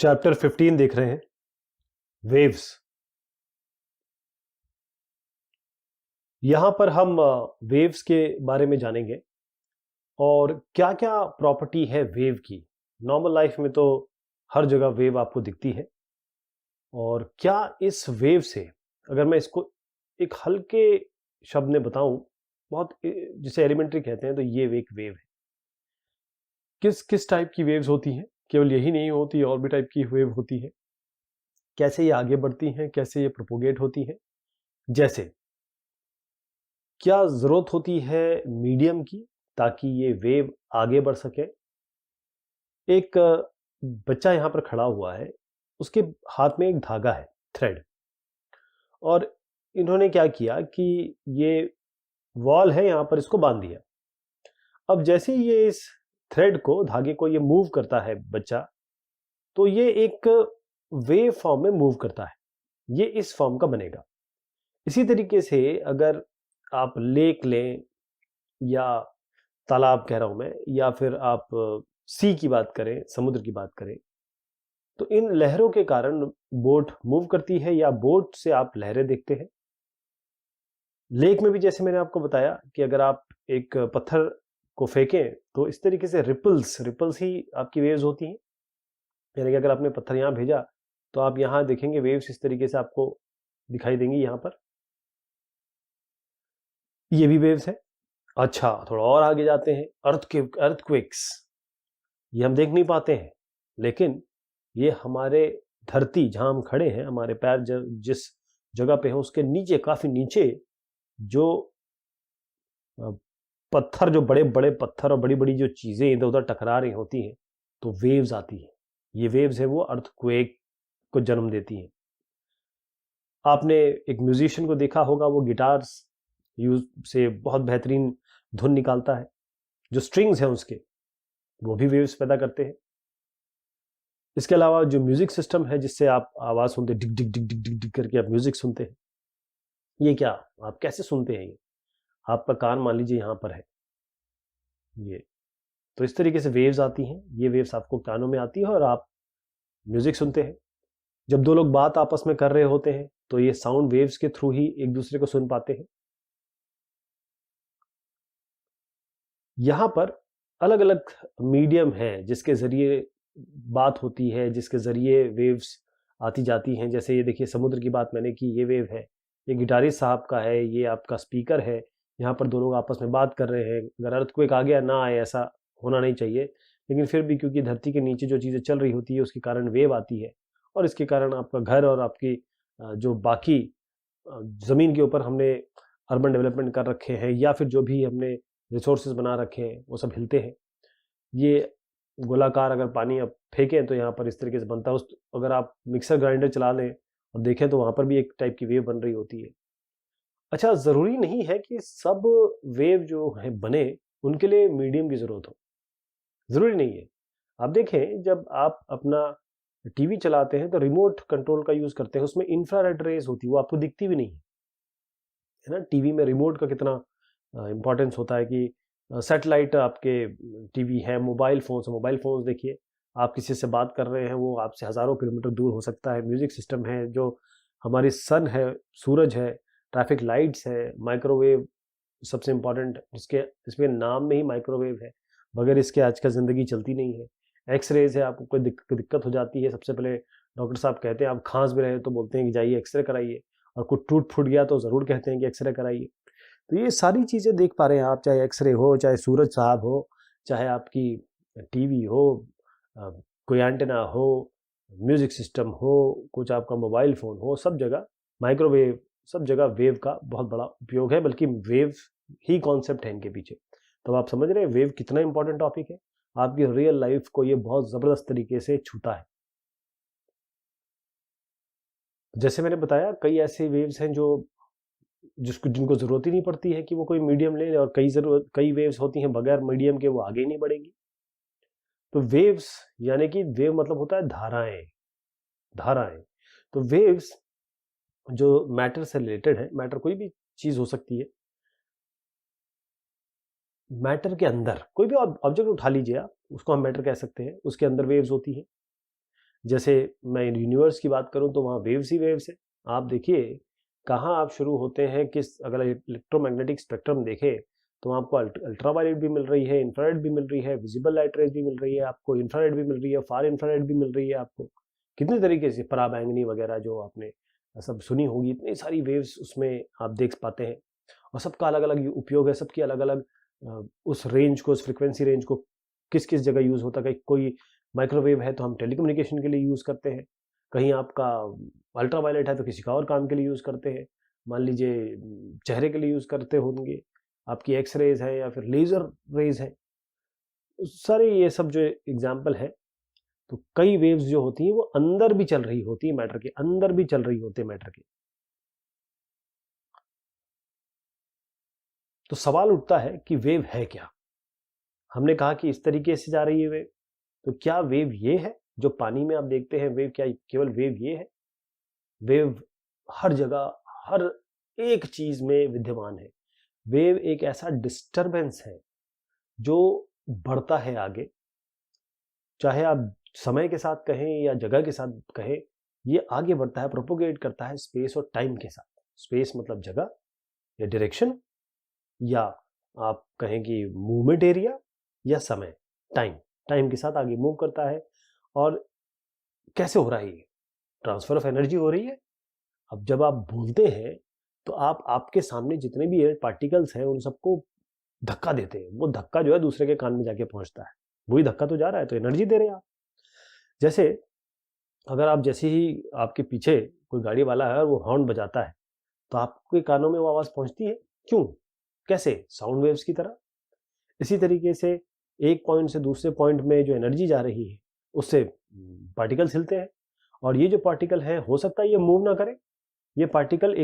Chapter 15 देख रहे हैं, वेव्स। यहां पर हम वेव्स के बारे में जानेंगे और क्या क्या प्रॉपर्टी है वेव की। नॉर्मल लाइफ में तो हर जगह वेव आपको दिखती है, और क्या इस वेव से, अगर मैं इसको एक हल्के शब्द में बताऊं, बहुत जिसे एलिमेंट्री कहते हैं, तो ये एक वेव है। किस किस टाइप की वेव्स होती हैं, केवल यही नहीं होती, और भी टाइप की वेव होती है। कैसे ये आगे बढ़ती हैं, कैसे ये प्रोपोगेट होती हैं, जैसे क्या जरूरत होती है मीडियम की ताकि ये वेव आगे बढ़ सके। एक बच्चा यहां पर खड़ा हुआ है, उसके हाथ में एक धागा है, थ्रेड, और इन्होंने क्या किया कि ये वॉल है, यहां पर इसको बांध दिया। अब जैसे ये इस थ्रेड को, धागे को ये मूव करता है बच्चा, तो ये एक वेव फॉर्म में मूव करता है, ये इस फॉर्म का बनेगा। इसी तरीके से अगर आप लेक लें, या तालाब कह रहा हूं मैं, या फिर आप सी की बात करें, समुद्र की बात करें, तो इन लहरों के कारण बोट मूव करती है, या बोट से आप लहरें देखते हैं। लेक में भी जैसे मैंने आपको बताया कि अगर आप एक पत्थर को फेंकें तो इस तरीके से रिपल्स रिपल्स ही आपकी वेव्स होती हैं। यानी कि अगर आपने पत्थर यहां भेजा तो आप यहां देखेंगे वेव्स इस तरीके से आपको दिखाई देंगी। यहां पर ये भी वेव्स है। अच्छा, थोड़ा और आगे जाते हैं, अर्थक्वेक्स। ये हम देख नहीं पाते हैं, लेकिन ये हमारे धरती, जहां हम खड़े हैं, हमारे पैर जिस जगह पे हैं उसके नीचे, काफी नीचे, जो पत्थर, जो बड़े बड़े पत्थर और बड़ी बड़ी जो चीजें इधर उधर टकरा रही होती हैं, तो वेव्स आती हैं। ये वेव्स है वो अर्थक्वेक को जन्म देती हैं। आपने एक म्यूजिशियन को देखा होगा, वो गिटार्स यूज से बहुत बेहतरीन धुन निकालता है। जो स्ट्रिंग्स हैं उसके, वो भी वेव्स पैदा करते हैं। इसके अलावा जो म्यूजिक सिस्टम है, जिससे आप आवाज सुनते, डिग डिग डिग डिग डिग डिग करके आप म्यूजिक सुनते हैं, ये क्या, आप कैसे सुनते हैं? ये आपका कान मान लीजिए यहां पर है, ये तो इस तरीके से वेव्स आती हैं। ये वेव्स आपको कानों में आती है और आप म्यूजिक सुनते हैं। जब दो लोग बात आपस में कर रहे होते हैं तो ये साउंड वेव्स के थ्रू ही एक दूसरे को सुन पाते हैं। यहां पर अलग अलग मीडियम है जिसके जरिए बात होती है, जिसके जरिए वेव्स आती जाती हैं। जैसे ये देखिए, समुद्र की बात मैंने की, ये वेव है। ये गिटारिस्ट साहब का है, ये आपका स्पीकर है। यहाँ पर दो लोग आपस में बात कर रहे हैं। अगर अर्थक्वेक आ गया, ना आए, ऐसा होना नहीं चाहिए, लेकिन फिर भी क्योंकि धरती के नीचे जो चीज़ें चल रही होती है उसके कारण वेव आती है, और इसके कारण आपका घर और आपकी जो बाकी ज़मीन के ऊपर हमने अर्बन डेवलपमेंट कर रखे हैं, या फिर जो भी हमने रिसोर्सेज बना रखे हैं, वो सब हिलते हैं। ये गोलाकार अगर पानी आप फेंकें तो यहाँ पर इस तरीके से बनता है। उस अगर आप मिक्सर ग्राइंडर चला लें और देखें तो वहाँ पर भी एक टाइप की वेव बन रही होती है। अच्छा, ज़रूरी नहीं है कि सब वेव जो है बने उनके लिए मीडियम की ज़रूरत हो, ज़रूरी नहीं है। आप देखें, जब आप अपना टीवी चलाते हैं तो रिमोट कंट्रोल का यूज़ करते हैं, उसमें इंफ्रारेड रेज होती है, वो आपको दिखती भी नहीं है ना। टीवी में रिमोट का कितना इंपॉर्टेंस होता है कि सैटेलाइट आपके टीवी है, मोबाइल फोन्स देखिए, आप किसी से बात कर रहे हैं, वो आपसे हज़ारों किलोमीटर दूर हो सकता है। म्यूजिक सिस्टम है, जो हमारी सन है, सूरज है, ट्रैफिक लाइट्स है, माइक्रोवेव सबसे इम्पॉर्टेंट, जिसके इसमें नाम में ही माइक्रोवेव है, बगैर इसके आज का ज़िंदगी चलती नहीं है। एक्सरेज है, आपको कोई दिक्कत हो जाती है, सबसे पहले डॉक्टर साहब कहते हैं, आप खांस भी रहे तो बोलते हैं कि जाइए एक्सरे कराइए, और कुछ टूट फूट गया तो ज़रूर कहते हैं कि एक्सरे कराइए। तो ये सारी चीज़ें देख पा रहे हैं आप, चाहे एक्सरे हो, चाहे सूरज साहब हो, चाहे आपकी टीवी हो, अ, कोई एंटेना हो, म्यूजिक सिस्टम हो, कुछ आपका मोबाइल फ़ोन हो, सब जगह माइक्रोवेव, सब जगह वेव का बहुत बड़ा उपयोग है, बल्कि वेव ही कॉन्सेप्ट है इनके पीछे। तो आप समझ रहे हैं वेव कितना इंपॉर्टेंट टॉपिक है, आपकी रियल लाइफ को ये बहुत ज़बरदस्त तरीके से छूता है। जैसे मैंने बताया, कई ऐसे वेव्स हैं जो जिनको जरूरत ही नहीं पड़ती है कि वो कोई मीडियम ले, और कई वेव्स होती हैं बगैर मीडियम के वो आगे ही नहीं बढ़ेंगी। तो वेव्स, यानी कि वेव मतलब होता है धाराएं, धाराएं। तो वेव्स जो मैटर से रिलेटेड है, मैटर कोई भी चीज हो सकती है, मैटर के अंदर कोई भी ऑब्जेक्ट उठा लीजिए आप, उसको हम मैटर कह सकते हैं, उसके अंदर वेव्स होती हैं। जैसे मैं यूनिवर्स की बात करूं तो वहाँ वेव्स ही वेव्स है। आप देखिए कहाँ आप शुरू होते हैं, किस अगर इलेक्ट्रोमैग्नेटिक स्पेक्ट्रम देखें तो आपको अल्ट्रावायलेट भी मिल रही है, इंफ्रारेड भी मिल रही है, विजिबल लाइट रेज भी मिल रही है आपको, इंफ्रारेड भी मिल रही है, फार इंफ्रारेड भी मिल रही है आपको, कितने तरीके से पराबैंगनी वगैरह जो आपने सब सुनी होगी, इतनी सारी वेव्स उसमें आप देख पाते हैं। और सबका अलग अलग उपयोग है, सबकी अलग अलग उस रेंज को, उस फ्रिक्वेंसी रेंज को किस किस जगह यूज होता है। कोई माइक्रोवेव है तो हम टेलीकम्युनिकेशन के लिए यूज करते हैं, कहीं आपका अल्ट्रावायलेट है तो किसी का और काम के लिए यूज करते हैं, मान लीजिए चेहरे के लिए यूज करते होंगे, आपकी एक्स रेज है या फिर लेजर रेज है, सारे ये सब जो एग्जाम्पल है। तो कई वेव्स जो होती हैं वो अंदर भी चल रही होती है, मैटर के अंदर भी चल रही होती है मैटर के। तो सवाल उठता है कि वेव है क्या। हमने कहा कि इस तरीके से जा रही है वेव, तो क्या वेव ये है जो पानी में आप देखते हैं वेव, क्या केवल वेव ये है? वेव हर जगह, हर एक चीज में विद्यमान है। वेव एक ऐसा डिस्टरबेंस है जो बढ़ता है आगे, चाहे आप समय के साथ कहें या जगह के साथ कहें, ये आगे बढ़ता है, प्रोपोगेट करता है स्पेस और टाइम के साथ। स्पेस मतलब जगह या डायरेक्शन, या आप कहें कि मूवमेंट एरिया, या समय टाइम, टाइम के साथ आगे मूव करता है। और कैसे हो रहा है ये? ट्रांसफर ऑफ एनर्जी हो रही है। अब जब आप बोलते हैं तो आप आपके सामने जितने भी एयर पार्टिकल्स हैं उन सबको धक्का देते हैं, वो धक्का जो है दूसरे के कान में जाके पहुंचता है, वही धक्का तो जा रहा है, तो एनर्जी दे रहे हैं आप। जैसे अगर आप जैसे ही आपके पीछे कोई गाड़ी वाला है और वो हॉर्न बजाता है तो आपके कानों में वो आवाज पहुंचती है। क्यों? कैसे? साउंड वेव्स की तरह। इसी तरीके से एक पॉइंट से दूसरे पॉइंट में जो एनर्जी जा रही है उससे पार्टिकल्स हिलते हैं, और ये जो पार्टिकल है हो सकता है ये मूव ना करे। ये पार्टिकल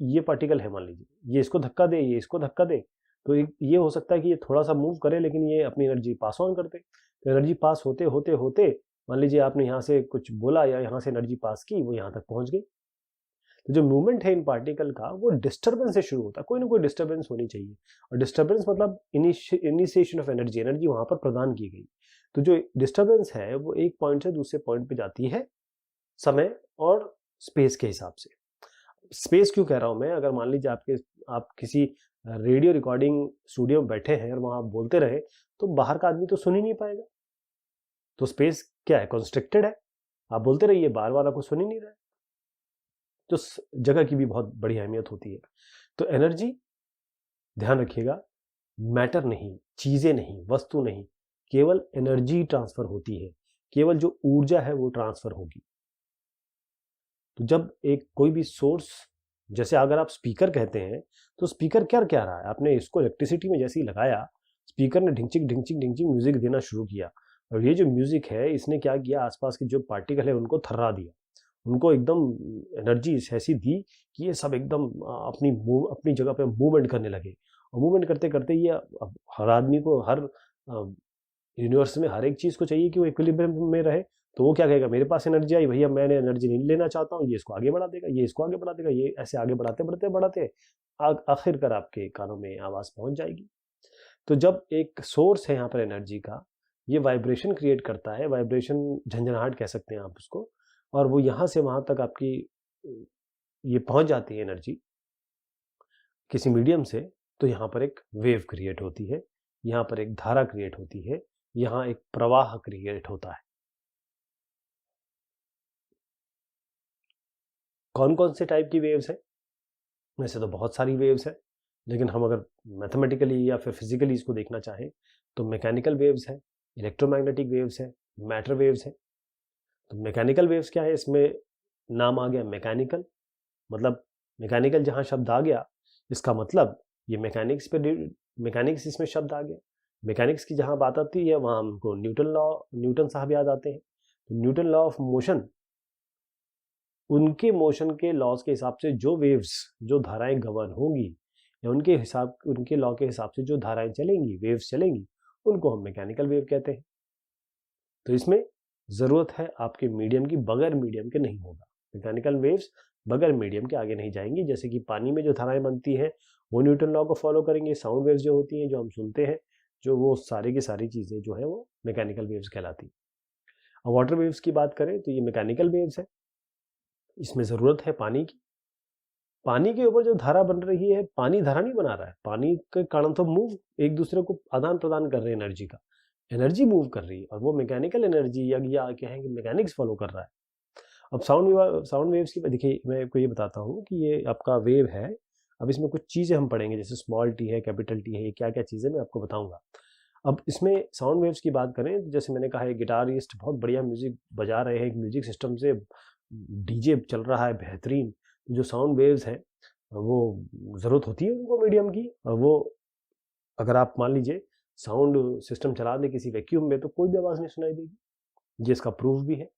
ये पार्टिकल है, मान लीजिए ये इसको धक्का दे, ये इसको धक्का दे, तो ये हो सकता है कि ये थोड़ा सा मूव करे लेकिन ये अपनी एनर्जी पास ऑन कर दे। तो एनर्जी पास होते होते होते मान लीजिए आपने यहाँ से कुछ बोला या यहाँ से एनर्जी पास की, वो यहाँ तक पहुँच गई। तो जो मूवमेंट है इन पार्टिकल का वो डिस्टर्बेंस से शुरू होता है, कोई ना कोई डिस्टर्बेंस होनी चाहिए। और डिस्टर्बेंस मतलब इनिशिएशन ऑफ एनर्जी, एनर्जी वहां पर प्रदान की गई। तो जो डिस्टर्बेंस है वो एक पॉइंट से दूसरे पॉइंट पे जाती है समय और स्पेस के हिसाब से। स्पेस क्यों कह रहा हूं मैं? अगर मान लीजिए आप किसी रेडियो रिकॉर्डिंग स्टूडियो में बैठे हैं और वहां आप बोलते रहे तो बाहर का आदमी तो सुन ही नहीं पाएगा। तो स्पेस क्या है? कंस्ट्रिक्टेड है, आप बोलते रहिए, बाहर वाला को सुन ही नहीं रहा है। तो जगह की भी बहुत बड़ी अहमियत होती है। तो एनर्जी, ध्यान रखिएगा, मैटर नहीं, चीजें नहीं, वस्तु नहीं, केवल एनर्जी ट्रांसफर होती है, केवल जो ऊर्जा है वो ट्रांसफर होगी। तो जब एक कोई भी सोर्स, जैसे अगर आप स्पीकर कहते हैं तो स्पीकर क्या क्या रहा है, आपने इसको इलेक्ट्रिसिटी में जैसे ही लगाया, स्पीकर ने ढिंचिक ढिंचिक ढिंचिक म्यूजिक देना शुरू किया, और ये जो म्यूजिक है इसने क्या किया, आसपास के जो पार्टिकल है उनको थर्रा दिया, उनको एकदम एनर्जी ऐसी दी कि ये सब एकदम अपनी जगह पे मूवमेंट करने लगे। और मूवमेंट करते करते ये हर आदमी को, हर यूनिवर्स में हर एक चीज़ को चाहिए कि वो इक्विलिब्रियम में रहे। तो वो क्या कहेगा, मेरे पास एनर्जी आई भैया, मैंने एनर्जी नहीं लेना चाहता हूँ, ये इसको आगे बढ़ा देगा, ये इसको आगे बढ़ा देगा, ये ऐसे आगे बढ़ाते बढ़ाते बढ़ाते आखिरकार आपके कानों में आवाज़ पहुँच जाएगी। तो जब एक सोर्स है यहाँ पर एनर्जी का, ये वाइब्रेशन क्रिएट करता है, वाइब्रेशन, झंझनाहट कह सकते हैं आप उसको, और वो यहाँ से वहाँ तक आपकी ये पहुँच जाती है एनर्जी किसी मीडियम से, तो यहाँ पर एक वेव क्रिएट होती है, यहाँ पर एक धारा क्रिएट होती है, यहाँ एक प्रवाह क्रिएट होता है। कौन कौन से टाइप की वेव्स हैं? वैसे तो बहुत सारी वेव्स हैं, लेकिन हम अगर मैथमेटिकली या फिर फिजिकली इसको देखना चाहें तो मैकेनिकल वेव्स हैं, इलेक्ट्रोमैग्नेटिक वेव्स हैं, मैटर वेव्स हैं। तो मैकेनिकल वेव्स क्या है? इसमें नाम आ गया मैकेनिकल, मतलब मैकेनिकल जहाँ शब्द आ गया इसका मतलब ये मैकेनिक्स इसमें शब्द आ गया। मैकेनिक्स की जहाँ बात आती है वहाँ हमको न्यूटन साहब याद आते हैं। तो न्यूटन लॉ ऑफ मोशन, उनके मोशन के लॉज के हिसाब से जो वेव्स, जो धाराएं गवर्न होंगी, या उनके लॉ के हिसाब से जो धाराएं चलेंगी, वेव्स चलेंगी, उनको हम मैकेनिकल वेव कहते हैं। तो इसमें जरूरत है आपके मीडियम की, बगैर मीडियम के नहीं होगा। मैकेनिकल वेव्स बगैर मीडियम के आगे नहीं जाएंगी। जैसे कि पानी में जो धाराएं बनती हैं वो न्यूटन लॉ को फॉलो करेंगे, साउंड वेव्स जो होती हैं जो हम सुनते हैं, जो वो सारी की सारी चीजें जो है वो मैकेनिकल वेव्स कहलाती हैं। अब वाटर वेव्स की बात करें तो ये मैकेनिकल वेव्स है, इसमें ज़रूरत है पानी की। पानी के ऊपर जो धारा बन रही है, पानी धारा नहीं बना रहा है, पानी के कारण तो मूव एक दूसरे को आदान प्रदान कर रहे हैं, एनर्जी का, एनर्जी मूव कर रही है, और वो मैकेनिकल एनर्जी या क्या है कि मैकेनिक्स फॉलो कर रहा है। अब साउंड वेव्स की देखिए, मैं आपको ये बताता हूँ कि ये आपका वेव है। अब इसमें कुछ चीज़ें हम पढ़ेंगे, जैसे स्मॉल टी है, कैपिटल टी है, ये क्या क्या चीज़ें मैं आपको बताऊंगा। अब इसमें साउंड वेव्स की बात करें तो जैसे मैंने कहा है, गिटारिस्ट बहुत बढ़िया म्यूजिक बजा रहे हैं, एक म्यूजिक सिस्टम से डीजे चल रहा है बेहतरीन, जो साउंड वेव्स हैं वो ज़रूरत होती है उनको मीडियम की। और वो अगर आप मान लीजिए साउंड सिस्टम चला दें किसी वैक्यूम में तो कोई भी आवाज़ नहीं सुनाई देगी, जिसका प्रूफ भी है।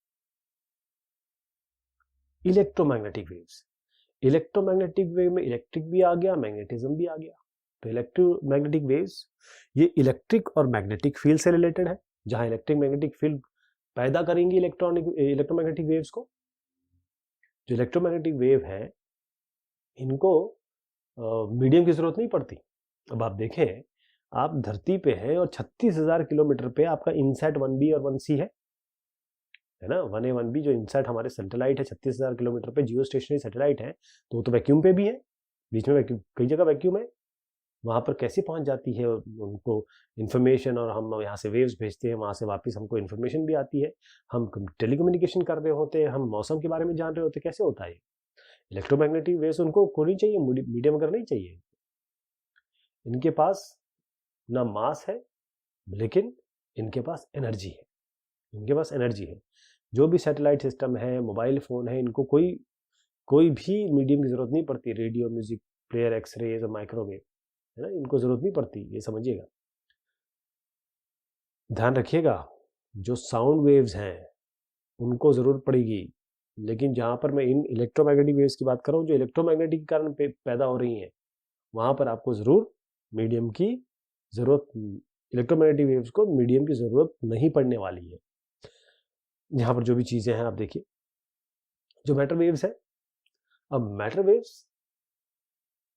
इलेक्ट्रोमैग्नेटिक वेव्स, इलेक्ट्रोमैग्नेटिक वेव में इलेक्ट्रिक भी आ गया, मैग्नेटिज्म भी आ गया। तो इलेक्ट्रोमैग्नेटिक वेव्स ये इलेक्ट्रिक और मैग्नेटिक फील्ड से रिलेटेड है, जहां इलेक्ट्रिक मैग्नेटिक फील्ड पैदा करेंगी इलेक्ट्रोमैग्नेटिक वेव्स को। जो इलेक्ट्रोमैग्नेटिक वेव है इनको मीडियम की जरूरत नहीं पड़ती। अब आप देखें, आप धरती पे हैं और 36,000 किलोमीटर पे आपका इनसैट 1B और 1C है ना, 1A 1B जो इनसैट हमारे सैटेलाइट है 36,000 किलोमीटर पे, जियो स्टेशनरी सैटेलाइट है, तो वो तो वैक्यूम पे भी है, बीच में वैक्यूम, कई जगह वैक्यूम है। वहाँ पर कैसे पहुँच जाती है उनको इन्फॉर्मेशन, और हम यहाँ से वेव्स भेजते हैं, वहाँ से वापस हमको इन्फॉर्मेशन भी आती है, हम टेलीकम्युनिकेशन कर रहे होते हैं, हम मौसम के बारे में जान रहे होते हैं, कैसे होता है। इलेक्ट्रोमैग्नेटिक वेव्स उनको को नहीं चाहिए, मीडियम अगर नहीं चाहिए। इनके पास ना मास है, लेकिन इनके पास एनर्जी है, इनके पास एनर्जी है। जो भी सैटेलाइट सिस्टम है, मोबाइल फ़ोन है, इनको कोई भी मीडियम की ज़रूरत नहीं पड़ती, रेडियो, म्यूज़िक प्लेयर, एक्सरेज और माइक्रोवेव, है ना, इनको ज़रूरत नहीं पड़ती, ये समझिएगा। ध्यान रखिएगा, जो साउंड वेव्स हैं उनको ज़रूरत पड़ेगी, लेकिन जहाँ पर मैं इन इलेक्ट्रोमैग्नेटिक वेव्स की बात कर रहा हूँ, जो इलेक्ट्रोमैग्नेटिक के कारण पैदा हो रही हैं, वहाँ पर आपको ज़रूर मीडियम की ज़रूरत, इलेक्ट्रोमैग्नेटिक वेव्स को मीडियम की ज़रूरत नहीं पड़ने वाली है। यहाँ पर जो भी चीज़ें हैं आप देखिए, जो मैटर वेव्स है, अब मैटर वेव्स,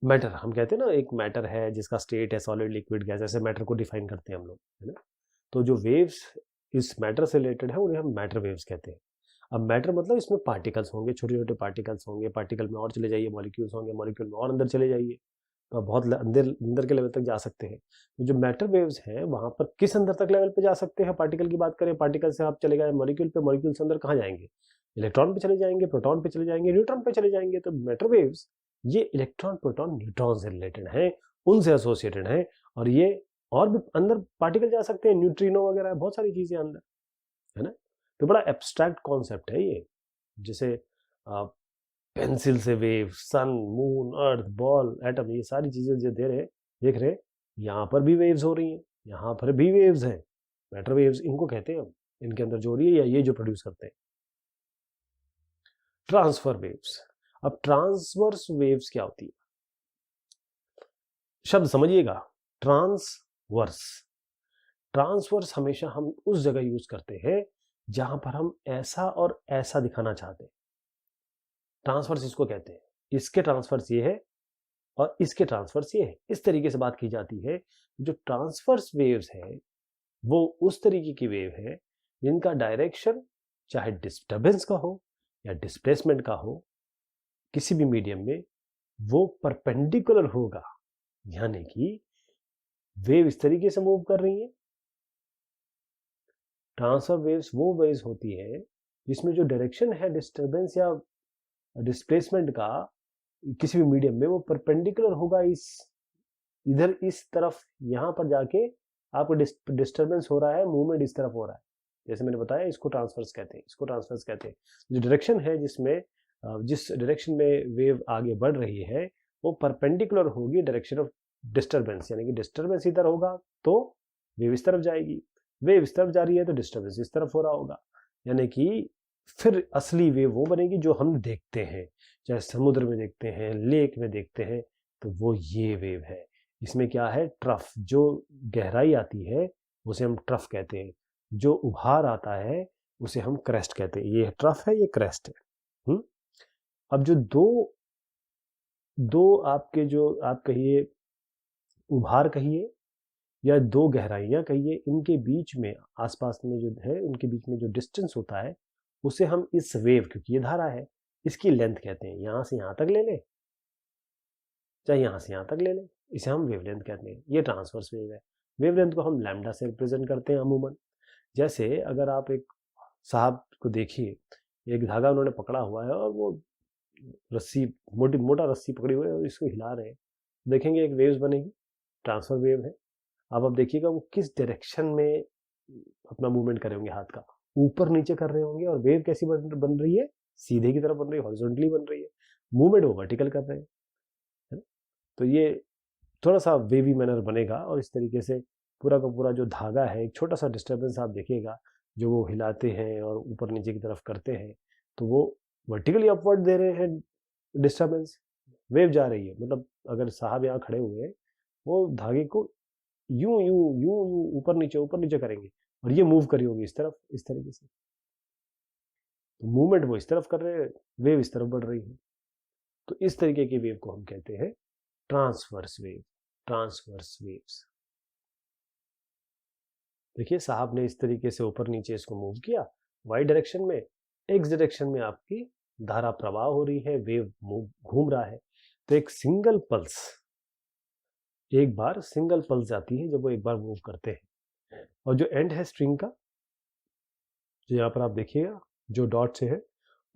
मैटर हम कहते हैं ना, एक मैटर है जिसका स्टेट है सॉलिड, लिक्विड, गैस, ऐसे मैटर को डिफाइन करते हैं हम लोग, है ना। तो जो वेव्स इस मैटर से रिलेटेड है उन्हें हम मैटर वेव्स कहते हैं। अब मैटर मतलब इसमें पार्टिकल्स होंगे, छोटे छोटे पार्टिकल्स होंगे, पार्टिकल में और चले जाइए, मॉलिक्यूल्स होंगे, मॉलिक्यूल में और अंदर चले जाइए, तो आप बहुत अंदर अंदर के लेवल तक जा सकते हैं। तो जो मैटर वेव्स हैं वहाँ पर किस अंदर तक लेवल पे जा सकते हैं, पार्टिकल की बात करें, पार्टिकल से आप चले गए मॉलिक्यूल पे, मॉलिक्यूल से अंदर कहाँ जाएंगे, इलेक्ट्रॉन पे चले जाएंगे, प्रोटॉन पे चले जाएंगे, न्यूट्रॉन पे चले जाएंगे। तो मैटर वेव्स ये इलेक्ट्रॉन, प्रोटॉन, न्यूट्रॉन से रिलेटेड हैं, उनसे एसोसिएटेड हैं, और ये और भी अंदर पार्टिकल जा सकते हैं, न्यूट्रिनो वगैरह, बहुत सारी चीजें अंदर, है ना। तो बड़ा एब्स्ट्रैक्ट कॉन्सेप्ट है ये, जैसे पेंसिल से वेव, सन, मून, अर्थ, बॉल, एटम, ये सारी चीजें जो देख रहे, यहाँ पर भी वेव्स हो रही हैं, यहाँ पर भी वेव्स हैं, मैटर वेव्स इनको कहते हैं हम, इनके अंदर जो हो रही है या ये जो प्रोड्यूस करते हैं। ट्रांसफर वेव्स, अब ट्रांसवर्स वेव्स क्या होती है, शब्द समझिएगा, ट्रांसवर्स। ट्रांसवर्स हमेशा हम उस जगह यूज करते हैं जहां पर हम ऐसा और ऐसा दिखाना चाहते हैं, ट्रांसवर्स इसको कहते हैं। इसके ट्रांसवर्स ये है और इसके ट्रांसवर्स ये है, इस तरीके से बात की जाती है। जो ट्रांसवर्स वेव्स है वो उस तरीके की वेव है जिनका डायरेक्शन चाहे डिस्टर्बेंस का हो या डिस्प्लेसमेंट का हो, किसी भी मीडियम में वो परपेंडिकुलर होगा, यानी कि वेव इस तरीके से मूव कर रही है। ट्रांसफर वेव्स वो वेव्स होती है जिसमें जो डायरेक्शन है डिस्टर्बेंस या डिस्प्लेसमेंट का किसी भी मीडियम में, वो परपेंडिकुलर होगा इधर इस तरफ, यहाँ पर जाके आपको डिस्टर्बेंस हो रहा है, मूवमेंट इस तरफ हो रहा है, जैसे मैंने बताया, इसको ट्रांसफर्स कहते हैं, इसको ट्रांसफर्स कहते हैं। जो डायरेक्शन है जिसमें जिस डायरेक्शन में वेव आगे बढ़ रही है वो परपेंडिकुलर होगी डायरेक्शन ऑफ डिस्टर्बेंस, यानी कि डिस्टर्बेंस इधर होगा तो वेव इस तरफ जाएगी, वेव इस तरफ जा रही है तो डिस्टर्बेंस इस तरफ हो रहा होगा, यानी कि फिर असली वेव वो बनेगी जो हम देखते हैं, चाहे समुद्र में देखते हैं, लेक में देखते हैं, तो वो ये वेव है। इसमें क्या है, ट्रफ, जो गहराई आती है उसे हम ट्रफ कहते हैं, जो उभार आता है उसे हम क्रेस्ट कहते हैं। ये ट्रफ है, ये क्रेस्ट है। अब जो दो आपके, जो आप कहिए उभार कहिए या दो गहराइयाँ कहिए, इनके बीच में आसपास में जो है उनके बीच में जो डिस्टेंस होता है उसे हम इस वेव, क्योंकि ये धारा है, इसकी लेंथ कहते हैं। यहाँ से यहाँ तक ले लें चाहे यहाँ से यहाँ तक ले लें, इसे हम वेवलेंथ कहते हैं। ये ट्रांसवर्स वेव है। वेवलेंथ को हम लैम्डा से रिप्रेजेंट करते हैं अमूमन। जैसे अगर आप एक साहब को देखिए, एक धागा उन्होंने पकड़ा हुआ है और वो रस्सी, मोटा रस्सी पकड़ी हुई है और इसको हिला रहे हैं, देखेंगे एक वेव्स बनेगी, ट्रांसफर वेव है। अब देखिएगा वो किस डायरेक्शन में अपना मूवमेंट कर रहे होंगे, हाथ का ऊपर नीचे कर रहे होंगे, और वेव कैसी बन रही है, सीधे की तरफ बन रही है, हॉरिजॉन्टली बन रही है। मूवमेंट वो वर्टिकल कर रहे हैं, है ना। तो ये थोड़ा सा वेवी मैनर बनेगा, और इस तरीके से पूरा का पूरा जो धागा है, एक छोटा सा डिस्टर्बेंस आप देखिएगा जो वो हिलाते हैं और ऊपर नीचे की तरफ करते हैं, तो वो वर्टिकली अपवर्ड दे रहे हैं डिस्टर्बेंस, वेव जा रही है। मतलब अगर साहब यहाँ खड़े हुए हैं, वो धागे को यूं यूं यूं यूं ऊपर नीचे करेंगे, और ये मूव करी होगी इस तरफ, इस तरीके से। तो मूवमेंट वो इस तरफ कर रहे हैं, वेव इस तरफ बढ़ रही है। तो इस तरीके की वेव को हम कहते हैं ट्रांसवर्स वेव, ट्रांसवर्स वेव्स। देखिए साहब ने इस तरीके से ऊपर नीचे इसको मूव किया वाई डायरेक्शन में, एक्स डायरेक्शन में आपकी धारा प्रवाह हो रही है, वेव घूम रहा है। तो एक सिंगल पल्स, एक बार सिंगल पल्स जाती है जब वो एक बार मूव करते हैं, और जो एंड है स्ट्रिंग का, जो यहाँ पर आप देखिएगा जो डॉट से है,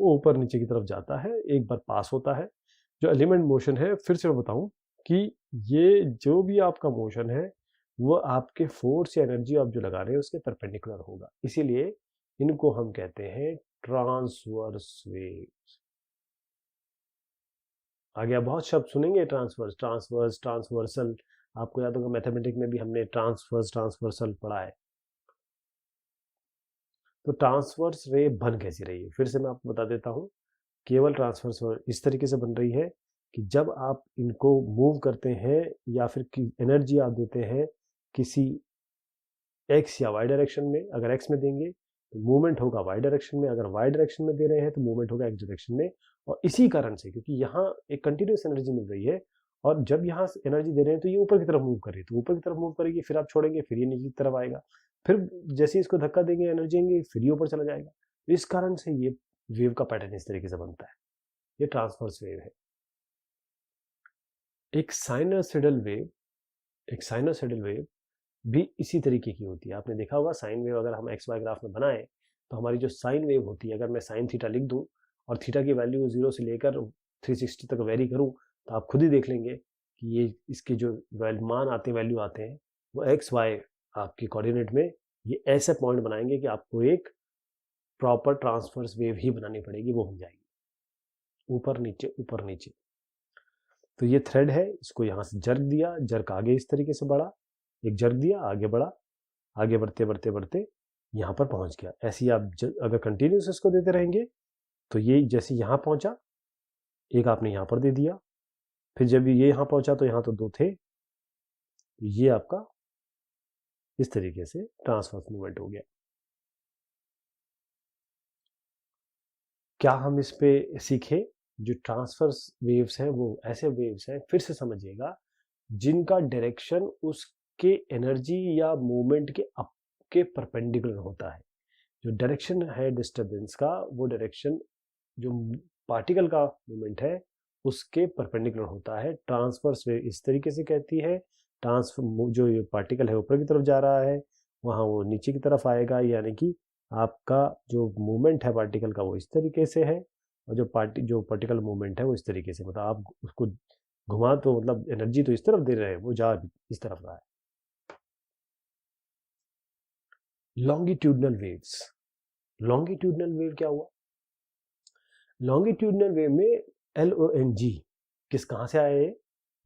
वो ऊपर नीचे की तरफ जाता है, एक बार पास होता है। जो एलिमेंट मोशन है, फिर से मैं बताऊं कि ये जो भी आपका मोशन है वो आपके फोर्स या एनर्जी आप जो लगा रहे हैं उसके परपेंडिकुलर होगा, इसीलिए इनको हम कहते हैं ट्रांसवर्स वेव्स। आगे आप बहुत शब्द सुनेंगे, ट्रांसवर्स, ट्रांसवर्स, ट्रांसवर्सल। आपको याद होगा मैथमेटिक्स में भी हमने ट्रांसवर्स, ट्रांसवर्सल पढ़ा है। तो ट्रांसवर्स रे बन कैसी रही है, फिर से मैं आपको बता देता हूँ। केवल ट्रांसवर्स इस तरीके से बन रही है कि जब आप इनको मूव करते हैं या फिर एनर्जी आप देते हैं किसी एक्स या वाई डायरेक्शन में, अगर एक्स में देंगे तो मूवमेंट होगा वाई डायरेक्शन में, अगर वाई डायरेक्शन में दे रहे हैं तो मूवमेंट होगा एक्स डायरेक्शन में। और इसी कारण से, क्योंकि यहाँ एक कंटिन्यूस एनर्जी मिल रही है, और जब यहाँ एनर्जी दे रहे हैं तो ये ऊपर की तरफ मूव कर रही है, तो ऊपर की तरफ मूव करेगी, फिर आप छोड़ेंगे, फिर ये नीचे की तरफ आएगा, फिर जैसे इसको धक्का देंगे, एनर्जी देंगे, फिर ये ऊपर चला जाएगा। तो इस कारण से ये वेव का पैटर्न इस तरीके से बनता है, ये ट्रांसवर्स वेव है। एक साइनोसॉइडल वेव, एक साइनोसॉइडल वेव भी इसी तरीके की होती है। आपने देखा होगा साइन वेव अगर हम एक्स वाई ग्राफ में बनाए तो हमारी जो साइन वेव होती है, अगर मैं साइन थीटा लिख दूं और थीटा की वैल्यू 0 से लेकर 360 तक वेरी करूं, तो आप खुद ही देख लेंगे कि ये इसके जो मान आते हैं, वैल्यू आते हैं, वो एक्स वाई आपके कोऑर्डिनेट में ये ऐसे पॉइंट बनाएंगे कि आपको एक प्रॉपर ट्रांसवर्स वेव ही बनानी पड़ेगी, वो बन जाएगी ऊपर नीचे ऊपर नीचे। तो ये थ्रेड है, इसको यहाँ से जर्क दिया, जर्क आगे इस तरीके से बढ़ा, एक जर्क दिया, आगे बढ़ा, आगे बढ़ते बढ़ते बढ़ते यहाँ पर पहुँच गया। ऐसे ही आप अगर कंटिन्यूस इसको देते रहेंगे तो ये जैसे यहाँ पहुँचा, एक आपने यहाँ पर दे दिया, फिर जब ये यहाँ पहुँचा तो यहाँ तो दो थे, ये आपका इस तरीके से ट्रांसवर्स मूवमेंट हो गया। क्या हम इस पे सीखे? जो ट्रांसवर्स वेव्स हैं वो ऐसे वेव्स हैं, फिर से समझिएगा, जिनका डायरेक्शन उसके एनर्जी या मूवमेंट के परपेंडिकुलर होता है। जो डायरेक्शन है डिस्टर्बेंस का, वो डायरेक्शन जो पार्टिकल का मूवमेंट है उसके परपेंडिकुलर होता है। ट्रांसवर्स वेव इस तरीके से कहती है, ट्रांसफर जो ये पार्टिकल है ऊपर की तरफ जा रहा है, वहाँ वो नीचे की तरफ आएगा, यानी कि आपका जो मूवमेंट है पार्टिकल का वो इस तरीके से है, और जो पार्टिकल मूवमेंट है वो इस तरीके से, मतलब आप उसको घुमा तो मतलब एनर्जी तो इस तरफ दे रहे हैं, वो जा इस तरफ रहा है। लॉन्गिट्यूडनल वेव्स, लॉन्गिट्यूडनल वेव क्या हुआ? लॉन्गिट्यूडनल वेव में LONG किस कहाँ से आया?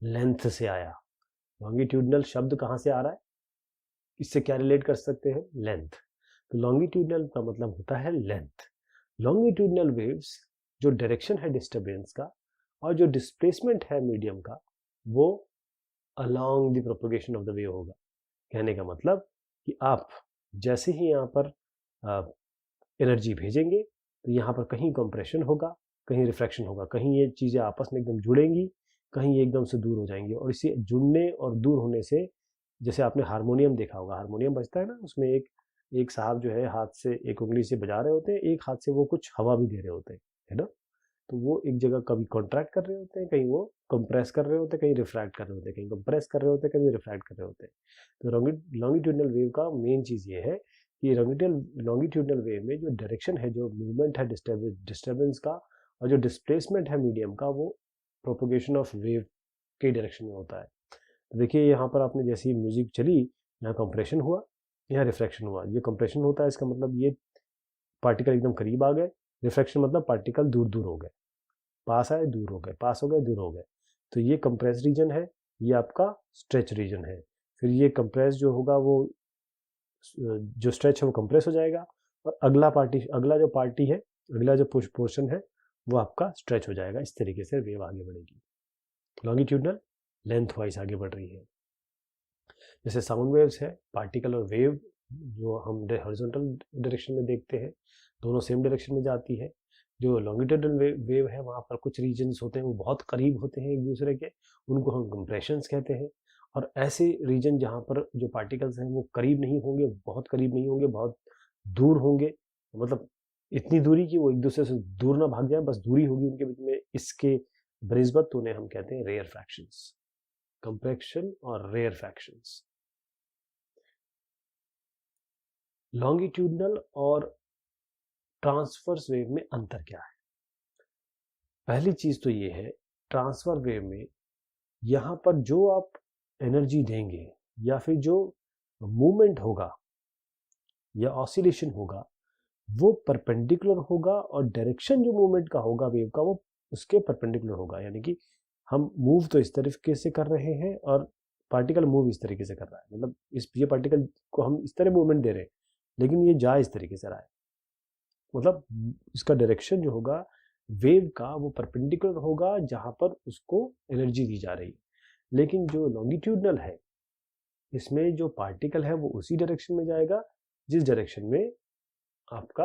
लेंथ से आया। लॉन्गिट्यूडनल शब्द कहाँ से आ रहा है? इससे क्या रिलेट कर सकते हैं? लेंथ। तो लॉन्गिट्यूडनल का मतलब होता है लेंथ। लॉन्गिट्यूडनल वेव्स जो डायरेक्शन है डिस्टर्बेंस का और जो डिस्प्लेसमेंट है मीडियम का, वो along the propagation of the wave होगा। कहने का मतलब कि आप जैसे ही यहाँ पर एनर्जी भेजेंगे तो यहाँ पर कहीं कंप्रेशन होगा, कहीं रिफ्रैक्शन होगा, कहीं ये चीज़ें आपस में एकदम जुड़ेंगी, कहीं ये एकदम से दूर हो जाएंगी, और इसी जुड़ने और दूर होने से जैसे आपने हारमोनियम देखा होगा, हारमोनियम बजता है ना, उसमें एक साहब जो है हाथ से एक उंगली से बजा रहे होते हैं, एक हाथ से वो कुछ हवा भी दे रहे होते हैं, है ना। तो वो एक जगह कभी कॉन्ट्रैक्ट कर रहे होते हैं, कहीं वो कंप्रेस कर रहे होते हैं, कहीं रिफ्रैक्ट कर रहे होते हैं, कहीं कंप्रेस कर रहे होते हैं, कहीं रिफ्रैक्ट कर रहे होते हैं। तो लॉन्गिट्यूडनल वेव का मेन चीज़ ये है कि लॉन्गिट्यूडनल वेव में जो डायरेक्शन है, जो मूवमेंट है डिस्टर्बेंस का, और जो डिस्प्लेसमेंट है मीडियम का, वो प्रोपोगेशन ऑफ वेव के डायरेक्शन में होता है। तो देखिए यहाँ पर आपने जैसी म्यूजिक चली, यहाँ कंप्रेशन हुआ, यहाँ रिफ्रैक्शन हुआ। ये कंप्रेशन होता है, इसका मतलब ये पार्टिकल एकदम करीब आ गए, रिफ्रैक्शन मतलब पार्टिकल दूर दूर हो गए, पास आए दूर हो गए, पास हो गए दूर हो गए। तो ये कंप्रेस रीजन है, ये आपका स्ट्रेच रीजन है। फिर ये कंप्रेस जो होगा वो जो स्ट्रेच है वो कंप्रेस हो जाएगा, और अगला जो पोर्शन है वो आपका स्ट्रेच हो जाएगा। इस तरीके से वेव आगे बढ़ेगी, लॉन्गिट्यूडनल लेंथ वाइज आगे बढ़ रही है। जैसे साउंड वेव्स है, पार्टिकल और वेव जो हम हॉरिजॉन्टल डायरेक्शन में देखते हैं, दोनों सेम डायरेक्शन में जाती है। जो लॉन्गिट्यूडनल वेव है, वहाँ पर कुछ रीजन्स होते हैं वो बहुत करीब होते हैं एक दूसरे के, उनको हम कंप्रेशंस कहते हैं। और ऐसे रीजन जहाँ पर जो पार्टिकल्स हैं वो करीब नहीं होंगे, बहुत करीब नहीं होंगे, बहुत दूर होंगे, मतलब इतनी दूरी कि वो एक दूसरे से दूर ना भाग जाए, बस दूरी होगी उनके बीच में, इसके बनिस्बत तो उन्हें हम कहते हैं रेयर फ्रैक्शंस, कंप्रेशन और रेयर फ्रैक्शंस। लॉन्गिट्यूडनल और ट्रांसवर्स वेव में अंतर क्या है? पहली चीज तो ये है, ट्रांसफर वेव में यहां पर जो आप एनर्जी देंगे या फिर जो मूवमेंट होगा या ऑसिलेशन होगा, वो परपेंडिकुलर होगा, और डायरेक्शन जो मूवमेंट का होगा वेव का, वो उसके परपेंडिकुलर होगा। यानी कि हम मूव तो इस तरीके से कर रहे हैं और पार्टिकल मूव इस तरीके से कर रहा है, मतलब ये पार्टिकल को हम इस तरह मूवमेंट दे रहे हैं, लेकिन ये जा इस तरीके से रहा है, मतलब इसका डायरेक्शन जो होगा वेव का वो परपेंडिकुलर होगा जहां पर उसको एनर्जी दी जा रही है। लेकिन जो लॉन्गिट्यूडनल है, इसमें जो पार्टिकल है वो उसी डायरेक्शन में जाएगा जिस डायरेक्शन में आपका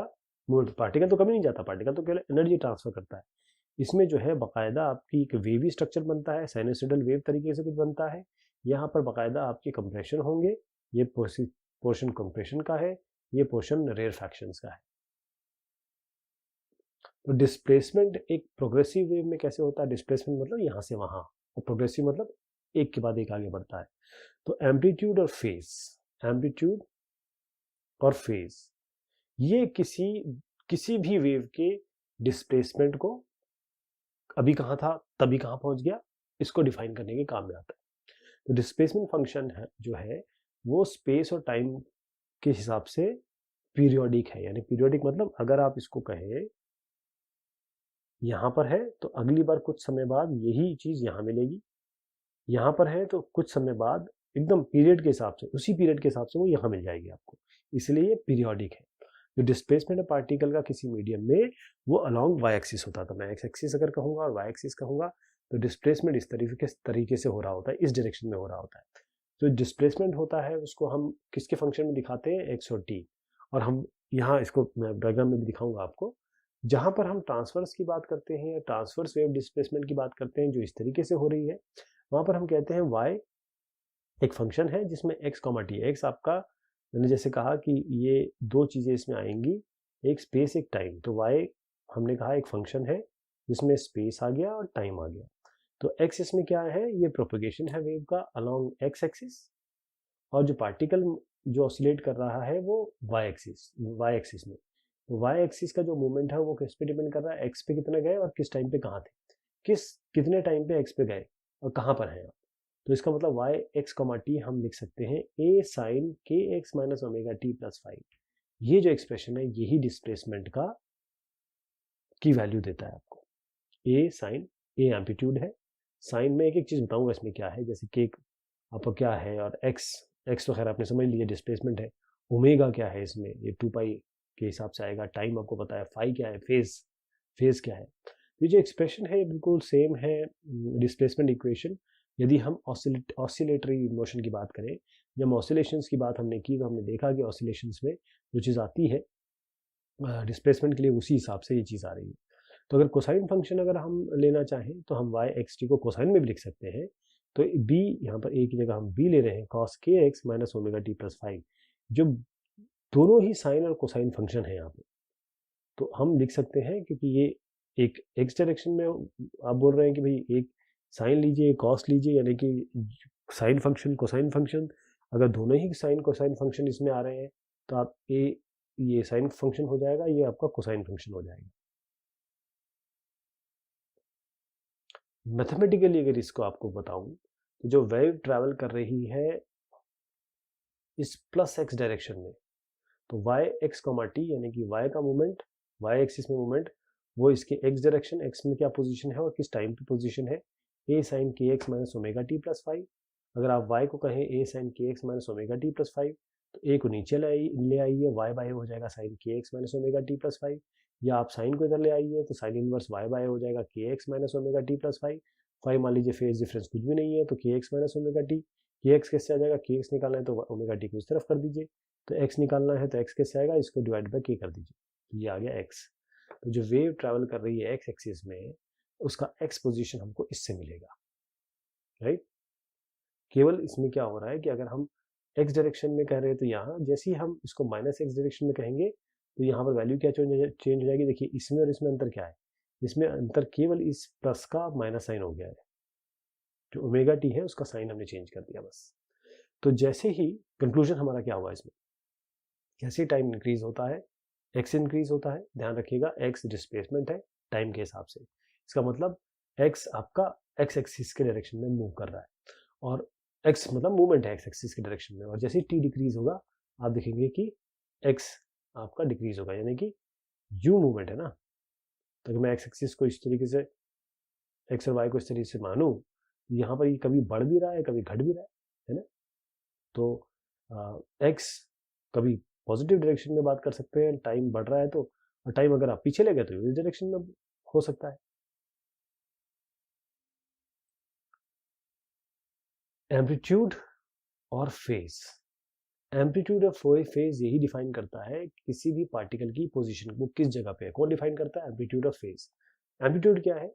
मूव, पार्टिकल तो कभी नहीं जाता, पार्टिकल तो केवल एनर्जी ट्रांसफर करता है। इसमें जो है बाकायदा आपकी एक वेवी स्ट्रक्चर बनता है, साइनोसॉइडल वेव तरीके से कुछ बनता है। यहाँ पर बाकायदा आपके कंप्रेशन होंगे, ये पोर्शन कंप्रेशन का है, ये पोर्शन रेयर फ्रैक्शंस का है। तो डिस्प्लेसमेंट एक प्रोग्रेसिव वेव में कैसे होता है? डिस्प्लेसमेंट मतलब यहाँ से वहाँ, और प्रोग्रेसिव मतलब एक के बाद एक आगे बढ़ता है। तो एम्पलीट्यूड और फेज ये किसी भी वेव के डिस्प्लेसमेंट को अभी कहाँ था तभी कहाँ पहुंच गया, इसको डिफाइन करने के काम में आता है। तो डिस्प्लेसमेंट फंक्शन है जो है वो स्पेस और टाइम के हिसाब से पीरियोडिक है। यानी पीरियोडिक मतलब अगर आप इसको कहें यहाँ पर है तो अगली बार कुछ समय बाद यही चीज यहाँ मिलेगी, यहाँ पर है तो कुछ समय बाद एकदम पीरियड के हिसाब से, उसी पीरियड के हिसाब से वो यहाँ मिल जाएगी आपको, इसलिए ये पीरियोडिक है। जो डिस्प्लेसमेंट है पार्टिकल का किसी मीडियम में, वो अलोंग वाई एक्सिस होता है। तो मैं एक्स एक्सिस अगर कहूँगा और वाई एक्सिस कहूँगा, तो डिस्प्लेसमेंट इस तरीके से हो रहा होता है, इस डायरेक्शन में हो रहा होता है। जो डिस्प्लेसमेंट होता है उसको हम किसके फंक्शन में दिखाते हैं? एक्स और टी। और हम यहाँ इसको मैं डायग्राम में भी दिखाऊंगा आपको। जहाँ पर हम ट्रांसफर्स की बात करते हैं या ट्रांसवर्स वेव डिस्प्लेसमेंट की बात करते हैं जो इस तरीके से हो रही है, वहाँ पर हम कहते हैं वाई एक फंक्शन है जिसमें एक्स कॉमा टी। एक्स आपका, मैंने जैसे कहा कि ये दो चीज़ें इसमें आएंगी, एक स्पेस एक टाइम। तो वाई हमने कहा एक फंक्शन है जिसमें स्पेस आ गया और टाइम आ गया। तो एक्स इसमें क्या है? ये प्रोपगेशन है वेव का अलोंग एक्स एक्सिस, और जो पार्टिकल जो ऑसिलेट कर रहा है वो वाई एक्सिस में। तो वाई एक्सिस का जो मूवमेंट है वो किस पे डिपेंड कर रहा है? एक्स पे कितना गए और किस टाइम पे कहाँ थे, कितने टाइम पे एक्स पे गए और कहाँ पर हैं आप। तो इसका मतलब वाई एक्स कॉमा टी हम लिख सकते हैं ए साइन के x minus omega T plus 5। ये जो एक्सप्रेशन है यही डिस्प्लेसमेंट का की वैल्यू देता है आपको। ए साइन, ए एम्पलीट्यूड है, साइन में एक एक चीज बताऊंगा इसमें क्या है, जैसे के आपका क्या है, और एक्स तो खैर आपने समझ लिया डिस्प्लेसमेंट है। ओमेगा क्या है इसमें, ये 2 पाई के हिसाब से आएगा। टाइम आपको पता है, फाई क्या है, फेज क्या है। ये जो एक्सप्रेशन है बिल्कुल सेम है डिस्प्लेसमेंट इक्वेशन। यदि हम ऑसिलेटरी मोशन की बात करें, जब ऑसिलेशंस की बात हमने की तो हमने देखा कि ऑसिलेशंस में जो चीज़ आती है डिस्प्लेसमेंट के लिए, उसी हिसाब से ये चीज़ आ रही है। तो अगर कोसाइन फंक्शन अगर हम लेना चाहें तो हम वाई एक्स टी को कोसाइन में भी लिख सकते हैं, तो b यहाँ पर a की जगह हम b ले रहे हैं cos kx minus omega T plus 5, जो दोनों ही साइन और कोसाइन फंक्शन है यहाँ पे। तो हम लिख सकते हैं, क्योंकि ये एक x डायरेक्शन में आप बोल रहे हैं कि भाई एक साइन लीजिए एक कॉस लीजिए, यानी कि साइन फंक्शन कोसाइन फंक्शन, अगर दोनों ही साइन कोसाइन फंक्शन इसमें आ रहे हैं तो आप ये साइन फंक्शन हो जाएगा, ये आपका कोसाइन फंक्शन हो जाएगा। मैथमेटिकली अगर इसको आपको बताऊं तो जो वेव ट्रैवल कर रही है इस प्लस एक्स डायरेक्शन में, तो वाई एक्स कॉमा टी यानी कि वाई का मूवमेंट, वाई एक्सिस में मूवमेंट, वो इसके एक्स डायरेक्शन, एक्स में क्या पोजीशन है और किस टाइम पे पोजीशन है, ए साइन के x minus omega T plus 5। अगर आप वाई को कहें ए साइन के x minus omega T plus 5, तो ए को नीचे ले आइए, वाई बाय हो जाएगा साइन के x minus omega T plus 5, या आप साइन को इधर ले आइए तो साइन इनवर्स वाई बाय हो जाएगा के x minus omega T plus 5। मान लीजिए फेज डिफरेंस कुछ भी नहीं है तो के एक्स माइनस ओमेगा टी, के एक्स कैसे आ जाएगा, के एक्स निकालना है तो ओमेगा टी को इस तरफ कर दीजिए, तो x निकालना है तो x कैसे आएगा, इसको डिवाइड बाय k कर दीजिए, तो ये आ गया x। तो जो वेव ट्रैवल कर रही है x एक्सिस में, उसका x पोजीशन हमको इससे मिलेगा, राइट। केवल इसमें क्या हो रहा है कि अगर हम x डायरेक्शन में कह रहे हैं तो यहाँ जैसे ही हम इसको माइनस x डायरेक्शन में कहेंगे तो यहाँ पर वैल्यू क्या चेंज हो जाएगी। देखिए इसमें और इसमें अंतर क्या है, इसमें अंतर केवल इस प्लस का माइनस साइन हो गया है, जो ओमेगा टी है उसका साइन हमने चेंज कर दिया बस। तो जैसे ही कंक्लूजन हमारा क्या हुआ इसमें, जैसे टाइम इंक्रीज होता है x इंक्रीज होता है, ध्यान रखिएगा x डिस्प्लेसमेंट है टाइम के हिसाब से, इसका मतलब x आपका x एक्सिस के डायरेक्शन में मूव कर रहा है, और x मतलब मूवमेंट है x एक्सिस के डायरेक्शन में, और जैसे t डिक्रीज होगा आप देखेंगे कि x आपका डिक्रीज होगा, यानी कि u मूवमेंट है ना। तो अगर मैं x एक्सिस को इस तरीके से, x और y को इस तरीके से मानूं, यहाँ पर ये कभी बढ़ भी रहा है कभी घट भी रहा है ना। तो x कभी पॉजिटिव डायरेक्शन में बात कर सकते हैं, टाइम बढ़ रहा है तो, और टाइम अगर आप पीछे ले गए तो इस डायरेक्शन में हो सकता है। एम्पलीट्यूड और फेज, एम्पलीट्यूड और फेज यही डिफाइन करता है किसी भी पार्टिकल की पोजीशन वो किस जगह पे है। कौन डिफाइन करता है, एम्पलीट्यूड और फेज। एम्पलीट्यूड क्या है,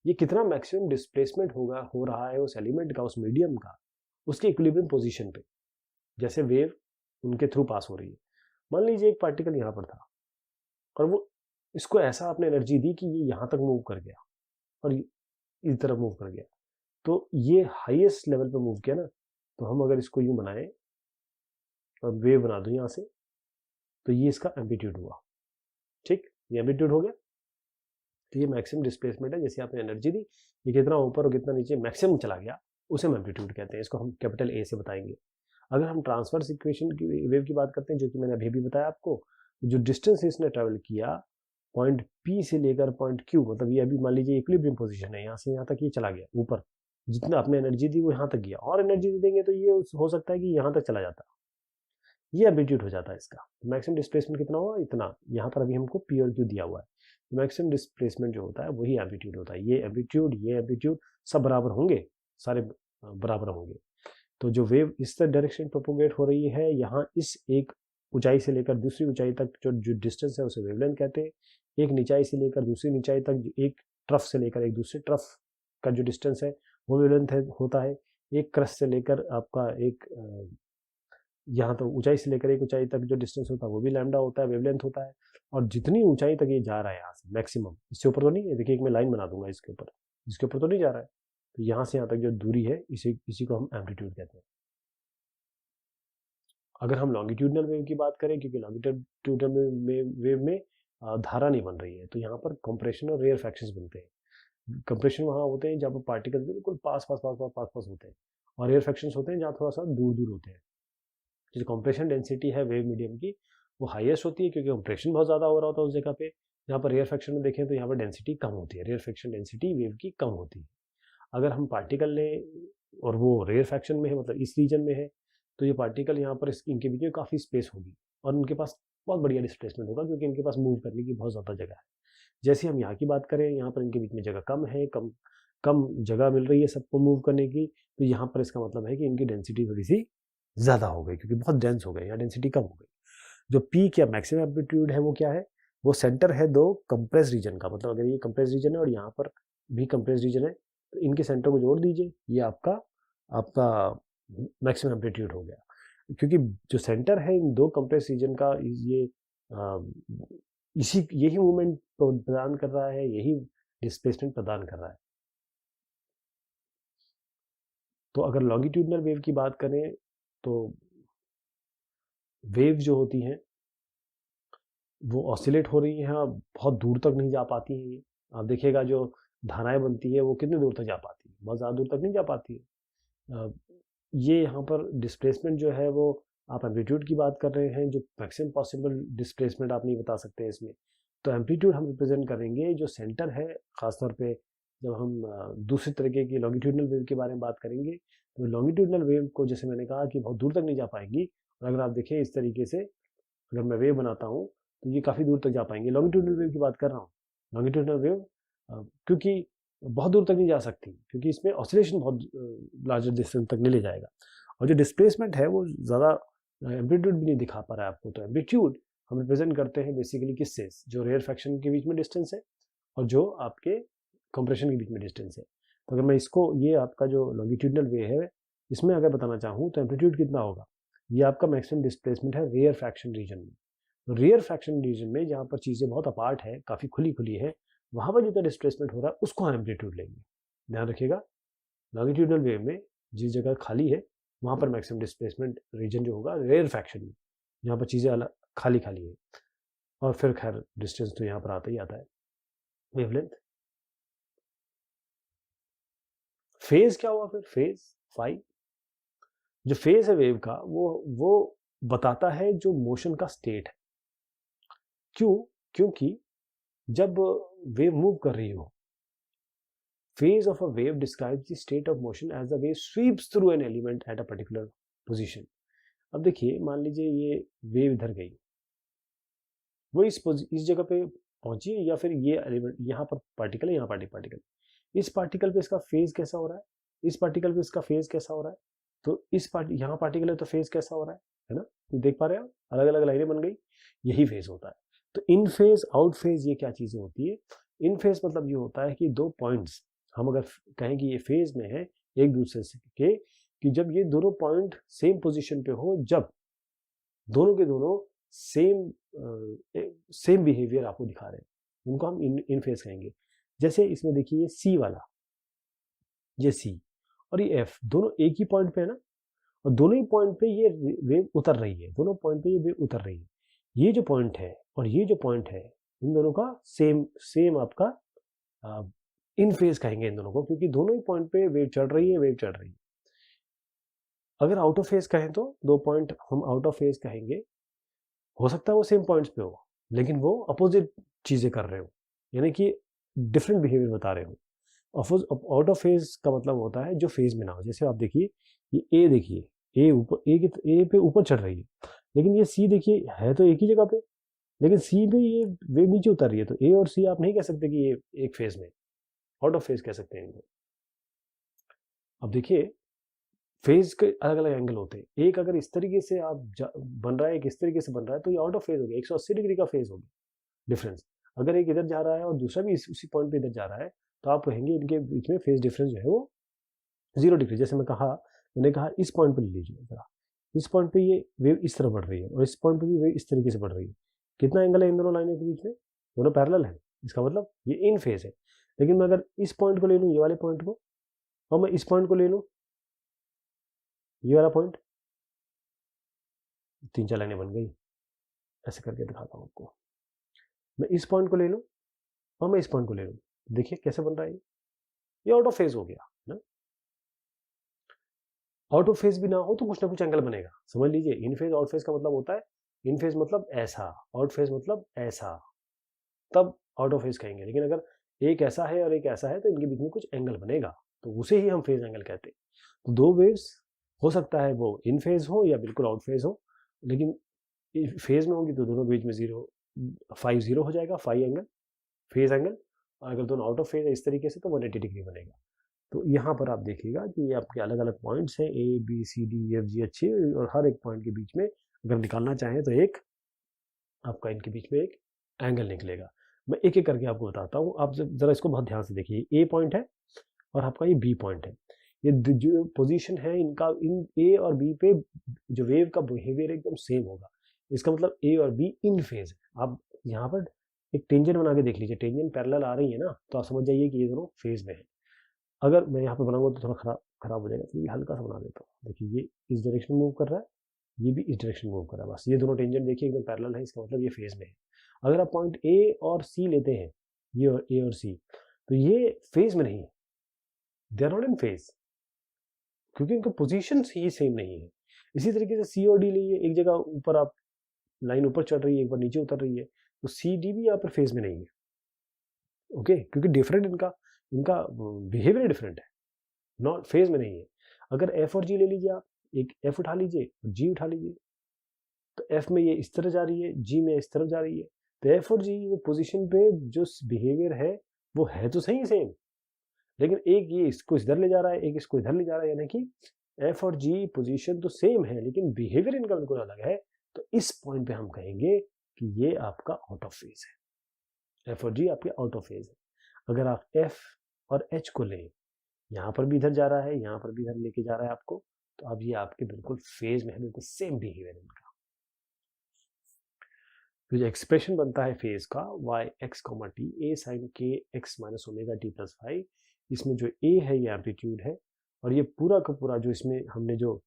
ये कितना मैक्सिमम डिस्प्लेसमेंट हो रहा है उस एलिमेंट का, उस मीडियम का, उसके इक्विलिब्रियम पोजीशन पे, जैसे वेव उनके थ्रू पास हो रही है। मान लीजिए एक पार्टिकल यहाँ पर था और वो इसको ऐसा आपने एनर्जी दी कि ये यहाँ तक मूव कर गया और इस तरफ मूव कर गया, तो ये हाईएस्ट लेवल पे मूव किया ना। तो हम अगर इसको यूं बनाएं और वेव बना दूं यहाँ से, तो ये इसका एम्पलीट्यूड हुआ, ठीक, ये एम्पलीट्यूड हो गया। तो ये मैक्सिमम डिस्प्लेसमेंट है, जैसे आपने एनर्जी दी, ये कितना ऊपर और कितना नीचे मैक्सिमम चला गया, उसे हम एम्पलीट्यूड कहते हैं। इसको हम कैपिटल ए से बताएंगे। अगर हम ट्रांसवर्स इक्वेशन की वेव की बात करते हैं, जो कि मैंने अभी भी बताया आपको, जो डिस्टेंस इसने ट्रेवल किया पॉइंट P से लेकर पॉइंट Q, मतलब ये अभी मान लीजिए इक्विलिब्रियम पोजीशन है, यहाँ से यहाँ तक ये चला गया ऊपर, जितना आपने एनर्जी दी वो यहाँ तक गया, और एनर्जी दे देंगे तो ये हो सकता है कि यहाँ तक चला जाता, ये एम्पलीट्यूड हो जाता है इसका। मैक्सिमम डिस्प्लेसमेंट कितना हुआ, इतना। यहाँ पर अभी हमको P और Q दिया हुआ है, मैक्सिमम डिस्प्लेसमेंट जो होता है वही एम्पलीट्यूड होता है। ये एम्पलीट्यूड सब बराबर होंगे, सारे बराबर होंगे। तो जो वेव इस डायरेक्शन प्रोपोगेट हो रही है, यहाँ इस एक ऊंचाई से लेकर दूसरी ऊंचाई तक जो डिस्टेंस है उसे वेवलेंथ कहते हैं। एक निचाई से लेकर दूसरी निचाई तक, एक ट्रफ से लेकर एक दूसरे ट्रफ का जो डिस्टेंस है वो वेवलेंथ होता है। एक क्रस्ट से लेकर आपका एक यहाँ तो ऊंचाई से लेकर एक ऊंचाई तक जो डिस्टेंस होता है वो भी लैम्डा होता है, वेवलेंथ होता है। और जितनी ऊंचाई तक ये जा रहा है यहाँ से मैक्सिमम, इससे ऊपर तो नहीं है, देखिए एक मैं लाइन बना दूंगा इसके ऊपर तो नहीं जा रहा है, तो यहाँ से यहाँ तक जो दूरी है इसी को हम एम्पलीट्यूड कहते हैं। अगर हम लॉन्गिट्यूडनल वेव की बात करें, क्योंकि लॉन्गिट्यूडनल वेव में धारा नहीं बन रही है, तो यहाँ पर कंप्रेशन और रेयर फ्रैक्शंस बनते हैं। कंप्रेशन वहाँ होते हैं जहाँ पर पार्टिकल बिल्कुल पास होते हैं, और रेयर फ्रैक्शंस होते हैं जहाँ थोड़ा सा दूर होते हैं। जो कंप्रेशन डेंसिटी है वेव मीडियम की वो हाईएस्ट होती है, क्योंकि कंप्रेशन बहुत ज़्यादा हो रहा होता है उस जगह पे। यहाँ पर रेयर फ्रैक्शन में देखें तो यहाँ पर डेंसिटी कम होती है, रेयर फ्रैक्शन डेंसिटी वेव की कम होती है। अगर हम पार्टिकल लें और वो रेयर फ्रैक्शन में है, मतलब इस रीजन में है, तो ये पार्टिकल यहाँ पर इनके बीच में काफ़ी स्पेस होगी और उनके पास बहुत बढ़िया डिस्प्लेसमेंट होगा, क्योंकि इनके पास मूव करने की बहुत ज़्यादा जगह है। जैसे हम यहाँ की बात करें, यहाँ पर इनके बीच में जगह कम है, कम जगह मिल रही है सबको मूव करने की, तो यहाँ पर इसका मतलब है कि इनकी डेंसिटी थोड़ी सी ज़्यादा हो गई, क्योंकि बहुत डेंस हो गए, यहाँ डेंसिटी कम हो गई। जो पीक या मैक्सिमम एम्पलीट्यूड है वो क्या है, वो सेंटर है दो कंप्रेस रीजन का, मतलब अगर ये कंप्रेस रीजन है और यहाँ पर भी कंप्रेस रीजन है, तो इनके सेंटर को जोड़ दीजिए, ये आपका आपका मैक्सिमम एम्पलीट्यूड हो गया, क्योंकि जो सेंटर है इन दो कंप्रेस रीजन का ये यही मूवमेंट प्रदान कर रहा है, यही डिस्प्लेसमेंट प्रदान कर रहा है। तो अगर लॉन्गिट्यूडनल वेव की बात करें तो वेव जो होती हैं वो ऑसिलेट हो रही हैं, बहुत दूर तक नहीं जा पाती हैं। ये आप देखिएगा जो धाराएं बनती है वो कितनी दूर तक जा पाती है, बहुत ज़्यादा दूर तक नहीं जा पाती है। ये यहाँ पर डिस्प्लेसमेंट जो है वो, आप एम्पलीट्यूड की बात कर रहे हैं, जो मैक्सिमम पॉसिबल डिस्प्लेसमेंट आप नहीं बता सकते इसमें। तो एम्पलीट्यूड हम रिप्रेजेंट करेंगे जो सेंटर है, खासतौर पे जब हम दूसरे तरीके की लॉन्गिट्यूडनल वेव के बारे में बात करेंगे, तो लॉन्गिट्यूडनल वेव को जैसे मैंने कहा कि बहुत दूर तक नहीं जा पाएंगी, और अगर आप देखें इस तरीके से अगर मैं वेव बनाता हूँ तो ये काफ़ी दूर तक जा पाएंगे। लॉन्गिट्यूडनल वेव की बात कर रहा हूँ, लॉन्गिट्यूडनल वेव क्योंकि बहुत दूर तक नहीं जा सकती, क्योंकि इसमें ऑसिलेशन बहुत लार्जर डिस्टेंस तक नहीं ले जाएगा, और जो डिस्प्लेसमेंट है वो ज़्यादा एम्पलीट्यूड भी नहीं दिखा पा रहा है आपको। तो एम्पलीट्यूड हम रिप्रेजेंट करते हैं बेसिकली किससे, जो रेयर फ्रैक्शन के बीच में डिस्टेंस है और जो आपके कंप्रेशन के बीच में डिस्टेंस है। तो अगर मैं इसको, ये आपका जो लॉन्गिट्यूडनल वे है, इसमें अगर बताना चाहूँ तो एम्पलीट्यूड कितना होगा, ये आपका मैक्सिमम डिस्प्लेसमेंट है रेयर फ्रैक्शन रीजन में। तो रेयर फ्रैक्शन रीजन में जहाँ पर चीज़ें बहुत अपार्ट है, काफ़ी खुली खुली है, वहाँ पर जितना डिस्प्लेसमेंट हो रहा है उसको हम एम्पलीट्यूड लेंगे। ध्यान रखिएगा, लॉन्गिट्यूडनल वेव में जिस जगह खाली है वहाँ पर मैक्सिमम डिस्प्लेसमेंट रीजन जो होगा रेयर फ्रैक्शन में, जहाँ पर चीज़ें अलग खाली खाली है। और फिर खैर डिस्टेंस तो यहाँ पर आता ही आता है, वेवलेंथ। फेज क्या हुआ फिर, फेज फाई, जो फेज है वेव का वो बताता है जो मोशन का स्टेट है। क्यों? क्योंकि जब वेव मूव कर रही हो, phase of a wave describes the state of motion as the wave sweeps through an element at a particular position। अब देखिए, मान लीजिए ये वेव इधर गई, वो इस जगह पे पहुंची, या फिर ये एलिमेंट यहाँ पर पार्टिकल है, यहाँ पार्टिकल, इस पार्टिकल पे इसका फेज कैसा हो रहा है, इस पार्टिकल पे इसका फेज कैसा हो रहा है, तो यहाँ पार्टिकल है तो फेज कैसा हो रहा है ना, तो देख पा रहे हैं आप, अलग अलग लाइनें बन गई, यही फेज होता है। तो इन फेज आउट फेज ये क्या चीजें होती है, इन फेज मतलब ये होता है कि दो पॉइंट्स, हम अगर कहें कि ये फेज में है एक दूसरे से के, कि जब ये दोनों पॉइंट सेम पोजीशन पे हो, जब दोनों के दोनों सेम बिहेवियर आपको दिखा रहे हैं, उनको हम इन फेज कहेंगे। जैसे इसमें देखिए ये सी वाला, ये सी और ये एफ दोनों एक ही पॉइंट पे है ना, और दोनों ही पॉइंट पे ये वेव उतर रही है, दोनों पॉइंट पे ये वेव उतर रही है। ये जो पॉइंट है और ये जो पॉइंट है, इन दोनों का सेम आपका इन फेज कहेंगे इन दोनों को, क्योंकि दोनों ही पॉइंट पे वेव चढ़ रही है, वेव चढ़ रही है। अगर आउट ऑफ फेज कहें तो दो पॉइंट हम आउट ऑफ फेज कहेंगे, हो सकता है वो सेम पॉइंट्स पे हो लेकिन वो अपोजिट चीजें कर रहे हो, यानी कि डिफरेंट बिहेवियर बता रहे हो। आउट ऑफ फेज का मतलब होता है जो फेज में ना हो। जैसे आप देखिए ये ए, देखिए ए ऊपर, ए पे ऊपर चढ़ रही है, लेकिन ये सी देखिए है तो एक ही जगह पे, लेकिन सी पे ये वेव नीचे उतर रही है। तो ए और सी आप नहीं कह सकते कि ये एक फेज में, आउट ऑफ फेज कह सकते हैं इनको। अब देखिए फेज के अलग अलग एंगल होते हैं, एक अगर इस तरीके से आप बन रहा है, एक इस तरीके से बन रहा है, तो ये आउट ऑफ फेज हो गया, 180 डिग्री का फेज हो गया डिफरेंस। अगर एक इधर जा रहा है और दूसरा भी उसी पॉइंट पे इधर जा रहा है, तो आप कहेंगे इनके बीच में फेज डिफरेंस जो है वो 0 डिग्री। जैसे मैंने कहा इस पॉइंट पे ले लीजिए जरा, इस पॉइंट पे ये वेव इस तरह बढ़ रही है और इस पॉइंट पे भी वेव इस तरीके से बढ़ रही है। कितना एंगल है इन दोनों लाइनों के बीच में, दोनों पैरेलल है, इसका मतलब ये इन फेज है। लेकिन मैं अगर इस पॉइंट को ले लूँ, ये वाले पॉइंट को, और मैं इस पॉइंट को ले लूँ, ये वाला पॉइंट, 3-4 लाइनें बन गई। ऐसे करके दिखाता हूँ आपको, मैं इस पॉइंट को ले लूँ और मैं इस पॉइंट को ले लूँ, देखिए कैसे बन रहा है, ये आउट ऑफ फेज हो गया ना। आउट ऑफ फेज भी ना हो तो कुछ ना कुछ एंगल बनेगा, समझ लीजिए। इन फेज आउट फेज का मतलब होता है, इन फेज मतलब ऐसा, आउट फेज मतलब ऐसा, तब आउट ऑफ फेज कहेंगे। लेकिन अगर एक ऐसा है और एक ऐसा है तो इनके बीच में कुछ एंगल बनेगा, तो उसे ही हम फेज एंगल कहते हैं। तो दो वेव्स हो सकता है वो इन फेज हो या बिल्कुल आउट फेज हो, लेकिन फेज में होगी तो दोनों के बीच में 0 हो जाएगा, फाई एंगल, फेज एंगल। और अगर दोनों आउट ऑफ फेज है इस तरीके से तो 180 डिग्री बनेगा। तो यहाँ पर आप देखिएगा कि ये आपके अलग अलग पॉइंट्स हैं, A B C D F G अच्छे, और हर एक पॉइंट के बीच में अगर निकालना चाहें तो एक आपका इनके बीच में एक एंगल निकलेगा। मैं एक एक करके आपको बताता हूँ, आप जरा इसको बहुत ध्यान से देखिए। ए पॉइंट है और आपका ये बी पॉइंट है, ये जो पोजीशन है इनका, इन ए और बी पे जो वेव का बिहेवियर एकदम सेम होगा। इसका मतलब ए और बी इन फेज है। आप यहाँ पर एक टेंजेंट बना के देख लीजिए, टेंजेंट पैरेलल आ रही है ना, तो आप समझ जाइए कि ये दोनों फेज में है। अगर मैं यहाँ पे बनाऊंगा तो थोड़ा खराब हो जाएगा, तो ये हल्का सा बना देता हूँ। देखिए ये इस डायरेक्शन में मूव कर रहा है, ये भी इस डायरेक्शन में मूव कर रहा है, बस ये दोनों टेंजेंट देखिए एकदम पैरेलल है, इसका मतलब ये फेज में है। अगर आप पॉइंट ए और सी लेते हैं, ये और ए और सी, तो ये फेज में नहीं है, they are not in phase, क्योंकि इनका पोजीशन ही सेम नहीं है। इसी तरीके से सी और डी लीजिए, एक जगह ऊपर आप लाइन ऊपर चढ़ रही है, एक बार नीचे उतर रही है, तो सी डी भी यहाँ पर फेज में नहीं है। ओके, क्योंकि डिफरेंट इनका इनका बिहेवियर डिफरेंट है, नॉट फेज में नहीं है। अगर एफ और जी ले लीजिए, आप एक एफ उठा लीजिए और जी उठा लीजिए, तो एफ में ये इस तरह जा रही है, जी में इस तरफ जा रही है, तो एफ और जी वो पोजीशन पे जो बिहेवियर है वो है तो सही सेम, लेकिन एक ये इसको इधर ले जा रहा है, एक इसको इधर ले जा रहा है, यानी कि एफ और जी पोजीशन तो सेम है लेकिन बिहेवियर इनका बिल्कुल अलग है। तो इस पॉइंट पे हम कहेंगे कि ये आपका आउट ऑफ फेज है, एफ और जी आपके आउट ऑफ फेज है। अगर आप एफ और एच को लें, यहाँ पर भी इधर जा रहा है, यहाँ पर भी इधर लेके जा रहा है आपको, तो अब ये आपके बिल्कुल फेज में है, बिल्कुल सेम बिहेवियर इनका। तो जो एक्सप्रेशन बनता है फेज का, Y x comma T A sine के x minus omega T plus five, इसमें जो ए है ये एम्पलीट्यूड है, और ये पूरा का पूरा जो इसमें हमने जो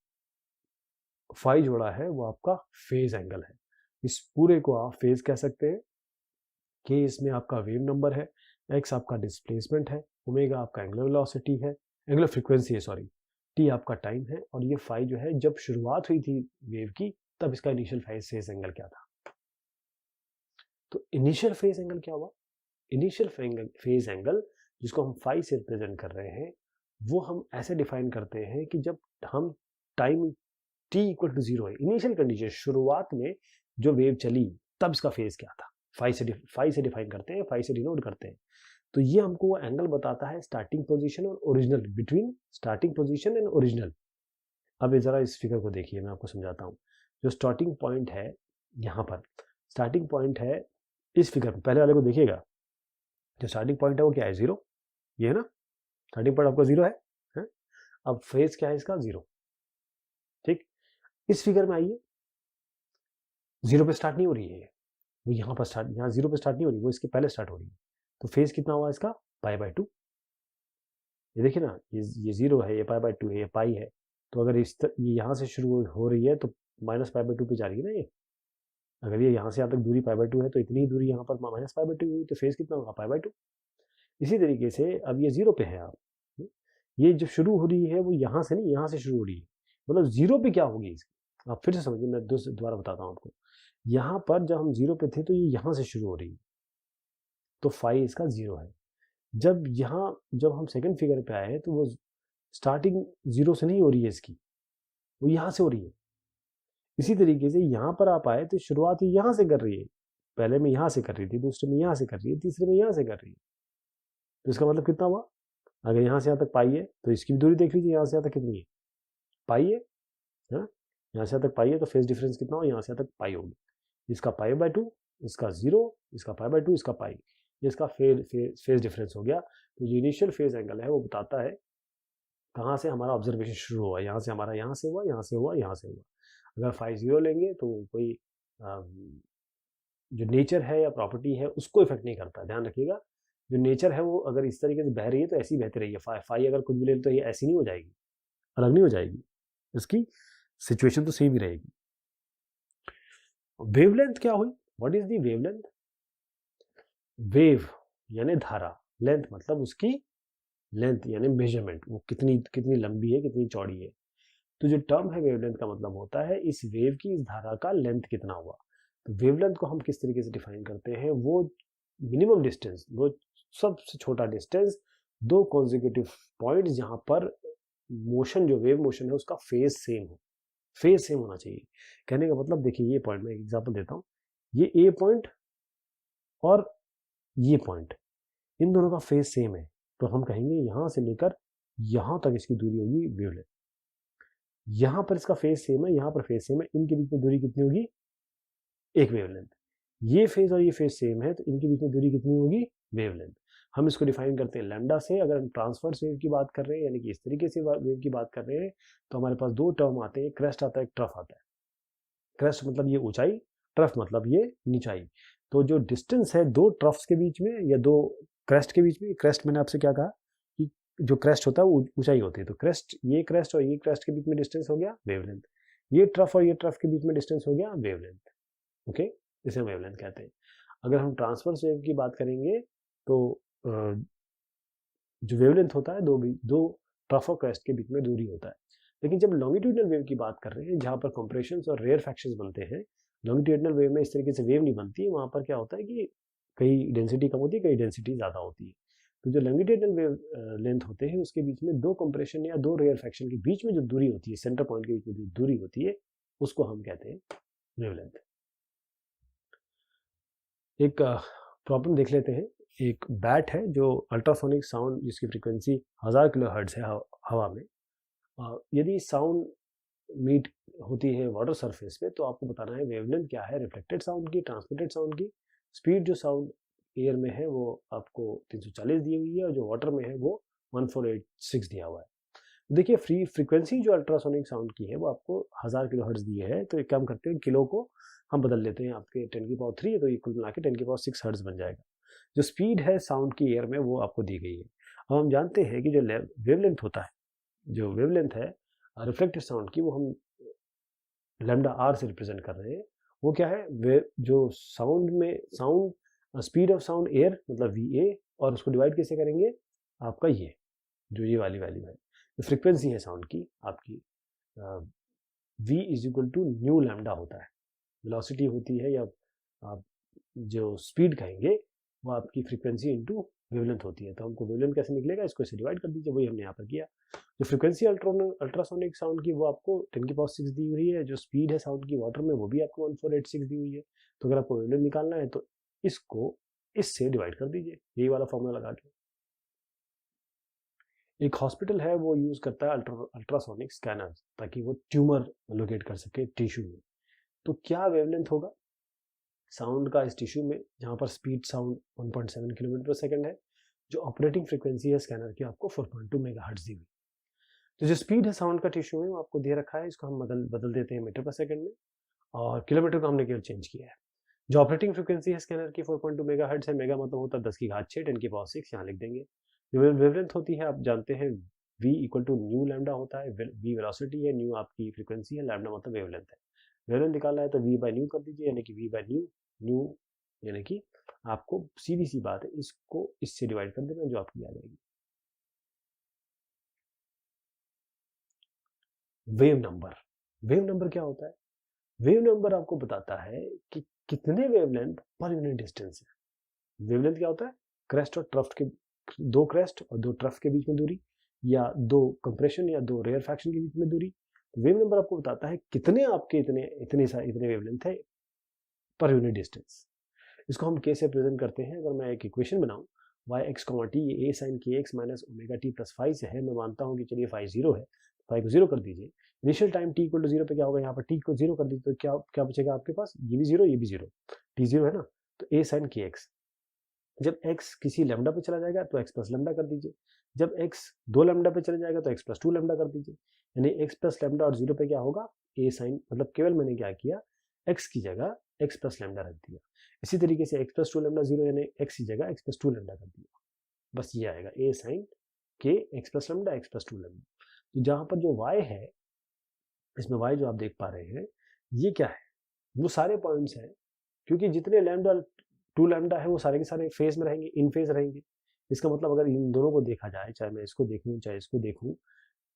फाइव जोड़ा है वो आपका फेज एंगल है। इस पूरे को आप फेज कह सकते हैं। के इसमें आपका वेव नंबर है, एक्स आपका डिस्प्लेसमेंट है, ओमेगा आपका एंगुलर वेलोसिटी है, एंगुलर फ्रीक्वेंसी है सॉरी, टी आपका टाइम है, और ये फाइव जो है जब शुरुआत हुई थी वेव की तब इसका इनिशियल फेज एंगल क्या था। तो इनिशियल फेज एंगल क्या हुआ, इनिशियल फेज एंगल जिसको हम फाइव से रिप्रेजेंट कर रहे हैं, वो हम ऐसे डिफाइन करते हैं कि जब हम टाइम t इक्वल टू 0 है, इनिशियल कंडीशन शुरुआत में जो वेव चली तब इसका फेज क्या था, फाइव से डिफाइन करते हैं, फाइव से डिनोट करते हैं। तो ये हमको वो एंगल बताता है स्टार्टिंग पोजीशन और original, between starting position and original. अब जरा इस फिगर को देखिए, मैं आपको समझाता हूँ। जो स्टार्टिंग पॉइंट है, यहाँ पर स्टार्टिंग पॉइंट है इस फिगर में, पहले वाले को देखिएगा, जो स्टार्टिंग पॉइंट है वो क्या है, 0, ये है ना, स्टार्टिंग पॉइंट आपका 0 है? अब फेज क्या है इसका, 0। ठीक, इस फिगर में आइए, 0 पे स्टार्ट नहीं हो रही है, वो यहाँ पर स्टार्ट, यहाँ 0 पे स्टार्ट नहीं हो रही, वो इसके पहले स्टार्ट हो रही है। तो फेज कितना हुआ इसका, π/2। ये देखिए ना, ये 0 है, ये π/2 है, ये पाई है, तो अगर ये यहाँ से शुरू हो रही है तो -π/2 पे जा रही है ना ये। अगर ये यहाँ से यहाँ तक दूरी π/2 है तो इतनी ही दूरी यहाँ पर -π/2 हुई, तो फेज कितना होगा, π/2। इसी तरीके से अब ये 0 पे है, आप ये जो शुरू हो रही है वो यहाँ से नहीं, यहाँ से शुरू हो रही है, मतलब 0 पे क्या होगी इसकी, आप फिर से समझिए, मैं दोबारा बताता हूँ आपको। यहाँ पर जब हम 0 पे थे तो ये यहाँ से शुरू हो रही है, तो फाइव इसका 0 है। जब हम सेकंड फिगर पे आए तो वो स्टार्टिंग 0 से नहीं हो रही है इसकी, वो यहाँ से हो रही है। इसी तरीके से यहाँ पर आप आए तो शुरुआत ही यहाँ से कर रही है, पहले में यहाँ से कर रही थी, दूसरे में यहाँ से कर रही है, तीसरे में यहाँ से कर रही है। तो इसका मतलब कितना हुआ, अगर यहाँ से यहाँ तक पाई है तो इसकी भी दूरी देख लीजिए, यहाँ से यहाँ तक कितनी है, पाई है, यहाँ से यहाँ तक पाई है, तो फेज डिफरेंस कितना हो, यहाँ से यहाँ तक पाई होगी, इसका π/2, इसका 0, इसका π/2, इसका पाई, ये इसका फेज डिफरेंस हो गया। तो जो इनिशियल फेज एंगल है वो बताता है कहाँ से हमारा ऑब्जर्वेशन शुरू हुआ, यहाँ से हमारा यहाँ से हुआ, यहाँ से हुआ, यहाँ से हुआ। अगर 5-0 लेंगे तो कोई जो नेचर है या प्रॉपर्टी है उसको इफेक्ट नहीं करता, ध्यान रखिएगा। जो नेचर है वो अगर इस तरीके से बह रही है तो ऐसी बहती रही है, फाइव अगर कुछ भी ले तो ये ऐसी नहीं हो जाएगी, अलग नहीं हो जाएगी, इसकी सिचुएशन तो सेम ही रहेगी। वेवलेंथ क्या हुई, what is the wavelength, wave यानी धारा, लेंथ मतलब उसकी लेंथ यानी मेजरमेंट, वो कितनी लंबी है, कितनी चौड़ी है। तो जो टर्म है वेवलेंथ का मतलब होता है इस वेव की, इस धारा का लेंथ कितना हुआ। तो वेवलेंथ को हम किस तरीके से डिफाइन करते हैं, वो मिनिमम डिस्टेंस, वो सबसे छोटा डिस्टेंस, दो कॉन्जिक्यूटिव पॉइंट्स जहां पर मोशन, जो वेव मोशन है उसका फेज सेम हो, फेज सेम होना चाहिए। कहने का मतलब देखिए, ये पॉइंट, मैं एक एग्जांपल देता हूँ, ये ए पॉइंट और ये पॉइंट, इन दोनों का फेज सेम है, तो हम कहेंगे यहां से लेकर यहां तक इसकी दूरी होगी वेवलेंथ। यहां पर इसका फेज सेम है, यहां पर फेज सेम है, इनके बीच में दूरी कितनी होगी, एक वेवलेंथ। ये फेज और ये फेज सेम है तो इनके बीच में दूरी कितनी होगी, वेवलेंथ। हम इसको डिफाइन करते हैं लैम्डा से। अगर हम ट्रांसवर्स वेव की बात कर रहे हैं, यानी कि इस तरीके से वेव की बात कर रहे हैं, तो हमारे पास दो टर्म आते हैं, क्रेस्ट आता है, एक ट्रफ आता है। क्रेस्ट मतलब ये ऊंचाई, ट्रफ मतलब ये निचाई। तो जो डिस्टेंस है दो ट्रफ्स के बीच में या दो क्रेस्ट के बीच में, क्रेस्ट मैंने आपसे क्या कहा कि जो क्रेस्ट होता है वो ऊंचाई होती है, तो क्रेस्ट, ये क्रेस्ट और ये क्रेस्ट के बीच में डिस्टेंस हो गया वेवलेंथ। ये ट्रफ और ये ट्रफ के बीच में डिस्टेंस हो गया वेवलेंथ। ओके, इसे वेवलेंथ कहते हैं। अगर हम ट्रांसवर्स वेव की बात करेंगे तो जो वेवलेंथ होता है दो ट्रफ और क्रेस्ट के बीच में दूरी होता है। लेकिन जब लॉन्गिट्यूडनल वेव की बात कर रहे हैं, जहाँ पर कंप्रेशंस और रेयर फ्रैक्शंस बनते हैं, लॉन्गिट्यूडनल वेव में इस तरीके से वेव नहीं बनती है। वहाँ पर क्या होता है कि कहीं डेंसिटी कम होती है, कहीं डेंसिटी ज़्यादा होती है। तो जो लॉन्गिट्यूडनल वेव लेंथ होते हैं, उसके बीच में दो कंप्रेशन या दो रेयर फ्रैक्शन के बीच में जो दूरी होती है, सेंटर पॉइंट के बीच में जो दूरी होती है, उसको हम कहते हैं वेवलेंथ। एक प्रॉब्लम देख लेते हैं। एक बैट है जो अल्ट्रासोनिक साउंड, जिसकी फ्रीक्वेंसी 1000 किलोहर्ट्ज है हवा में। यदि साउंड मीट होती है वाटर सरफेस पे, तो आपको बताना है वेवलेंथ क्या है रिफ्लेक्टेड साउंड की, ट्रांसमिटेड साउंड की। स्पीड जो साउंड एयर में है वो आपको 340 दी हुई है, और जो वाटर में है वो 1486 दिया हुआ है। देखिए फ्रीक्वेंसी जो अल्ट्रासोनिक साउंड की है वो आपको 1000 किलोहर्ट्ज दी है, तो एक काम करते हैं, किलो को हम बदल लेते हैं, आपके 10⁻³ है, तो ये कुल मिला के 10⁻6 हर्ट्ज बन जाएगा। जो स्पीड है साउंड की एयर में वो आपको दी गई है। अब हम जानते हैं कि जो वेवलेंथ होता है, जो वेवलेंथ है रिफ्लेक्टेड साउंड की, वो हम लैम्डा आर से रिप्रेजेंट कर रहे हैं। वो क्या है, वे जो sound speed of sound air मतलब वी ए, और उसको डिवाइड कैसे करेंगे, आपका ये जो ये वाली वैल्यू है, फ्रीक्वेंसी है साउंड की आपकी, v is equal to nu lambda होता है। वेलोसिटी होती है, या आप जो स्पीड कहेंगे, वो आपकी फ्रीक्वेंसी इंटू वेवलेंथ होती है। तो हमको वेवलेंथ कैसे निकलेगा, इसको इसे डिवाइड कर दीजिए, वही हमने यहाँ पर किया। जो फ्रीक्वेंसी अल्ट्रासोनिक साउंड की वो आपको 10⁻6 दी हुई है, जो स्पीड है साउंड की वाटर में वो भी आपको 1486 दी हुई है। तो अगर आपको वेवलेंथ निकालना है तो इसको इससे डिवाइड कर दीजिए, यही वाला फॉर्मूला लगा के। एक हॉस्पिटल है वो यूज करता है अल्ट्रासोनिक स्कैनर, ताकि वो ट्यूमर लोकेट कर सके टिश्यू में। तो क्या वेवलेंथ होगा साउंड का इस टिश्यू में, जहाँ पर स्पीड साउंड 1.7 किलोमीटर पर सेकंड है, जो ऑपरेटिंग फ्रीक्वेंसी है स्कैनर की आपको 4.2 मेगाहर्ट्ज दी हुई। तो जो स्पीड है साउंड का टिश्यू में वो आपको दे रखा है, इसको हम बदल देते हैं मीटर पर सेकंड में, और किलोमीटर को हमने केवल चेंज किया है। जो ऑपरेटिंग फ्रीक्वेंसी है स्कैनर की 4.2 मेगाहर्ट्ज है, मेगा मतलब होता है 10⁶, 10⁻6 यहाँ लिख देंगे। जो वेवलेंथ होती है आप जानते हैं, v equal to nu lambda होता है, v वेलोसिटी है, न्यू आपकी फ्रीक्वेंसी है, लैम्डा मतलब वेवलेंथ है। वेवलेंथ निकालना है तो v बाय न्यू कर दीजिए, यानी कि v बाय न्यू यानी कि आपको सीधी सी बात है, इसको इससे डिवाइड कर देना, जो आपकी आ जाएगी। वेव नंबर क्या होता है, वेव नंबर आपको बताता है कि कितने वेवलेंथ पर यूनिट डिस्टेंस है। वेवलेंथ क्या होता है, क्रेस्ट और ट्रफ के, दो क्रेस्ट और दो ट्रफ के बीच में दूरी, या दो कंप्रेशन या दो रेयर फ्रैक्शन के बीच में दूरी। वेव नंबर आपको बताता है कितने आपके इतने वेवलेंथ है पर यूनिट डिस्टेंस। इसको हम कैसे प्रेजेंट करते हैं, अगर मैं एक इक्वेशन बनाऊं, y x comma T, A sine के x minus omega T plus phi से है। मैं मानता हूं कि चलिए फाइव जीरो है, फाइव को जीरो कर दीजिए। Initial time t equal to zero पे क्या होगा, यहाँ पर टी को जीरो कर दीजिए, तो क्या क्या बचेगा आपके पास, ये भी जीरो, ये भी जीरो, टी जीरो है ना। तो ए साइन के एक्स, जब x किसी लैम्डा पे चला जाएगा तो x प्लस लैम्डा कर दीजिए, जब x दो लैम्डा पे चला जाएगा तो x प्लस टू लैम्डा कर दीजिए, यानी x प्लस लैम्डा और जीरो पे क्या होगा, a साइन, मतलब केवल मैंने क्या किया, x की जगह x प्लस लैम्डा रख दिया। इसी तरीके से x plus two lambda zero, यानी x की जगह x प्लस टू लैम्डा कर दिया। बस ये आएगा a साइन के x plus lambda x plus two lambda. तो जहाँ पर जो y है, इसमें y जो आप देख पा रहे हैं, ये क्या है, वो सारे पॉइंट्स हैं, क्योंकि जितने लैम्डा टू लैम्डा है वो सारे के सारे फेज में रहेंगे, इन फेज रहेंगे। इसका मतलब अगर इन दोनों को देखा जाए, चाहे मैं इसको देखूं चाहे इसको देखूं,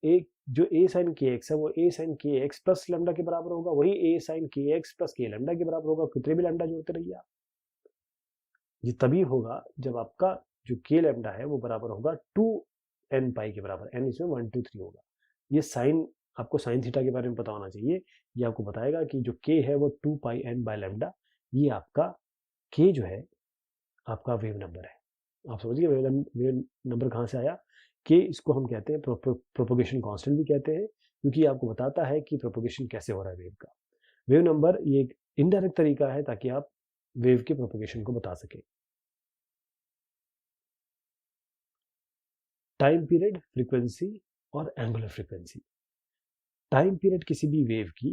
एक जो ए साइन के एक्स है वो ए साइन के एक्स प्लस लैम्डा के बराबर होगा, वही ए साइन के एक्स प्लस के लैम्डा के बराबर होगा। कितने भी लैम्डा जोड़ते रहिए आप, ये तभी होगा जब आपका जो के लैम्डा है वो बराबर होगा 2n पाई के बराबर, n इसमें 1 2 3 होगा। ये साइन, आपको साइन थीटा के बारे में पता होना चाहिए। ये आपको बताएगा कि जो के है वो 2 पाई n बाय लैम्डा, ये आपका के जो है आपका वेव नंबर है। आप समझिए वेव नंबर कहाँ से आया, कि इसको हम कहते हैं प्रोपोगेशन कांस्टेंट भी कहते हैं, क्योंकि आपको बताता है कि प्रोपोगेशन कैसे हो रहा है वेव का। वेव नंबर ये एक इनडायरेक्ट तरीका है ताकि आप वेव के प्रोपोगेशन को बता सके। टाइम पीरियड, फ्रीक्वेंसी और एंगुलर फ्रीक्वेंसी। टाइम पीरियड किसी भी वेव की,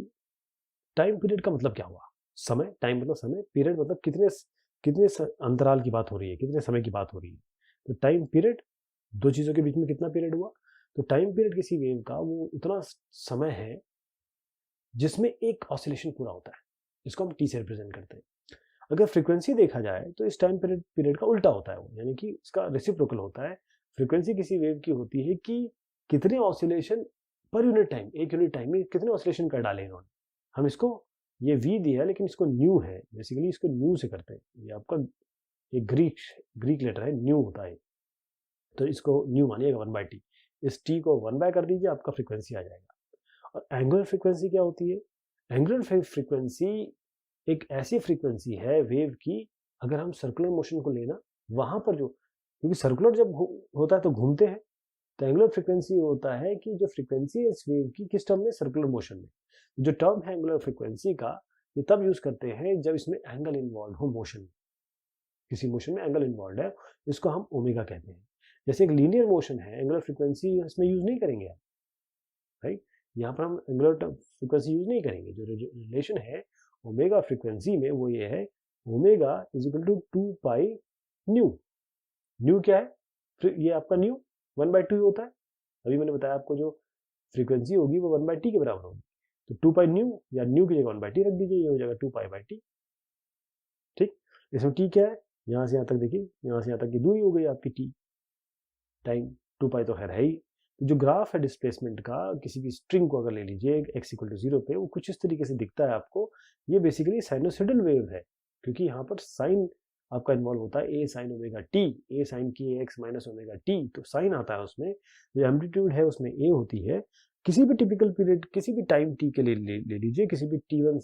टाइम पीरियड का मतलब क्या हुआ? समय, टाइम मतलब समय, पीरियड मतलब कितने अंतराल की बात हो रही है, कितने समय की बात हो रही है। तो टाइम पीरियड, दो चीज़ों के बीच में कितना पीरियड हुआ। तो टाइम पीरियड किसी वेव का वो उतना समय है जिसमें एक ऑसिलेशन पूरा होता है, जिसको हम टी से रिप्रेजेंट करते हैं। अगर फ्रीक्वेंसी देखा जाए तो इस टाइम पीरियड का उल्टा होता है वो, यानी कि इसका रेसिप्रोकल होता है। फ्रीक्वेंसी किसी वेव की होती है कि कितने ऑसिलेशन पर यूनिट टाइम, एक यूनिट टाइम में कितने ऑसिलेशन कर डाले इन्होंने। हम इसको, ये वी दिया है लेकिन इसको न्यू है, बेसिकली इसको न्यू से करते हैं। ये आपका एक ग्रीक लेटर है, न्यू होता है, तो इसको न्यू मानिएगा 1/t। इस टी को 1 कर दीजिए, आपका फ्रीक्वेंसी आ जाएगा। और एंगुलर फ्रीक्वेंसी क्या होती है? एंगुलर फ्रीक्वेंसी एक ऐसी फ्रीक्वेंसी है वेव की, अगर हम सर्कुलर मोशन को लेना, वहां पर जो, क्योंकि सर्कुलर जब होता है तो घूमते हैं, तो एंगुलर फ्रीक्वेंसी होता है कि जो फ्रीक्वेंसी है इस वेव की किस टर्म में, सर्कुलर मोशन में। जो टर्म है एंगुलर फ्रीक्वेंसी का, ये तब यूज करते हैं जब इसमें एंगल इन्वॉल्व हो, मोशन, किसी मोशन में एंगल इन्वॉल्व है, इसको हम ओमेगा कहते हैं। जैसे एक लीनियर मोशन है, एंगुलर फ्रीक्वेंसी इसमें यूज नहीं करेंगे आप, राइट। यहाँ पर हम एंगुलर फ्रीक्वेंसी यूज नहीं करेंगे। जो रिलेशन है ओमेगा फ्रीक्वेंसी में वो ये है, omega is equal to 2 pi nu. Nu क्या है? ये आपका न्यू 1/2 होता है। अभी मैंने बताया आपको, जो फ्रीक्वेंसी होगी वो 1/t के बराबर होगी। तो 2 पाई न्यू, या न्यू की जगह 1/t रख दीजिए, ये हो जाएगा 2 पाई/t। ठीक, इसमें t क्या है? यहाँ से यहाँ तक देखिए, यहाँ से यहाँ तक की दूरी हो गई आपकी t, टाइम। 2 पाई तो खैर है ही। जो ग्राफ है डिस्प्लेसमेंट का, किसी भी स्ट्रिंग को अगर ले लीजिए x इक्वल टू 0 पे, वो कुछ इस तरीके से दिखता है आपको। ये बेसिकली साइनोसॉइडल वेव है, क्योंकि यहाँ पर साइन आपका इन्वॉल्व होता है, ए sine omega T, A sign की एक्स माइनस ओमेगा टी, तो साइन आता है उसमें। जो एम्पलीट्यूड है उसमें ए होती है। किसी भी टिपिकल पीरियड, किसी भी टाइम टी के लिए ले लीजिए, किसी भी t1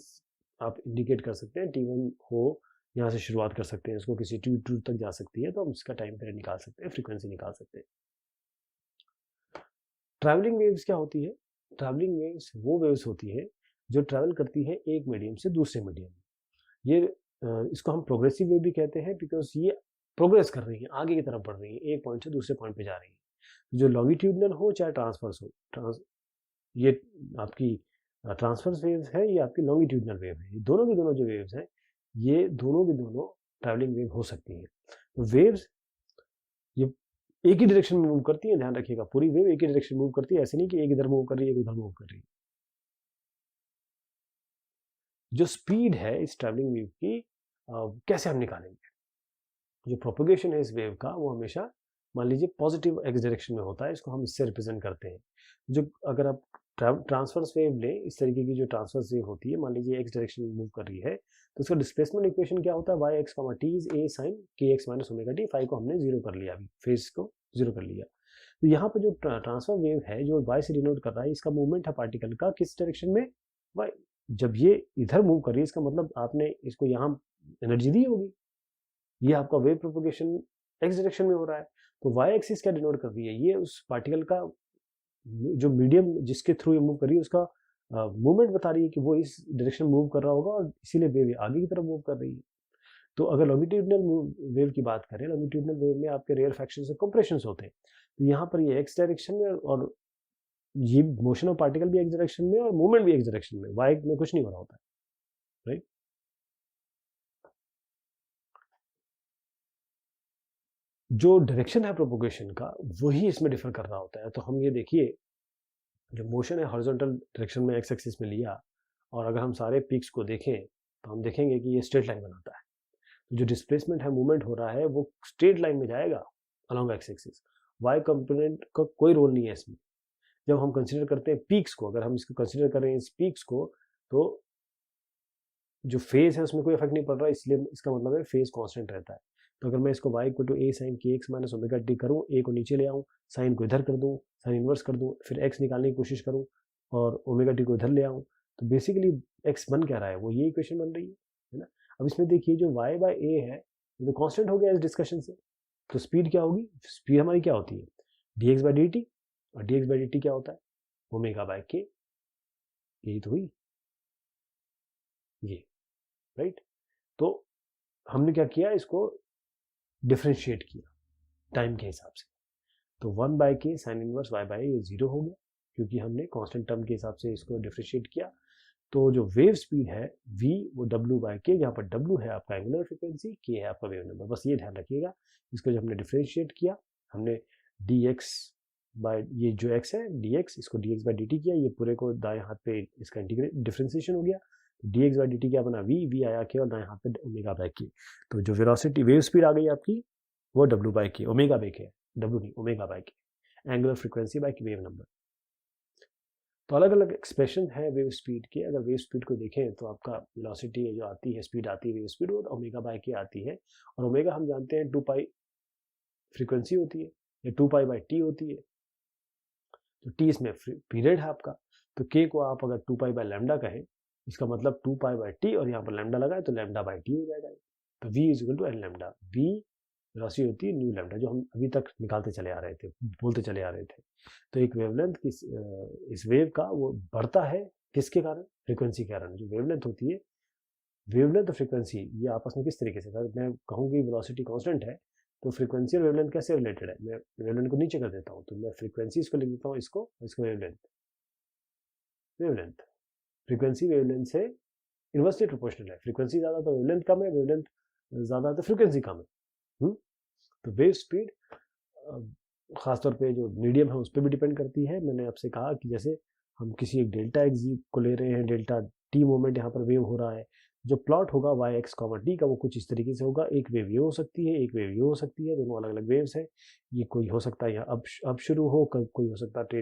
आप इंडिकेट कर सकते हैं, t1 हो, यहाँ से शुरुआत कर सकते हैं इसको, किसी t2 तक जा सकती है, तो हम इसका टाइम पीरियड निकाल सकते हैं, फ्रीक्वेंसी निकाल सकते हैं। ट्रैवलिंग वेव्स क्या होती है? ट्रैवलिंग वेव्स वो वेव्स होती है जो ट्रैवल करती है एक मीडियम से दूसरे मीडियम में। ये इसको हम प्रोग्रेसिव वेव भी कहते हैं, बिकॉज ये प्रोग्रेस कर रही है, आगे की तरफ बढ़ रही है, एक पॉइंट से दूसरे पॉइंट पे जा रही है। जो लॉन्गिट्यूडनल हो चाहे ट्रांसवर्स हो, ये आपकी ट्रांसवर्स वेव्स है, ये आपकी लॉन्गिट्यूडनल वेव है। ये दोनों की दोनों जो वेव्स हैं, ये दोनों की दोनों ट्रैवलिंग वेव हो सकती हैं। तो वेव्स ये एक ही डायरेक्शन में मूव करती है, ध्यान रखिएगा, पूरी वेव एक ही डायरेक्शन में मूव करती है, ऐसे नहीं कि एक इधर मूव कर रही है, एक उधर मूव कर रही है। जो स्पीड है इस ट्रैवलिंग वेव की, कैसे हम निकालेंगे? जो प्रोपगेशन है इस वेव का, वो हमेशा मान लीजिए पॉजिटिव एक्स डायरेक्शन में होता है, इसको हम इससे रिप्रेजेंट करते हैं। जो अगर आप ट्रांसवर्स वेव लें, इस तरीके की जो ट्रांसवर्स वेव होती है, मान लीजिए एक्स डायरेक्शन में मूव कर रही है, तो उसका डिस्प्लेसमेंट इक्वेशन क्या होता है? Y x comma T is A sine के x minus omega T. Phi को हमने जीरो कर लिया, अभी फेज को जीरो कर लिया। तो यहाँ पर जो ट्रांसफर वेव है, जो वाई से डिनोट कर रहा है, इसका मूवमेंट है पार्टिकल का किस डायरेक्शन में? वाई। जब ये इधर मूव कर रही है, इसका मतलब आपने इसको यहाँ एनर्जी दी होगी। ये आपका वेव प्रोपगेशन एक्स डायरेक्शन में हो रहा है, तो वाई एक्सिस क्या डिनोट कर रही है? ये उस पार्टिकल का जो मीडियम जिसके थ्रू ये मूव कर रही है, उसका मूवमेंट बता रही है कि वो इस डायरेक्शन में मूव कर रहा होगा, और इसीलिए वेव आगे की तरफ मूव कर रही है। तो अगर लॉन्गिट्यूडनल वेव की बात करें, लॉन्गिट्यूडनल वेव में आपके रेयर फ्रैक्शन से कंप्रेशंस होते हैं, तो यहाँ पर ये एक्स डायरेक्शन में, और ये मोशन ऑफ पार्टिकल भी एक्स डायरेक्शन में, और मूवमेंट भी एक्स डायरेक्शन में, वाई में कुछ नहीं हो रहा होता है, राइट। जो डायरेक्शन है प्रोपोगेशन का, वही इसमें डिफर कर रहा होता है। तो हम ये देखिए, जो मोशन है हॉरिजॉन्टल डायरेक्शन में एक्स एक्सिस में लिया, और अगर हम सारे पीक्स को देखें तो हम देखेंगे कि ये स्ट्रेट लाइन बनाता है। तो जो डिस्प्लेसमेंट है, मूवमेंट हो रहा है, वो स्ट्रेट लाइन में जाएगा along x axis. Y component का कोई रोल नहीं है इसमें। जब हम कंसिडर करते हैं पीक्स को, अगर हम इसको कंसिडर करें इस पीक्स को, तो जो फेज है उसमें कोई इफेक्ट नहीं पड़ रहा, इसलिए इसका मतलब है फेज कांस्टेंट रहता है। तो अगर मैं इसको y equal to A sine के एक्स माइनस ओमेगा टी करूँ, ए को नीचे ले आऊँ, साइन को इधर कर दूँ, साइन इन्वर्स कर दूँ, फिर x निकालने की कोशिश करूँ और ओमेगा टी को इधर ले आऊँ, तो बेसिकली x बन क्या रहा है? वो ये इक्वेशन बन रही है ना। अब इसमें देखिए, जो y बाय ए है, ये तो कांस्टेंट हो गया इस डिस्कशन से। तो स्पीड क्या होगी? स्पीड हमारी क्या होती है? dx बाई dt, और dx बाई dt क्या होता है? ओमेगा बाय के। यही तो हुई ये, राइट। तो हमने क्या किया, इसको डिफ्रेंशिएट किया टाइम के हिसाब से। तो 1/k साइन इनवर्स y/a ये 0 हो गया, क्योंकि हमने कांस्टेंट टर्म के हिसाब से इसको डिफरेंशिएट किया। तो जो वेव स्पीड है v वो w/k, जहाँ पर w है आपका एंगुलर फ्रीक्वेंसी, k है आपका वेव नंबर। बस ये ध्यान रखिएगा। इसको जब हमने डिफरेंशिएट किया, हमने dx बाय ये जो x है dx, इसको dx/dt किया, ये पूरे को दाएं हाथ पे इसका इंटीग्रेट डिफरेंशिएशन हो गया। dx/dt क्या बना, v आया k और दाएं हाथ पे ω/k। तो जो वेलोसिटी वेव स्पीड आ गई आपकी वो w/k, ω/k है, w नहीं, ω/k, angular frequency by wave number. तो अलग अलग एक्सप्रेशन है वेव स्पीड के। अगर वेव स्पीड को देखें तो आपका वेलोसिटी जो आती है, स्पीड आती है वेव स्पीड, वो ω/k आती है। और ओमेगा हम जानते हैं 2π फ्रीक्वेंसी होती है या 2π/t होती है। तो t इसमें पीरियड है आपका, तो k को आप अगर 2π/λ कहें, इसका मतलब 2π/t और यहाँ पर लैम्डा लगाए तो λ/t हो जाएगा। तो v is to n lambda, v velocity होती है न्यू लैम्डा, जो हम अभी तक निकालते चले आ रहे थे, बोलते चले आ रहे थे। तो एक वेवलेंथ इस वेव का वो बढ़ता है किसके कारण, फ्रीक्वेंसी के कारण। जो वेवलेंथ होती है, वेवलेंथ और फ्रीक्वेंसी ये आपस में किस तरीके से, अगर मैं कहूँ कि वेलोसिटी कांस्टेंट है तो फ्रीक्वेंसी और वेवलेंथ कैसे रिलेटेड है। मैं वेवलेंथ को नीचे कर देता हूँ, तो मैं फ्रीक्वेंसी इसको लिख देता हूँ, इसको वेवलेंथ। वेवलेंथ फ्रीक्वेंसी वेवलेंथ से इनवर्सली प्रोपोर्शनल है। फ्रीक्वेंसी ज़्यादा तो वेवलेंथ कम है, वेवलेंथ ज़्यादा तो फ्रीक्वेंसी कम है। तो वेव स्पीड खासतौर पे जो मीडियम है उस पर भी डिपेंड करती है। मैंने आपसे कहा कि जैसे हम किसी एक डेल्टा एक्स को ले रहे हैं, डेल्टा टी मोमेंट यहाँ पर वेव हो रहा है, जो प्लॉट होगा वाई एक्स कॉमा टी का वो कुछ इस तरीके से होगा। एक वेव ये हो सकती है, एक वेव ये हो सकती है, दोनों अलग अलग वेव्स हैं। ये कोई हो सकता है यहाँ अब शुरू हो, कोई हो सकता है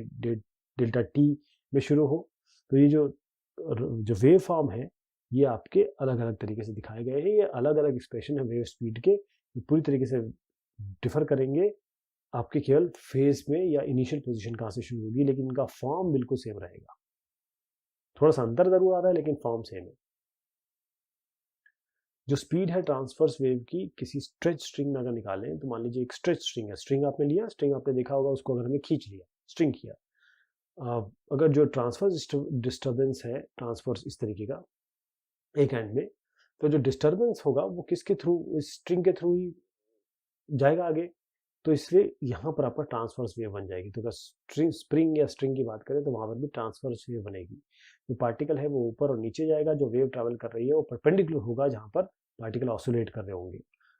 डेल्टा टी में शुरू हो। तो ये जो वेव फॉर्म है ये आपके अलग अलग तरीके से दिखाए गए हैं। ये अलग अलग एक्सप्रेशन है वेव स्पीड के, पूरी तरीके से डिफर करेंगे आपके केवल फेज में या इनिशियल पोजीशन कहाँ से शुरू होगी, लेकिन इनका फॉर्म बिल्कुल सेम रहेगा। थोड़ा सा अंतर जरूर आ रहा है लेकिन फॉर्म सेम है। जो स्पीड है ट्रांसवर्स वेव की, किसी स्ट्रेच स्ट्रिंग में अगर निकालें तो मान लीजिए एक स्ट्रेच स्ट्रिंग है, स्ट्रिंग आपने लिया, स्ट्रिंग आपने देखा होगा, उसको अगर हमने खींच लिया, स्ट्रिंग किया, अगर जो ट्रांसवर्स डिस्टर्बेंस है, ट्रांसवर्स इस तरीके का एक एंड में, तो जो डिस्टर्बेंस होगा वो किसके थ्रू, इस स्ट्रिंग के थ्रू ही जाएगा आगे। तो इसलिए यहाँ पर आपका ट्रांसवर्स वेव बन जाएगी। तो अगर स्प्रिंग या स्ट्रिंग की बात करें तो वहाँ पर भी ट्रांसवर्स वेव बनेगी। जो पार्टिकल है वो ऊपर और नीचे जाएगा, जो वेव ट्रैवल कर रही है वो परपेंडिकुलर होगा जहाँ पर पार्टिकल ऑसिलेट कर रहे होंगे।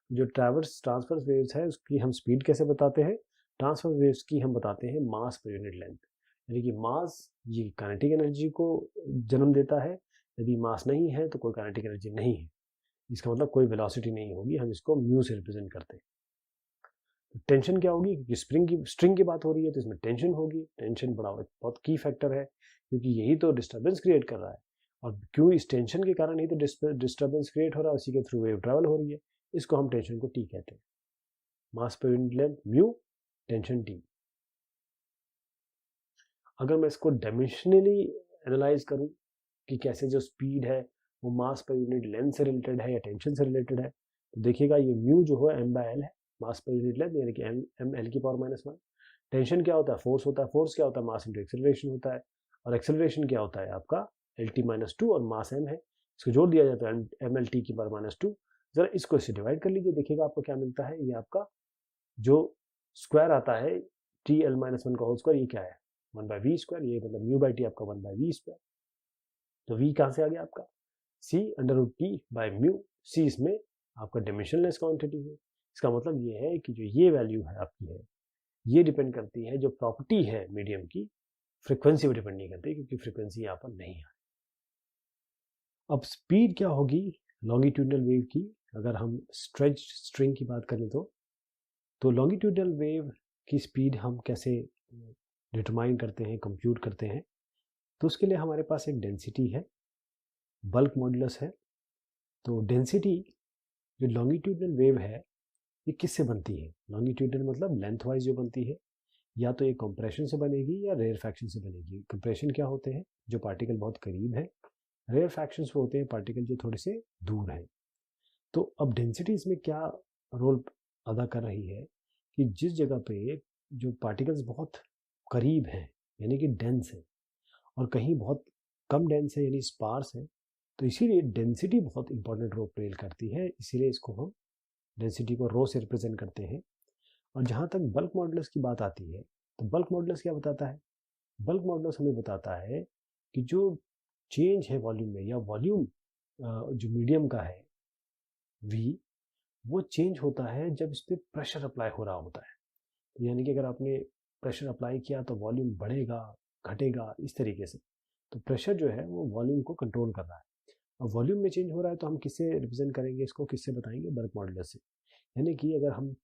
जो ट्रांसवर्स वेव्स है उसकी हम स्पीड कैसे बताते हैं, ट्रांसवर्स वेव्स की हम बताते हैं मास पर यूनिट लेंथ। यानी कि मास ये काइनेटिक एनर्जी को जन्म देता है, यदि मास नहीं है तो कोई काइनेटिक एनर्जी नहीं है, इसका मतलब कोई वेलोसिटी नहीं होगी, हम इसको म्यू से रिप्रेजेंट करते हैं। टेंशन क्या होगी, क्योंकि स्ट्रिंग की बात हो रही है तो इसमें टेंशन होगी। टेंशन बड़ा बहुत की फैक्टर है, क्योंकि यही तो डिस्टर्बेंस क्रिएट कर रहा है, और क्यों इस टेंशन के कारण ही तो डिस्टर्बेंस क्रिएट हो रहा है, उसी के थ्रू वेव ट्रैवल हो रही है। इसको हम टेंशन को टी कहते हैं। मास पर unit length mu, tension T. अगर मैं इसको डायमेंशनली एनालाइज करूं कि कैसे जो स्पीड है वो मास पर यूनिट लेंथ से रिलेटेड है या टेंशन से रिलेटेड है, तो देखिएगा ये म्यू जो है m/l है, मास पर यूनिट लेंथ, यानी कि m l की पावर -1। टेंशन क्या होता है, फोर्स होता है। फोर्स क्या होता है, मास इंटू एक्सेलरेशन होता है। और एक्सेलरेशन क्या होता है आपका lt-2, और मास m है, इसको जोड़ दिया जाता है mlt की पावर -2। जरा इसको इससे डिवाइड कर लीजिए, देखिएगा आपको क्या मिलता है। ये आपका जो स्क्वायर आता है TL-1 का होल स्क्वायर, ये क्या है 1/v², ये मतलब μ/t आपका 1/v²। तो v कहाँ से आ गया आपका, c√t/μ। c इसमें आपका डायमेंशनलेस क्वांटिटी है। इसका मतलब ये है कि जो ये वैल्यू है आपकी है, ये डिपेंड करती है, जो प्रॉपर्टी है मीडियम की, फ्रीक्वेंसी पर डिपेंड नहीं करती, क्योंकि फ्रीक्वेंसी यहाँ पर नहीं है। अब स्पीड क्या होगी लॉन्गिट्यूडनल वेव की, अगर हम स्ट्रेच स्ट्रिंग की बात करें तो लॉन्गिट्यूडनल वेव की स्पीड हम कैसे डिटरमाइन करते हैं, कंप्यूट करते हैं। तो उसके लिए हमारे पास एक डेंसिटी है, बल्क मॉडुलस है। तो डेंसिटी जो लॉन्गिट्यूडनल वेव है ये किससे बनती है, लॉन्गिट्यूडनल मतलब लेंथ वाइज जो बनती है, या तो ये कंप्रेशन से बनेगी या रेयरफैक्शन से बनेगी। कंप्रेशन क्या होते हैं, जो पार्टिकल बहुत करीब है, रेयरफैक्शंस वो होते हैं पार्टिकल जो थोड़े से दूर हैं। तो अब डेंसिटी इसमें क्या रोल अदा कर रही है कि जिस जगह पे जो पार्टिकल्स बहुत करीब हैं यानी कि डेंस है, और कहीं बहुत कम डेंस है यानी स्पार्स है, तो इसीलिए डेंसिटी बहुत इंपॉर्टेंट रोल प्ले करती है। इसीलिए इसको हम डेंसिटी को रो से रिप्रेजेंट करते हैं। और जहाँ तक बल्क मॉडुलस की बात आती है, तो बल्क मॉडुलस क्या बताता है? बल्क मॉडुलस हमें बताता है कि जो चेंज है वॉल्यूम में, या वॉल्यूम जो मीडियम का है V, वो चेंज होता है जब इस पर प्रेशर अप्लाई हो रहा होता है। तो यानी कि अगर आपने प्रेशर अप्लाई किया तो वॉल्यूम बढ़ेगा, घटेगा, इस तरीके से। तो प्रेशर जो है वो वॉल्यूम को कंट्रोल कर रहा है। अब वॉल्यूम में चेंज हो रहा है तो हम किससे रिप्रेजेंट करेंगे इसको, किससे बताएंगे? बल्क मॉडुलस से। यानी कि अगर हम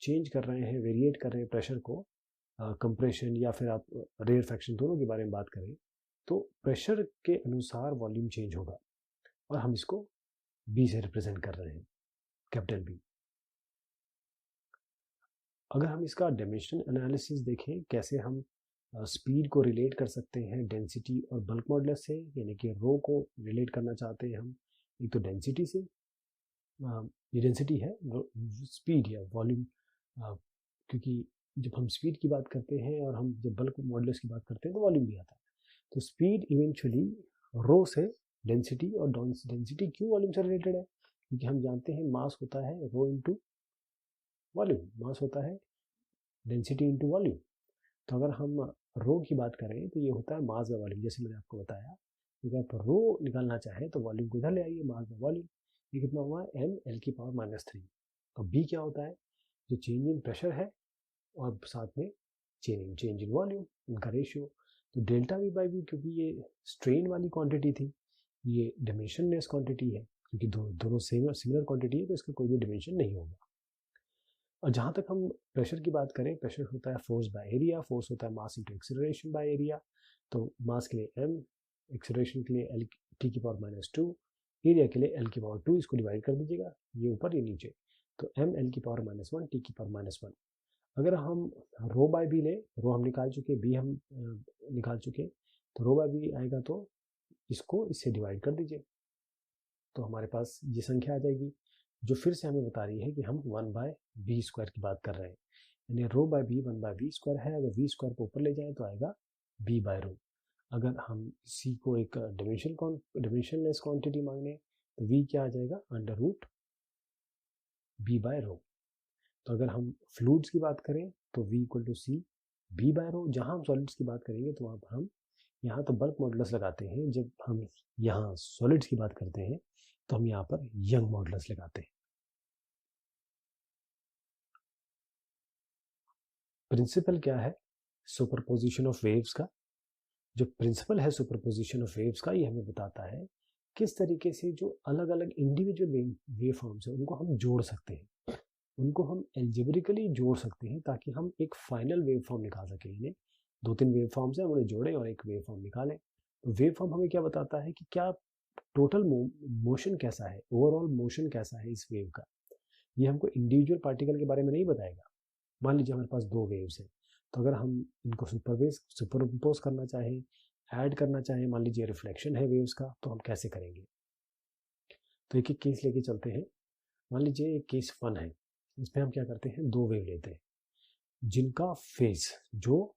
चेंज कर रहे हैं, वेरिएट कर रहे हैं प्रेशर को, कंप्रेशन या फिर आप रेयरफेक्शन दोनों के बारे में बात करें, तो प्रेशर के अनुसार वॉल्यूम चेंज होगा, और हम इसको बी से रिप्रेजेंट कर रहे हैं, कैपिटल बी। अगर हम इसका डायमेंशनल एनालिसिस देखें, कैसे हम स्पीड को रिलेट कर सकते हैं डेंसिटी और बल्क मॉडुलस से, यानी कि रो को रिलेट करना चाहते हैं हम एक तो डेंसिटी से, ये डेंसिटी है, स्पीड या वॉल्यूम, क्योंकि जब हम स्पीड की बात करते हैं और हम जब बल्क मॉडुलस की बात करते हैं तो वॉल्यूम भी आता है। तो स्पीड इवेंचुअली रो से डेंसिटी, और डेंसिटी क्यों वॉल्यूम से रिलेटेड है? क्योंकि हम जानते हैं मास होता है रो इंटू वॉल्यूम, मास होता है डेंसिटी इंटू वॉल्यूम। तो अगर हम रो की बात करें तो ये होता है मास बाय वॉल्यूम, जैसे मैंने आपको बताया। अगर आप रो निकालना चाहें तो वॉल्यूम को इधर ले आइए, मास बाय वॉल्यूम। ये कितना हुआ? एम एल की पावर -3। तो बी क्या होता है? जो चेंज इन प्रेशर है और साथ में चेंज इन वॉल्यूम, इनका रेशियो। तो डेल्टा वी बाई वी, क्योंकि ये स्ट्रेन वाली क्वांटिटी थी, ये डिमेंशनलेस क्वांटिटी है, क्योंकि दोनों सिमिलर क्वांटिटी है, तो इसका कोई भी डिमेंशन नहीं होगा। और जहाँ तक हम प्रेशर की बात करें, प्रेशर होता है फोर्स बाय एरिया, फोर्स होता है mass into acceleration by area. तो मास के लिए m, एक्सेलरेशन के लिए एल टी की पावर -2, एरिया के लिए एल की पावर 2, इसको डिवाइड कर दीजिएगा, ये ऊपर ये नीचे। तो m एल की पावर -1, टी की पावर -1। अगर हम रो बाय बी लें, रो हम निकाल चुके, बी हम निकाल चुके, तो रो बाय बी आएगा, तो इसको इससे डिवाइड कर दीजिए, तो हमारे पास ये संख्या आ जाएगी, जो फिर से हमें बता रही है कि हम 1/v² की बात कर रहे हैं। यानी रो बाय बी 1/v² है। अगर v² को ऊपर ले जाए तो आएगा b बाय रो। अगर हम c को एक डिमेंशनलेस क्वांटिटी मांगे तो v क्या आ जाएगा? √ b बाय रो। तो अगर हम फ्लूइड्स की बात करें तो v = c b बाय रो। जहाँ हम सॉलिड्स की बात करेंगे तो वहाँ पर हम यहाँ तो बल्क मॉडुलस लगाते हैं, जब हम यहाँ सॉलिड्स की बात करते हैं तो हम यहाँ पर यंग मॉडुलस लगाते हैं। प्रिंसिपल क्या है? सुपरपोजिशन ऑफ वेव्स का। जो प्रिंसिपल है सुपरपोजिशन ऑफ वेव्स का, ये हमें बताता है किस तरीके से जो अलग अलग इंडिविजुअल वेव फॉर्म्स है उनको हम जोड़ सकते हैं, उनको हम एल्जेब्रिकली जोड़ सकते हैं, ताकि हम एक फाइनल वेव फॉर्म निकाल सकें। इन्हें 2-3 वेव फॉर्म्स हैं, उन्हें जोड़ें और एक वेव फॉर्म निकालें। तो वेव फॉर्म हमें क्या बताता है कि क्या टोटल मोशन कैसा है, ओवरऑल मोशन कैसा है इस वेव का। ये हमको इंडिविजुअल पार्टिकल के बारे में नहीं बताएगा। मान लीजिए हमारे पास 2 वेव्स हैं, तो अगर हम इनको सुपरइम्पोज करना चाहें, ऐड करना चाहें, मान लीजिए रिफ्लेक्शन है वेव्स का, तो हम कैसे करेंगे? तो एक एक केस लेके चलते हैं। मान लीजिए एक केस 1 है, इसमें हम क्या करते हैं, 2 वेव लेते हैं जिनका फेज जो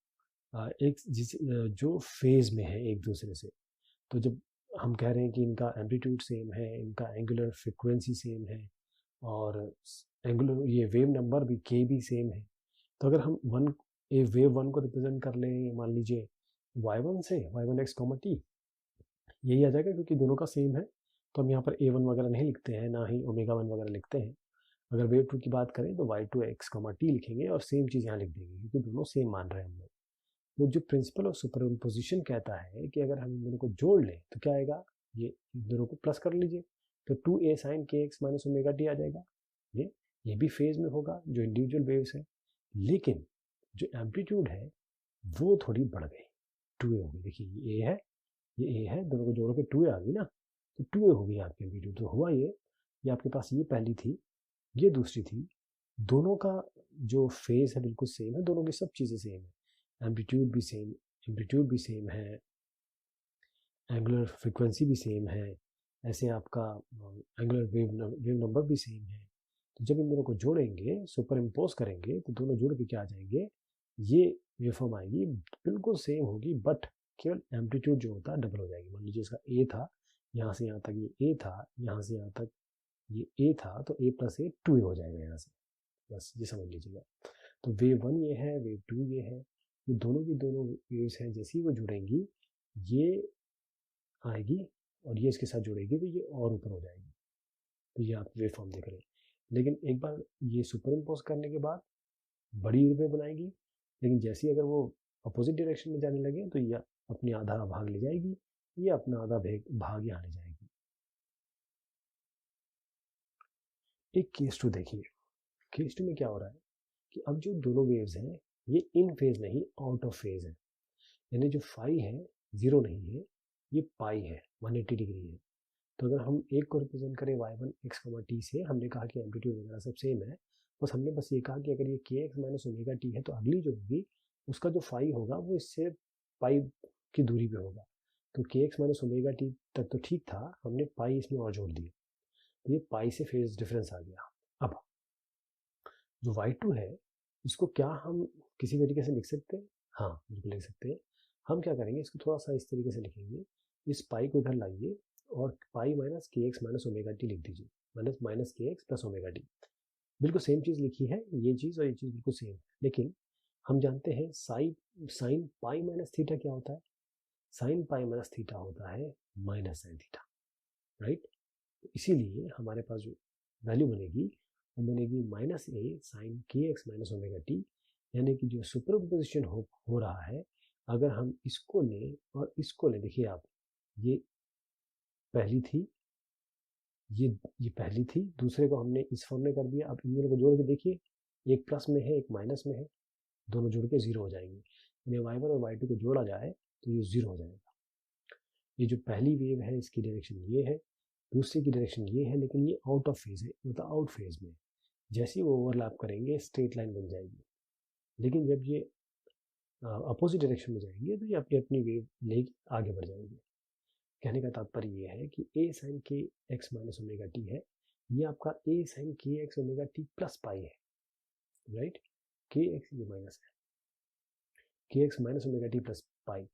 जो फेज में है एक दूसरे से। तो जब हम कह रहे हैं कि इनका एम्पलीट्यूड सेम है, इनका एंगुलर फ्रिक्वेंसी सेम है, और एंगुलर ये वेव नंबर भी के भी सेम है, तो अगर हम वेव वन को रिप्रेजेंट कर लें, मान लीजिए y1 से, y1x, t, यही आ जाएगा क्योंकि दोनों का सेम है। तो हम यहाँ पर a1 वगैरह नहीं लिखते हैं, ना ही ω1 वगैरह लिखते हैं। अगर वेव 2 की बात करें तो y2x, t लिखेंगे और सेम चीज़ यहाँ लिख देंगे, क्योंकि दोनों सेम मान रहे हैं हम लोग। तो जो प्रिंसिपल ऑफ सुपरइम्पोजिशन कहता है कि अगर हम इन दोनों को जोड़ लें तो क्या आएगा, ये इन दोनों को प्लस कर लीजिए, तो 2a sin kx - ωt आ जाएगा। ये भी फेज में होगा जो इंडिविजुअल वेव्स है, लेकिन जो एम्पलीट्यूड है वो थोड़ी बढ़ गई, 2a हो गई। देखिए ये a है, ये a है, दोनों को जोड़ के 2a आ गई ना, तो 2a हो गई आपकी एम्पलीट्यूड। तो हुआ ये आपके पास ये पहली थी, ये दूसरी थी, दोनों का जो फेज है बिल्कुल सेम है, दोनों की सब चीज़ें सेम है, एम्पलीट्यूड भी सेम है, एंगुलर फ्रिक्वेंसी भी सेम है, ऐसे आपका एंगुलर वेव नंबर भी सेम है। तो जब इन दोनों को जोड़ेंगे, सुपर इम्पोज करेंगे, तो दोनों जुड़ के क्या आ जाएंगे, ये वेवफॉर्म आएगी, बिल्कुल सेम होगी, बट केवल एम्पलीट्यूड जो होता है डबल हो जाएगी। मान लीजिए इसका ए था, यहाँ से यहाँ तक ये ए था, यहाँ से यहाँ तक ये ए था, तो a + a 2a हो जाएगा यहाँ से, बस ये समझ लीजिएगा। तो वेव 1 ये है, वेव 2 ये है, ये दोनों की दोनों वेव्स हैं, जैसे ही वो जुड़ेंगी ये आएगी और ये इसके साथ जुड़ेगी तो ये और ऊपर हो जाएगी। तो ये आप वेव फॉर्म देख रहे हैं। लेकिन एक बार ये सुपर इम्पोज करने के बाद बड़ी वेव बनाएगी, लेकिन जैसे ही अगर वो अपोजिट डायरेक्शन में जाने लगे तो ये अपनी आधा भाग ले जाएगी, ये अपना आधा भाग यहाँ ले जाएगी। एक केस टू देखिए। केस टू में क्या हो रहा है कि अब जो दोनों वेव्स हैं ये इन फेज नहीं आउट ऑफ फेज है, यानी जो फाई है जीरो नहीं है, ये पाई है, 180 डिग्री है। तो अगर हम एक को रिप्रेजेंट करें y1 x, t से, हमने कहा कि एम्पलीट्यूड वगैरह सब सेम है, हमने बस ये कहा कि अगर ये kx माइनस ओमेगा टी है तो अगली जो होगी उसका जो फाई होगा वो इससे पाई की दूरी पे होगा। तो kx माइनस ओमेगा टी तक तो ठीक था, हमने पाई इसमें और जोड़ दिया तो ये पाई से फेज डिफरेंस आ गया। अब जो y2 है इसको क्या हम किसी तरीके से लिख सकते हैं? हाँ बिल्कुल लिख सकते हैं। हम क्या करेंगे, इसको थोड़ा सा इस तरीके से लिखेंगे, इस पाई को इधर लाइए और पाई माइनस के एक्स माइनस ओमेगा टी लिख दीजिए, माइनस के एक्स प्लस ओमेगा टी। बिल्कुल सेम चीज़ लिखी है, ये चीज़ और ये चीज़ बिल्कुल सेम है, लेकिन हम जानते हैं साइन पाई माइनस थीटा क्या होता है? साइन पाई माइनस थीटा होता है माइनस साइन थीटा, राइट? इसीलिए हमारे पास जो वैल्यू बनेगी वो बनेगी माइनस ए साइन के एक्स माइनस ओमेगा टी, यानी कि जो सुपरपोजिशन हो रहा है, अगर हम इसको लें और इसको लें, देखिए आप, ये पहली थी, ये पहली थी, दूसरे को हमने इस फॉर्म में कर दिया। अब इन दोनों को जोड़ के देखिए, एक प्लस में है एक माइनस में है, दोनों जुड़ के जीरो हो जाएंगे। यानी y1 और y2 को जोड़ा जाए तो ये जीरो हो जाएगा। ये जो पहली वेव है इसकी डायरेक्शन ये है, दूसरे की डायरेक्शन ये है, लेकिन ये आउट ऑफ फेज है, मतलब आउट फेज में। जैसे ही वो ओवरलैप करेंगे स्ट्रेट लाइन बन जाएगी, लेकिन जब ये अपोजिट डायरेक्शन में जाएंगे तो ये अपनी अपनी वेव लेके आगे बढ़ जाएंगे। कहने का तात्पर्य ये है कि ए साइन के एक्स माइनस ओमेगा टी है, ये आपका ए साइन के x omega T plus pi है, राइट? के एक्स ये माइनस है, के x minus omega T plus pi,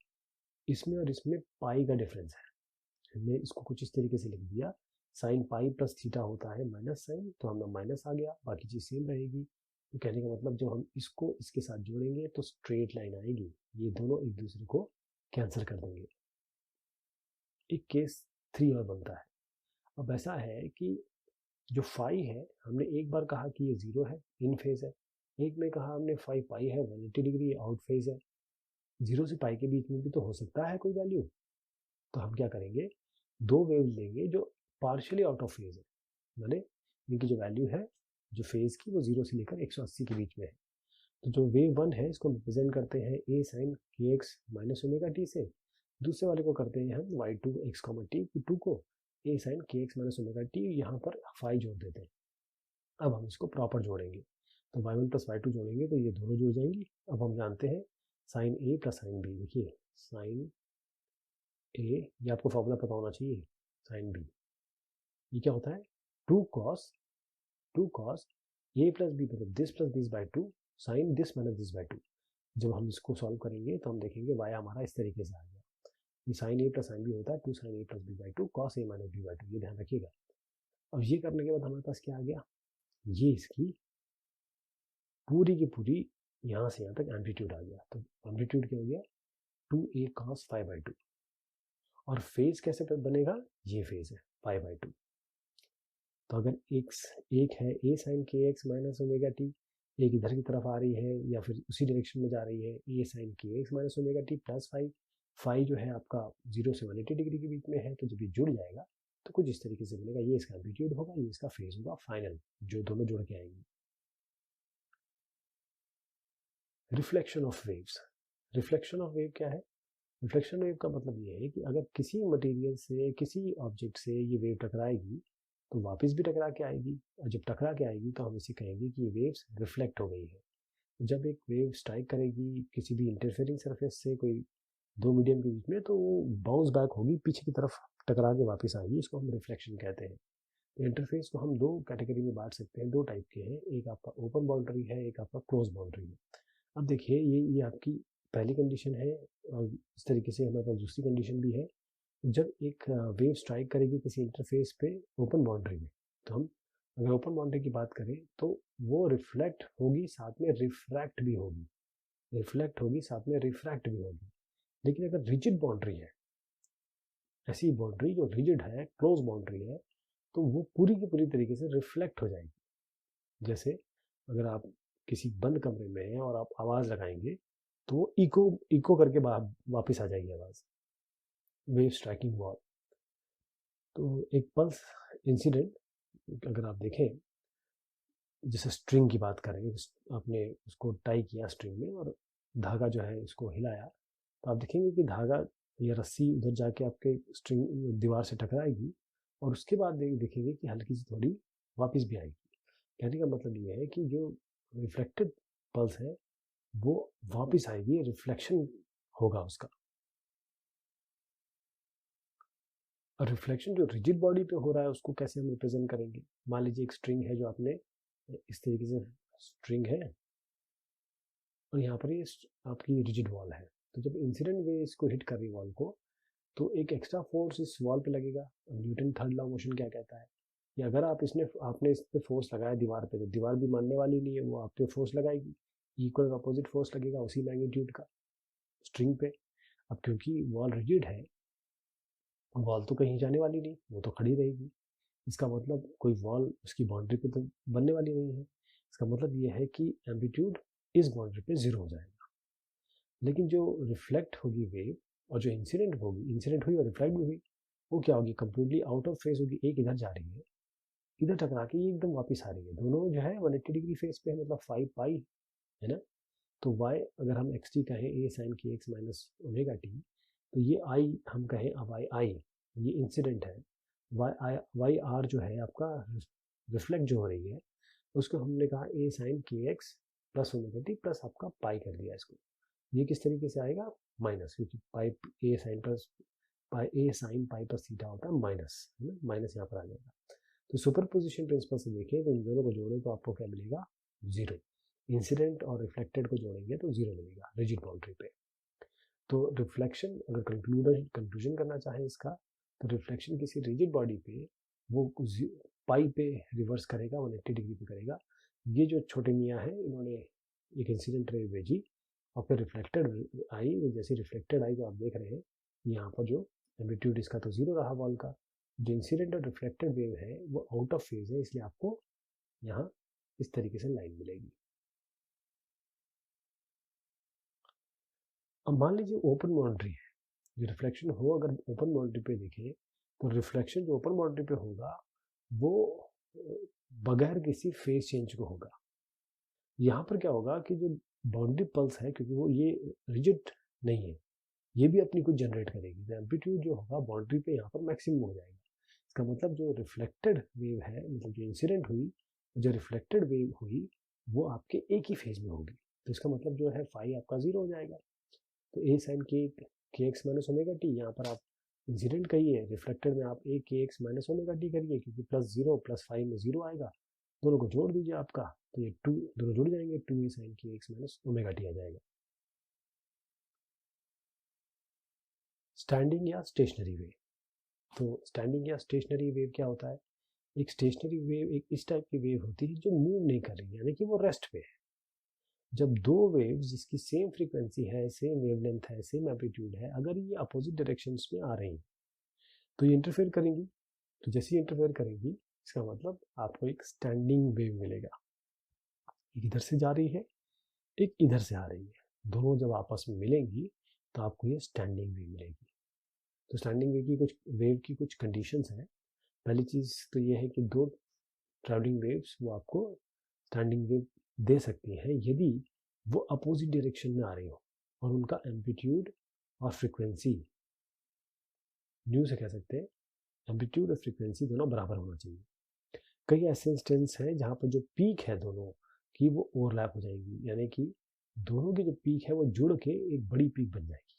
इसमें और इसमें पाई का डिफरेंस है। हमने इसको कुछ इस तरीके से लिख दिया, साइन पाई प्लस थीटा होता है माइनस साइन, तो हमें माइनस आ गया, बाकी चीज सेम रहेगी। तो कहने का मतलब जब हम इसको इसके साथ जोड़ेंगे तो स्ट्रेट लाइन आएगी, ये दोनों एक दूसरे को कैंसिल कर देंगे। एक केस 3 और बनता है। अब ऐसा है कि जो फाई है, हमने एक बार कहा कि ये जीरो है, इन फेज है, एक में कहा हमने फाई पाई है 180 डिग्री आउट फेज है। जीरो से पाई के बीच में भी तो हो सकता है कोई वैल्यू, तो हम क्या करेंगे, दो वेव्स लेंगे जो पार्शियली आउट ऑफ फेज है, माने इनकी जो वैल्यू है जो फेज की वो 0 से लेकर 180 के बीच में है। तो जो वेव 1 है इसको रिप्रेजेंट करते हैं ए साइन के एक्स माइनस ओमेगा टी से, दूसरे वाले को करते हैं हम y2 x comma T to को ए साइन के एक्स माइनस ओमेगा टी, यहाँ पर फाई जोड़ देते हैं। अब हम इसको प्रॉपर जोड़ेंगे, तो y1 प्लस y2 जोड़ेंगे तो ये दोनों जुड़ जाएंगी। अब हम जानते हैं sign A plus sine B, देखिए साइन ए, ये आपको फॉर्मूला पता होना चाहिए, साइन बी ये क्या होता है, two cos A plus B मतलब this by two sine this minus this by two. जब हम इसको सॉल्व करेंगे तो हम देखेंगे y हमारा इस तरीके से आ गया, ये sine A plus sine B होता है two sine A plus B by two cos A minus B by two, ये ध्यान रखिएगा। अब ये करने के बाद हमारे पास क्या आ गया, ये इसकी पूरी की पूरी यहाँ से यहाँ तक एम्पलीट्यूड आ गया। तो एम्पलीट्यूड क्या हो गया, two A cos phi by two, और फेज कैसे बनेगा, ये फेज है फाइव बाई टू। तो अगर एक है ए साइन के एक्स माइनस ओमेगा टी, एक इधर की तरफ आ रही है या फिर उसी डायरेक्शन में जा रही है, ए साइन के x minus omega T plus five, five जो है आपका 0 से 180 डिग्री के बीच में है, तो जब ये जुड़ जाएगा तो कुछ इस तरीके से बनेगा, ये इसका एम्पलीट्यूड होगा, ये इसका फेज होगा फाइनल, जो दोनों जुड़ के आएंगे। Reflection of waves, reflection of wave क्या है, रिफ्लेक्शन वेव का मतलब ये है कि अगर किसी मटेरियल से किसी ऑब्जेक्ट से ये वेव टकराएगी तो वापस भी टकरा के आएगी, और जब टकरा के आएगी तो हम इसे कहेंगे कि ये वेव्स रिफ्लेक्ट हो गई है। जब एक वेव स्ट्राइक करेगी किसी भी इंटरफेयरिंग सरफेस से कोई दो मीडियम के बीच में, तो वो बाउंस बैक होगी, पीछे की तरफ टकरा के वापस आएगी, इसको हम रिफ्लेक्शन कहते हैं। तो इंटरफेस को हम दो कैटेगरी में बांट सकते हैं, दो टाइप के हैं, एक आपका ओपन बाउंड्री है, एक आपका क्लोज बाउंड्री है। अब देखिए ये आपकी पहली कंडीशन है, और इस तरीके से हमारे पास दूसरी कंडीशन भी है। जब एक वेव स्ट्राइक करेगी किसी इंटरफेस पे ओपन बाउंड्री में, तो हम अगर ओपन बाउंड्री की बात करें तो वो रिफ्लेक्ट होगी, साथ में रिफ्रैक्ट भी होगी, रिफ्लेक्ट होगी साथ में रिफ्रैक्ट भी होगी। लेकिन अगर रिजिड बाउंड्री है, ऐसी बाउंड्री जो रिजिड है, क्लोज बाउंड्री है, तो वो पूरी की पूरी तरीके से रिफ्लेक्ट हो जाएगी। जैसे अगर आप किसी बंद कमरे में हैं और आप आवाज़ लगाएंगे तो वो इको इको करके वापस आ जाएगी आवाज़, वेव स्ट्राइकिंग वॉल। तो एक पल्स इंसिडेंट अगर आप देखें, जैसे स्ट्रिंग की बात करें, आपने उसको टाई किया स्ट्रिंग में और धागा जो है इसको हिलाया, तो आप देखेंगे कि धागा या रस्सी उधर जाके आपके स्ट्रिंग दीवार से टकराएगी और उसके बाद देखेंगे कि हल्की सी थोड़ी वापस भी आएगी। कहने का मतलब ये है कि जो रिफ्लेक्टेड पल्स है वो वापस आएगी, रिफ्लेक्शन होगा उसका। और रिफ्लेक्शन जो रिजिड बॉडी पे हो रहा है उसको कैसे हम रिप्रेजेंट करेंगे? मान लीजिए एक स्ट्रिंग है जो आपने इस तरीके से, स्ट्रिंग है और यहाँ पर ये आपकी रिजिड वॉल है, तो जब इंसिडेंट वे इसको हिट कर रही वॉल को तो एक एक्स्ट्रा फोर्स इस वॉल पे लगेगा। न्यूटन थर्ड लॉ मोशन क्या कहता है कि अगर आपने इस पे फोर्स लगाया दीवार पे, तो दीवार भी मानने वाली नहीं है, वो आप पे फोर्स लगाएगी, इक्वल अपोजिट फोर्स लगेगा उसी मैग्नीट्यूड का स्ट्रिंग पे। अब क्योंकि वॉल रिजिड है, वॉल तो कहीं जाने वाली नहीं, वो तो खड़ी रहेगी। इसका मतलब कोई वॉल उसकी बाउंड्री पे तो बनने वाली नहीं है। इसका मतलब ये है कि एम्पलीट्यूड इस बाउंड्री पे जीरो हो जाएगा। लेकिन जो रिफ्लेक्ट होगी वेव और जो इंसिडेंट होगी, इंसिडेंट हुई और रिफ्लेक्ट भी हुई, वो क्या होगी? कंप्लीटली आउट ऑफ फेज होगी। एक इधर जा रही है, इधर टकरा के ये एकदम वापस आ रही है, दोनों जो है 180 डिग्री फेज पे है, मतलब 5 पाई है ना। तो y अगर हम एक्स टी कहें, ए साइन की एक्स माइनस ओमेगा टी, तो ये आई हम कहें अब आई ये इंसिडेंट है। वाई आर जो है आपका रिफ्लेक्ट जो हो रही है, उसको हमने कहा ए साइन के x plus omega T plus आपका पाई कर दिया इसको। ये किस तरीके से आएगा? माइनस, क्योंकि पाई ए साइन प्लस पाई, ए साइन पाई प्लस थीटा होता है माइनस, है ना, माइनस यहाँ पर आ जाएगा। तो सुपर पोजिशन प्रिंसिपल से देखें तो इन दोनों को जोड़े तो आपको क्या मिलेगा? जीरो। इंसिडेंट और रिफ्लेक्टेड को जोड़ेंगे तो जीरो मिलेगा रिजिड बाउंड्री पे। तो रिफ्लेक्शन, अगर कंक्लूजन करना चाहें इसका, तो रिफ्लेक्शन किसी रिजिड बॉडी पे वो पाई पे रिवर्स करेगा, 180 डिग्री पे करेगा। ये जो छोटे मियाँ हैं इन्होंने एक इंसिडेंट रे भेजी और फिर रिफ्लेक्टेड आई, जैसे रिफ्लेक्टेड आई जो आप देख रहे हैं यहाँ पर, जो एम्पलीट्यूड इसका तो जीरो रहा वॉल का, जो इंसिडेंट और रिफ्लेक्टेड वेव है वो आउट ऑफ फेज है, इसलिए आपको यहाँ इस तरीके से लाइन मिलेगी। अब मान लीजिए ओपन बाउंड्री है, जो रिफ्लेक्शन हो अगर ओपन बाउंड्री पे देखें तो रिफ्लेक्शन जो ओपन बाउंड्री पे होगा वो बगैर किसी फेज चेंज को होगा। यहाँ पर क्या होगा कि जो बाउंड्री पल्स है, क्योंकि वो ये रिजिड नहीं है, ये भी अपनी कुछ जनरेट करेगी, तो एम्पलीट्यूड जो होगा बाउंड्री पे यहाँ पर मैक्सिमम हो जाएगा। इसका मतलब जो रिफ्लेक्टेड वेव है, मतलब जो इंसिडेंट हुई, जो रिफ्लेक्टेड वेव हुई, वो आपके एक ही फेज में होगी, तो इसका मतलब जो है फाई आपका जीरो हो जाएगा। तो ए साइन के एक्स माइनस ओमेगा टी, यहाँ पर आप इंसिडेंट कहिए, रिफ्लेक्टेड में आप ए के एक्स माइनस ओमेगा टी करिए, क्योंकि प्लस जीरो प्लस फाइव में जीरो आएगा, दोनों को जोड़ दीजिए आपका, तो ये टू दोनों जुड़ जाएंगे, टू ए साइन के एक्स माइनस ओमेगा टी आ जाएगा। स्टैंडिंग या स्टेशनरी वेव, तो स्टैंडिंग या स्टेशनरी वेव क्या होता है? एक स्टेशनरी वेव एक इस टाइप की वेव होती है जो मूव नहीं कर रही, यानी कि वो रेस्ट पे है। जब दो वेव्स जिसकी सेम फ्रीक्वेंसी है, सेम वेवलेंथ है, सेम एम्पलीट्यूड है, अगर ये अपोजिट डायरेक्शंस में आ रही तो ये इंटरफेयर करेंगी। तो जैसे ही इंटरफेयर करेंगी, इसका मतलब आपको एक स्टैंडिंग वेव मिलेगा। एक इधर से जा रही है, एक इधर से आ रही है, दोनों जब आपस में मिलेंगी तो आपको ये स्टैंडिंग वेव मिलेगी। तो स्टैंडिंग वेव की कुछ कंडीशंस हैं। पहली चीज़ तो ये है कि दो ट्रैवलिंग वेव्स वो आपको स्टैंडिंग वेव दे सकती हैं यदि वो अपोजिट डायरेक्शन में आ रही हो और उनका एम्पलीट्यूड और फ्रीक्वेंसी, न्यू से कह सकते हैं, एम्पलीट्यूड और फ्रीक्वेंसी दोनों बराबर होना चाहिए। कई ऐसे इंस्टेंस हैं जहाँ पर जो पीक है दोनों की वो ओवरलैप हो जाएगी, यानी कि दोनों की जो पीक है वो जुड़ के एक बड़ी पीक बन जाएगी।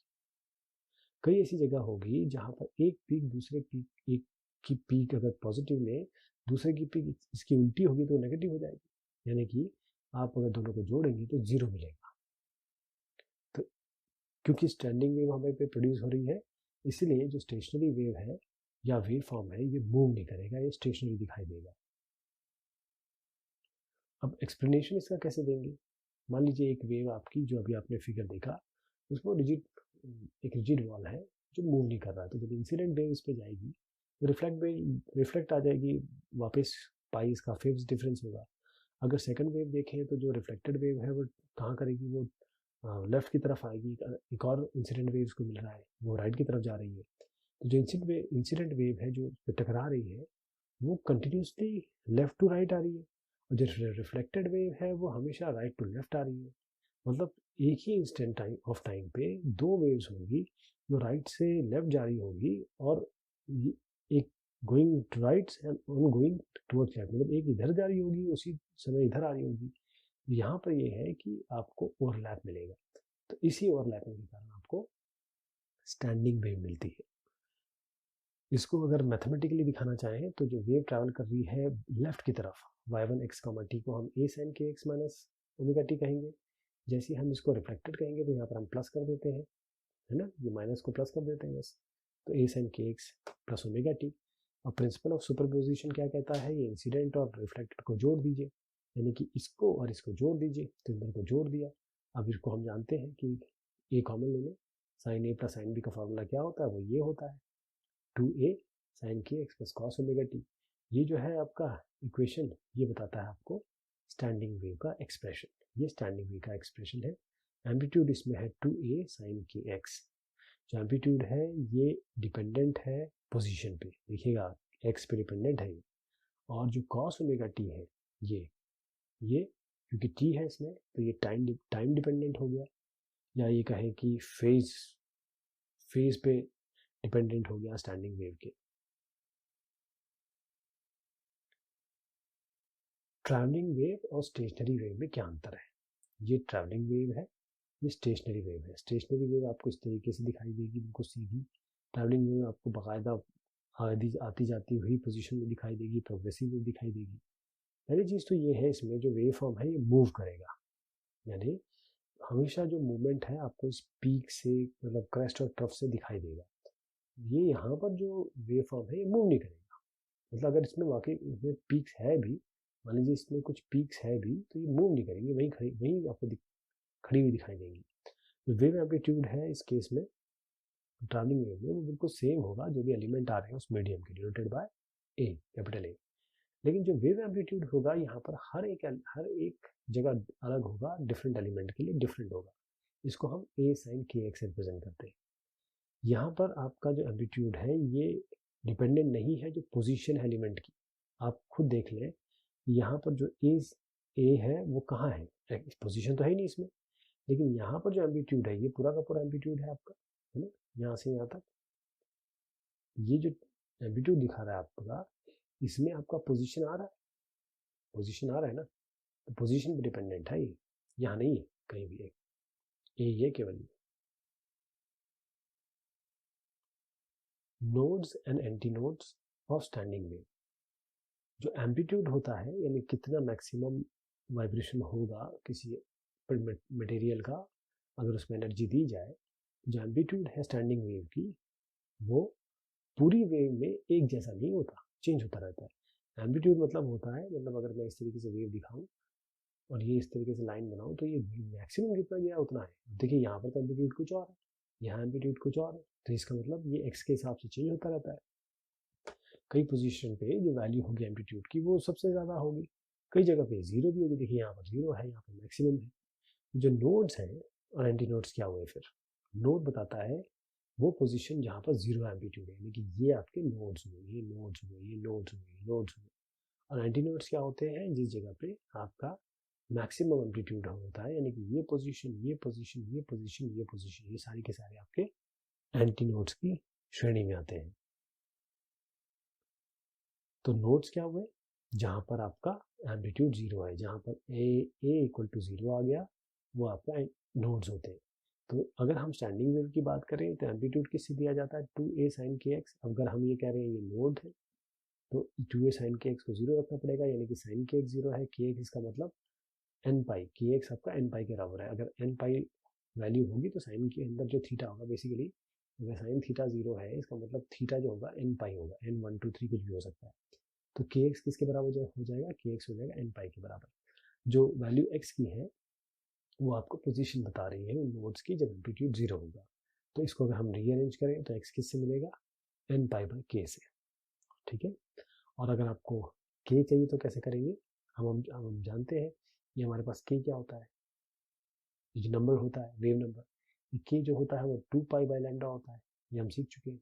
कई ऐसी जगह होगी जहाँ पर एक पीक दूसरे पीक, एक की पीक अगर पॉजिटिव में, दूसरे की पीक इसकी उल्टी होगी तो नेगेटिव हो जाएगी, यानी कि आप अगर दोनों को जोड़ेंगे तो जीरो मिलेगा। तो क्योंकि स्टैंडिंग वेव हमें पे प्रोड्यूस हो रही है, इसलिए जो स्टेशनरी वेव है या वेव फॉर्म है ये मूव नहीं करेगा, ये स्टेशनरी दिखाई देगा। अब एक्सप्लेनेशन इसका कैसे देंगे? मान लीजिए एक वेव आपकी, जो अभी आपने फिगर देखा, उसमें एक रिजिड वॉल है जो मूव नहीं कर रहा है, तो जब इंसिडेंट वेव इस पे जाएगी तो रिफ्लेक्ट आ जाएगी वापस, पाई इसका फेज डिफरेंस होगा। अगर सेकंड वेव देखें तो जो रिफ्लेक्टेड वेव है वो कहाँ करेगी, वो लेफ्ट की तरफ आएगी। एक और इंसिडेंट वेव को मिल रहा है, वो राइट की तरफ जा रही है। तो जो इंसिडेंट वेव है जो टकरा रही है, वो कंटिन्यूसली लेफ्ट टू राइट आ रही है, और जो रिफ्लेक्टेड वेव है वो हमेशा राइट टू लेफ्ट आ रही है। मतलब एक ही इंस्टेंट ऑफ टाइम पे दो वेव्स होंगी, जो राइट से लेफ्ट जा रही होगी, और एक going to right and going towards left, मतलब एक इधर जा रही होगी उसी समय इधर आ रही होगी। यहाँ पर ये है कि आपको ओवरलैप मिलेगा, तो इसी ओवरलैपिंग के कारण आपको स्टैंडिंग वेव मिलती है। इसको अगर मैथमेटिकली दिखाना चाहें तो जो वेव ट्रैवल कर रही है लेफ्ट की तरफ, y1 x, t को हम a sin kx minus omega T कहेंगे। जैसे हम इसको रिफ्लेक्टेड कहेंगे तो यहाँ पर हम प्लस कर देते हैं, है ना, ये माइनस को प्लस कर देते हैं बस, तो a sin kx plus omega T. और प्रिंसिपल ऑफ सुपरपोजिशन क्या कहता है, ये इंसिडेंट और रिफ्लेक्टेड को जोड़ दीजिए, यानी कि इसको और इसको जोड़ दीजिए, तो इधर को जोड़ दिया। अब इसको हम जानते हैं कि a कॉमन ले लें, sign A plus sine B का फॉर्मूला क्या होता है, वो ये होता है 2a sin kx plus cos omega T. ये जो है आपका इक्वेशन, ये बताता है आपको स्टैंडिंग वेव का एक्सप्रेशन। ये स्टैंडिंग वेव का एक्सप्रेशन है। एम्पलीट्यूड इसमें है 2a sin kx। जो एम्पलीट्यूड है ये डिपेंडेंट है पोजीशन पे, देखिएगा x पे डिपेंडेंट है ये। और जो कॉस ओमेगा टी है ये क्योंकि t है इसमें, तो ये टाइम डिपेंडेंट हो गया, या ये कहें कि फेज पे डिपेंडेंट हो गया स्टैंडिंग वेव के। ट्रैवलिंग वेव और स्टेशनरी वेव में क्या अंतर है? ये ट्रैवलिंग वेव है, ये स्टेशनरी वेव है। स्टेशनरी वेव आपको इस तरीके से दिखाई देगी, बिल्कुल सीधी। ट्रैवलिंग वेव आपको बाकायदा आती जाती हुई पोजीशन में दिखाई देगी, प्रोग्रेसिव वेव दिखाई देगी। पहली चीज़ तो ये है, इसमें जो वेव फॉर्म है ये मूव करेगा, यानी हमेशा जो मूवमेंट है आपको इस पीक से, मतलब क्रेस्ट और ट्रफ से दिखाई देगा। ये यहाँ पर जो वेव फॉर्म है ये मूव नहीं करेगा। मतलब अगर इसमें वाकई इसमें पीक्स है भी, मान लीजिए इसमें कुछ पीक्स है भी, तो ये मूव नहीं करेंगी, वहीं आपको खड़ी हुई दिखाई देंगी। जो वेव एम्पलीट्यूड है इस केस में, ट्रैवलिंग वेव में, वो बिल्कुल सेम होगा जो भी एलिमेंट आ रहे हैं उस मीडियम के, denoted by A, capital A. लेकिन जो वेव एम्पलीट्यूड होगा यहाँ पर हर एक जगह अलग होगा, डिफरेंट एलिमेंट के लिए डिफरेंट होगा। इसको हम ए साइन के एक्स रिप्रेजेंट करते हैं। यहाँ पर आपका जो एम्पलीट्यूड है ये डिपेंडेंट नहीं है जो पोजीशन है एलिमेंट की। आप खुद देख लें, यहाँ पर जो ए है वो कहाँ है, पोजीशन तो है ही नहीं इसमें, लेकिन यहाँ पर जो एम्पलीट्यूड है ये पूरा का पूरा एम्पलीट्यूड है आपका, है ना, यहाँ से यहाँ तक। ये जो एम्पलीट्यूड दिखा रहा है आपका, इसमें आपका पोजीशन आ रहा है, पोजीशन आ रहा है ना, तो पोजीशन पे डिपेंडेंट है ये, यहाँ नहीं है कहीं भी। ये केवल nodes and anti nodes of standing wave. जो एम्पलीट्यूड होता है, यानी कितना मैक्सिमम वाइब्रेशन होगा किसी मटेरियल का अगर उसमें एनर्जी दी जाए, जो एम्पलीट्यूड है स्टैंडिंग वेव की, वो पूरी वेव में एक जैसा नहीं होता, चेंज होता रहता है। एम्पलीट्यूड मतलब होता है, मतलब अगर मैं इस तरीके से वेव दिखाऊं और ये इस तरीके से लाइन बनाऊं, तो ये मैक्सिमम कितना गया उतना है। देखिए यहाँ पर तो एम्पलीट्यूड कुछ और है, यहाँ एम्पलीट्यूड कुछ और है, तो इसका मतलब ये एक्स के हिसाब से चेंज होता रहता है। कई पोजीशन पे जो वैल्यू होगी एम्पलीट्यूड की वो सबसे ज़्यादा होगी, कई जगह पे जीरो भी होगी। देखिए यहाँ पर जीरो है, यहाँ पर मैक्सिमम है। जो नोड्स हैं और एंटी नोड्स क्या हुए, फिर नोड बताता है वो पोजीशन जहाँ पर जीरो एम्पलीट्यूड है, यानी कि ये आपके नोड्स हुए, ये नोड्स हुए, ये नोड्स हुए, ये नोड्स हुए। और एंटी नोड्स क्या होते हैं, जिस जगह पे आपका मैक्सिमम एम्पलीट्यूड होता है, यानी कि ये पोजीशन, ये पोजीशन, ये पोजीशन, ये पोजीशन, ये सारी के सारे आपके एंटी नोड्स की श्रेणी में आते हैं। तो नोड्स क्या हुए, जहाँ पर आपका एम्पलीट्यूड जीरो है, जहाँ पर ए इक्वल टू जीरो आ गया, वो आपका नोड्स होते हैं। तो अगर हम स्टैंडिंग वेव की बात करें तो एम्पलीट्यूड किससे दिया जाता है, 2a sin kx। अगर हम ये कह रहे हैं ये नोड है, तो 2a sin kx को जीरो रखना पड़ेगा, यानी कि sin kx जीरो है, kx इसका मतलब n पाई, kx आपका n पाई के बराबर है। अगर n पाई वैल्यू होगी तो साइन के अंदर जो थीटा होगा, बेसिकली अगर साइन थीटा जीरो है, इसका मतलब थीटा जो होगा n पाई होगा, n 1 2 3 कुछ भी हो सकता है। तो kx किसके बराबर हो जाएगा, kx हो जाएगा n पाई के बराबर। जो वैल्यू x की है वो आपको पोजीशन बता रही है उन नोड्स की जब एम्पलीट्यूड 0 होगा। तो इसको अगर हम रीअरेंज करें तो x किससे मिलेगा, n पाई बाई k से, ठीक है। और अगर आपको k चाहिए तो कैसे करेंगे, हम जानते हैं ये हमारे पास k क्या होता है, जो नंबर होता है वेव नंबर, k जो होता है वो 2 पाई बाई लैम्डा होता है, ये हम सीख चुके हैं।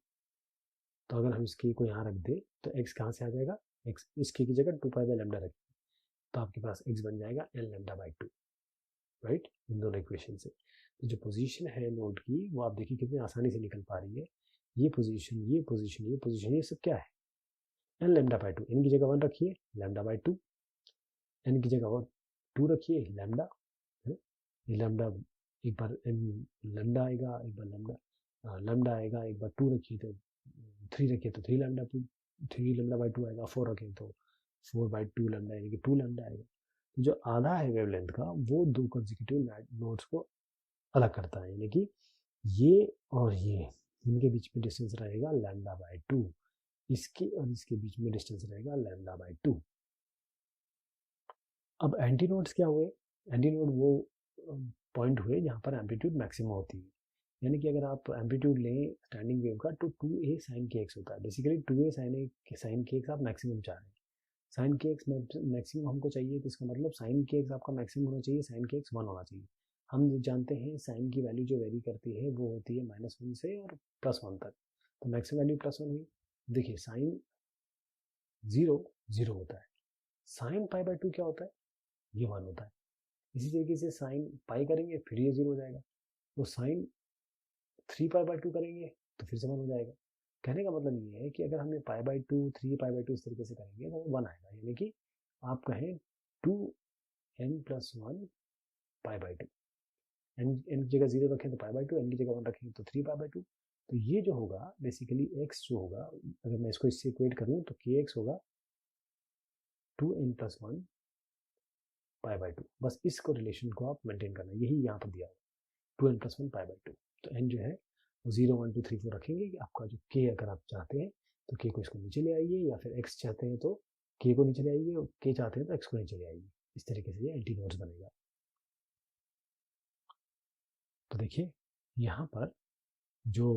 तो अगर हम इस k को यहाँ रख दें तो x कहाँ से आ जाएगा, x इस k की जगह 2 पाई बाई लैम्डा रखें तो आपके पास x बन जाएगा n लैम्डा बाई 2, राइट, इन दोनों इक्वेशन से। तो जो पोजीशन है नोड की वो आप देखिए कितनी आसानी से निकल पा रही है, ये पोजीशन ये पोजीशन ये पोजीशन ये सब क्या है, n लैम्डा बाई 2, n की जगह 1 रखिए लैम्डा बाई 2, n की जगह 2 रखिए लैम्डा, ये लैम्डा एक बार n लैम्डा आएगा, एक बार लैम्डा आएगा, एक बार 2 रखिए तो 3 रखिए तो 3 लैम्डा 3 लैम्डा बाई 2 आएगा, 4 रखें तो 4 बाई 2 लैम्डा यानी कि 2 लैम्डा आएगा। तो जो आधा है वेवलेंथ का वो दो कंसेक्यूटिव नोड्स को अलग करता है, यानी कि ये और ये इनके बीच में डिस्टेंस रहेगा लैम्डा बाई 2, इसके और इसके बीच में डिस्टेंस रहेगा लैम्डा बाई 2। अब एंटी नोड्स क्या हुए, एंटी नोड वो पॉइंट हुए जहाँ पर एम्पलीट्यूड मैक्सिमम होती है, यानी कि अगर आप एम्पलीट्यूड लें स्टैंडिंग वेव का तो 2a sin kx होता है, बेसिकली 2a sin kx आप मैक्सिमम चाह रहे हैं, sin kx मैक्सिमम हमको चाहिए तो इसका मतलब sin kx आपका मैक्सिमम होना चाहिए, sin kx 1 होना चाहिए। हम जानते हैं साइन की वैल्यू जो वेरी करती है वो होती है -1 से और +1 तक, तो मैक्सिमम वैल्यू +1 हुई। देखिए साइन 0 0 होता है, साइन पाई बाई 2 क्या होता है, ये 1 होता है। इसी तरीके से साइन पाई करेंगे फिर ये 0 हो जाएगा, तो साइन 3 पाई बाई 2 करेंगे तो फिर से 1 हो जाएगा। कहने का मतलब ये है कि अगर हमने पाई बाई 2 3 पाई बाई 2 इस तरीके से करेंगे तो 1 आएगा, यानी कि आप कहें 2n+1 पाई बाई 2, n की जगह 0 रखें तो पाई बाई 2, n की जगह 1 रखें तो 3 पाई बाई 2। तो ये जो होगा बेसिकली x जो होगा, अगर मैं इसको इससे इक्वेट करूं तो kx होगा 2n+1 पाई बाई 2, बस इसको रिलेशन को आप मेंटेन करना, यही यहाँ पर दिया हुआ 2n+1 पाई बाई 2। तो n जो है वो 0 1 2 3 4 रखेंगे कि आपका जो k अगर आप चाहते हैं तो k को इसको नीचे ले आइए, या फिर x चाहते हैं तो k को नीचे ले आइए, और k चाहते हैं तो x को नीचे ले आइए, इस तरीके से ये एंटी नोड्स बनेगा। तो देखिए यहाँ पर जो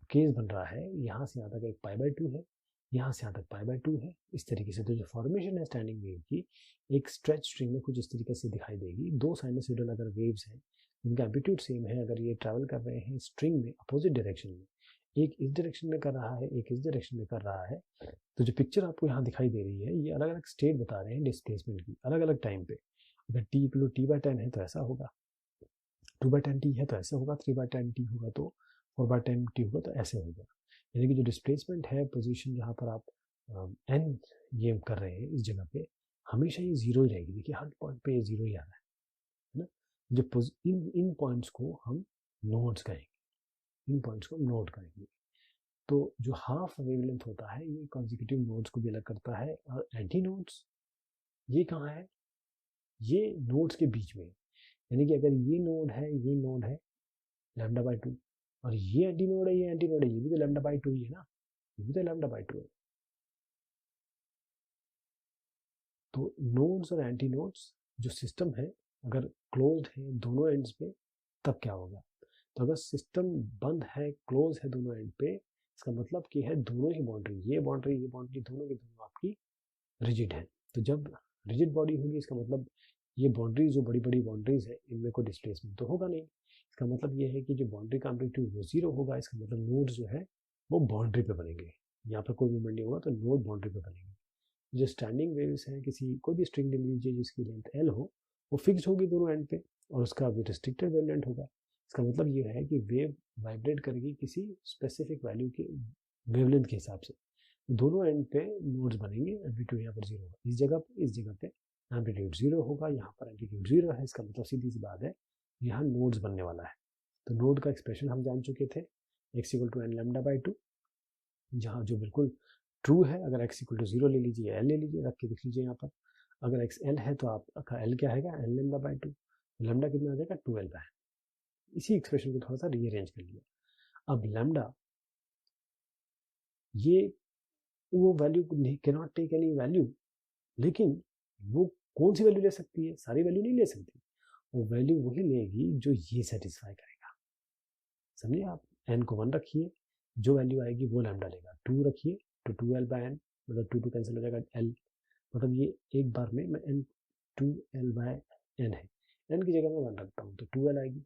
केस बन रहा है, यहाँ से यहाँ तक एक पाई बाई 2 है, यहाँ से यहाँ तक पाई बाई 2 है, इस तरीके से। तो जो फॉर्मेशन है स्टैंडिंग वेव की एक स्ट्रेच स्ट्रिंग में कुछ इस तरीके से दिखाई देगी। दो साइनसोइडल अगर वेव्स हैं जिनका एम्पलीट्यूड सेम है, अगर ये ट्रैवल कर रहे हैं स्ट्रिंग में अपोजिट डायरेक्शन में, एक इस डायरेक्शन में कर रहा है एक इस डायरेक्शन में कर रहा है, तो जो पिक्चर आपको यहाँ दिखाई दे रही है ये अलग अलग स्टेट बता रहे हैं डिस्प्लेसमेंट की अलग अलग टाइम पे। अगर t इक्वल टी बाई 10 है तो ऐसा होगा, 2/10t है तो ऐसे होगा, 3/10t होगा तो 4/10t होगा तो ऐसे होगा। यानी कि जो डिस्प्लेसमेंट है पोजीशन जहाँ पर आप n ये कर रहे हैं इस जगह पे हमेशा ये 0 ही रहेगी। देखिए हर पॉइंट पे ये 0 ही आ रहा है ना। जो इन पॉइंट्स को हम नोड्स कहेंगे, इन पॉइंट्स को नोड कहेंगे। तो जो हाफ वेवलेंथ होता है ये कॉन्जिक्यूटिव नोड्स को भी अलग करता है, और एंटी नोड्स ये कहाँ है, ये नोड्स के बीच में, यानी कि अगर ये नोड है लैम्डा बाई 2, और ये एंटी नोड है ये एंटी नोड है, ये भी तो लैम्डा बाई 2 ही है ना, ये भी तो लैम्डा बाई 2 है। तो नोड्स और एंटी नोड्स जो सिस्टम है अगर क्लोज्ड है दोनों एंड्स पे तब क्या होगा, तो अगर सिस्टम बंद है क्लोज है दोनों एंड पे, इसका मतलब कि है दोनों ही बाउंड्री ये बाउंड्री दोनों की दोनों आपकी रिजिड है। तो जब रिजिड बॉडी होगी इसका मतलब ये बाउंड्रीज जो बड़ी बड़ी बाउंड्रीज है इनमें कोई डिस्प्लेसमेंट तो होगा नहीं। इसका मतलब ये है कि जो बाउंड्री का एम्पलीट्यूड वो 0 होगा, इसका मतलब नोड जो है वो बाउंड्री पे बनेंगे, यहाँ पर कोई मूवमेंट नहीं होगा तो नोड बाउंड्री पे बनेंगे। जो स्टैंडिंग वेव्स हैं किसी कोई भी स्ट्रिंग ले लीजिए जिसकी लेंथ एल हो, वो फिक्स होगी दोनों एंड पे और उसका भी रिस्ट्रिक्टेड वेवलेंथ होगा। इसका मतलब ये है कि वेव वाइब्रेट करेगी किसी स्पेसिफिक वैल्यू के वेवलेंथ के हिसाब से, दोनों एंड पे नोड्स बनेंगे, एम्पलीट्यूड यहाँ पर 0 होगा, इस जगह पे एम्पलीट्यूड 0 होगा, यहाँ पर एम्पलीट्यूड 0 है, इसका मतलब सीधी सी बात है यहाँ नोड्स बनने वाला है। तो नोड का एक्सप्रेशन हम जान चुके थे, x equal to n lambda by 2, जहाँ जो बिल्कुल ट्रू है, अगर x इक्वल टू 0 ले लीजिए, एल ले लीजिए, रख के देख लीजिए यहाँ पर, अगर x एल है तो आपका एल क्या है, एन लैम्डा बाई 2, लैम्डा कितना आ जाएगा 12 है। इसी एक्सप्रेशन को थोड़ा सा रीअरेंज कर लिया। अब लैम्डा ये वो value cannot take any value, लेकिन वो कौन सी वैल्यू ले सकती है? सारी वैल्यू नहीं ले सकती, वो वैल्यू वही लेगी जो ये सेटिस्फाई करेगा। समझिए आप, एन को 1 रखिए, जो वैल्यू आएगी वो लैम्डा लेगा। 2 रखिए तो 2l/n, मतलब 2 कैंसिल हो जाएगा, l मतलब ये एक बार में मैं n 2l/n है, n की जगह मैं 1 रखता हूँ तो 2l आएगी,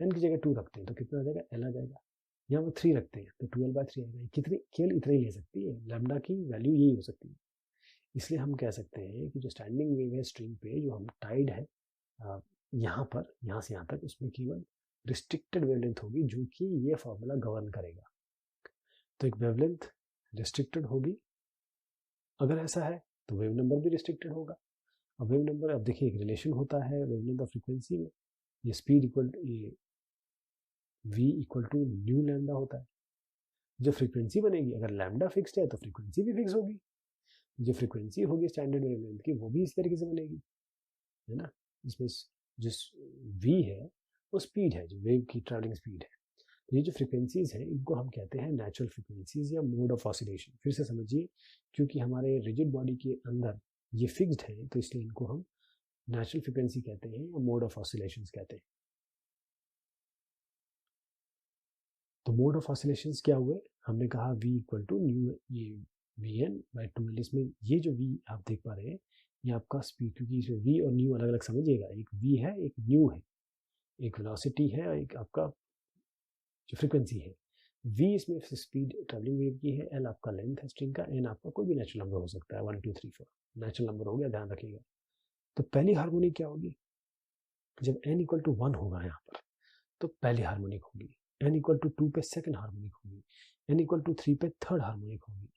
n की जगह 2 रखते हैं तो कितना आ जाएगा, l आ जाएगा। यहाँ पर 3 रखते हैं तो 2l/3 आएगा। कितनी, केवल इतना ही ले सकती है, लैम्डा की वैल्यू यही हो सकती है। इसलिए हम कह सकते हैं कि जो स्टैंडिंग वेव है स्ट्रिंग पे, जो हम टाइड है यहाँ पर, यहाँ से यहाँ तक, उसमें केवल रिस्ट्रिक्टेड वेवलेंथ होगी जो कि ये फॉर्मूला गवर्न करेगा। तो एक वेवलेंथ रिस्ट्रिक्टेड होगी, अगर ऐसा है तो वेव नंबर भी रिस्ट्रिक्टेड होगा। अब वेव नंबर, अब देखिए एक रिलेशन होता है वेवलेंथ ऑफ फ्रीक्वेंसी में, ये स्पीड इक्वल ये v equal to nu lambda होता है। जो फ्रीक्वेंसी बनेगी, अगर लैम्डा फिक्स्ड है तो फ्रीक्वेंसी भी फिक्स होगी, जो फ्रीक्वेंसी होगी स्टैंडर्ड वेवलेंथ की वो भी इस तरीके से बनेगी, है ना। इसमें जिस v है वो स्पीड है, जो वेव की ट्रैवलिंग स्पीड है। ये जो फ्रीक्वेंसीज हैं इनको हम कहते हैं नेचुरल फ्रीक्वेंसीज या मोड ऑफ ऑसिलेशन। फिर से समझिए, क्योंकि हमारे रिजिड बॉडी के अंदर ये फिक्स्ड है तो इसलिए इनको हम नेचुरल फ्रीक्वेंसी कहते हैं या मोड ऑफ ऑसिलेशंस कहते हैं। तो मोड ऑफ ऑसिलेशंस क्या हुए, हमने कहा v इक्वल टू न्यू, ये vn/2l। इसमें ये जो v आप देख पा रहे हैं ये आपका स्पीड, क्योंकि इसमें v और न्यू अलग अलग समझिएगा, एक v है एक न्यू है, एक वेलोसिटी है एक आपका जो फ्रीक्वेंसी है। v इसमें स्पीड ट्रैवलिंग वेव की है, l आपका लेंथ है स्ट्रिंग का, n आपका कोई भी नेचुरल नंबर हो सकता है, 1 2 3 4 नेचुरल नंबर हो गया, ध्यान रखिएगा। तो पहली हार्मोनिक क्या होगी, जब n इक्वल टू 1 होगा यहाँ पर तो पहली हार्मोनिक होगी, n इक्वल टू 2 पे सेकंड हार्मोनिक होगी, n इक्वल टू 3 पे थर्ड हार्मोनिक होगी।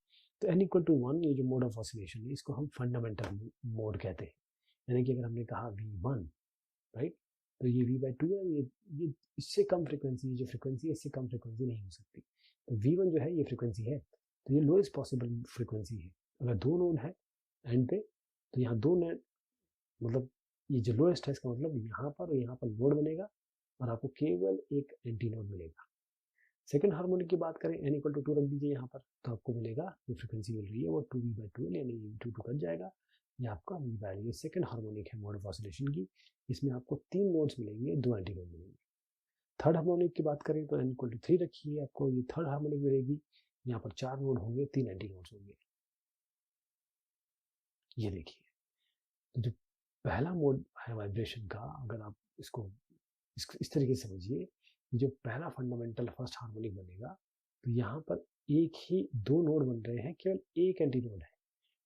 तो n इक्वल टू 1 ये जो मोड ऑफ ऑसिलेशन है इसको हम फंडामेंटल मोड कहते हैं। यानी कि अगर हमने कहा v1, राइट, तो ये v/2 है, ये इससे कम फ्रीक्वेंसी, जो फ्रीक्वेंसी है इससे कम फ्रीक्वेंसी नहीं हो सकती। तो v1 जो है ये फ्रीक्वेंसी है, तो ये लोएस्ट पॉसिबल फ्रीक्वेंसी है। अगर दो नोड है एंड पे तो यहाँ दो नोड, मतलब ये जो लोएस्ट है इसका मतलब यहाँ पर और यहाँ पर नोड बनेगा और आपको केवल एक एंटी नोड मिलेगा। सेकंड हार्मोनिक की बात करें, n इक्वल टू 2 रख दीजिए यहाँ पर, तो आपको मिलेगा जो फ्रीक्वेंसी मिल रही है वो 2v/2l, यानी 2 कट जाएगा, ये आपका v/, ये सेकंड हार्मोनिक है मोड ऑफ ऑसिलेशन की। इसमें आपको 3 नोड्स मिलेंगे, 2 एंटी नोड मिलेंगे। थर्ड हार्मोनिक की बात करें तो n इक्वल टू 3 रखिए, आपको ये थर्ड हार्मोनिक मिलेगी, यहाँ पर 4 नोड होंगे, 3 एंटी नोड्स होंगे। ये देखिए, तो जो पहला मोड है वाइब्रेशन का, अगर आप इसको इस तरीके से समझिए, जो पहला फंडामेंटल फर्स्ट हार्मोनिक बनेगा तो यहाँ पर एक ही दो नोड बन रहे हैं, केवल एक एंटी नोड है।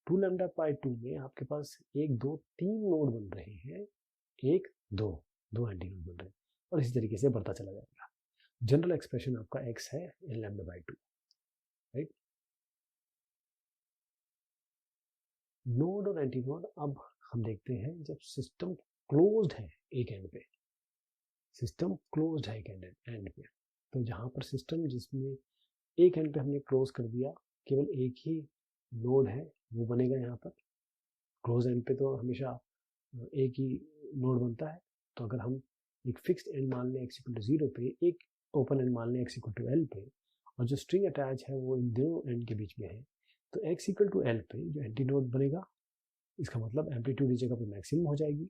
2λ/2 में आपके पास 1 2 3 नोड बन रहे हैं, 1 2 दो एंटी नोड बन रहे हैं, और इसी तरीके से बढ़ता चला जाएगा। जनरल एक्सप्रेशन आपका x है nλ/2, राइट। नोड और एंटी नोड अब हम देखते हैं जब सिस्टम क्लोज्ड है एक एंड पे, सिस्टम क्लोज्ड है एक एंड पे, तो जहां पर सिस्टम जिसमें एक एंड पे हमने क्लोज कर दिया, केवल एक ही नोड है वो बनेगा यहाँ पर। क्लोज एंड पे तो हमेशा एक ही नोड बनता है, तो अगर हम एक फिक्स्ड एंड मान लें x इक्वल टू 0 पे, एक ओपन एंड मान लें x इक्वल टू l पे, और जो स्ट्रिंग अटैच है वो इन दोनों एंड के बीच में है, तो x इक्वल टू l पे जो एंटी नोड बनेगा, इसका मतलब एम्पलीट्यूड इस जगह पर मैक्सिमम हो जाएगी।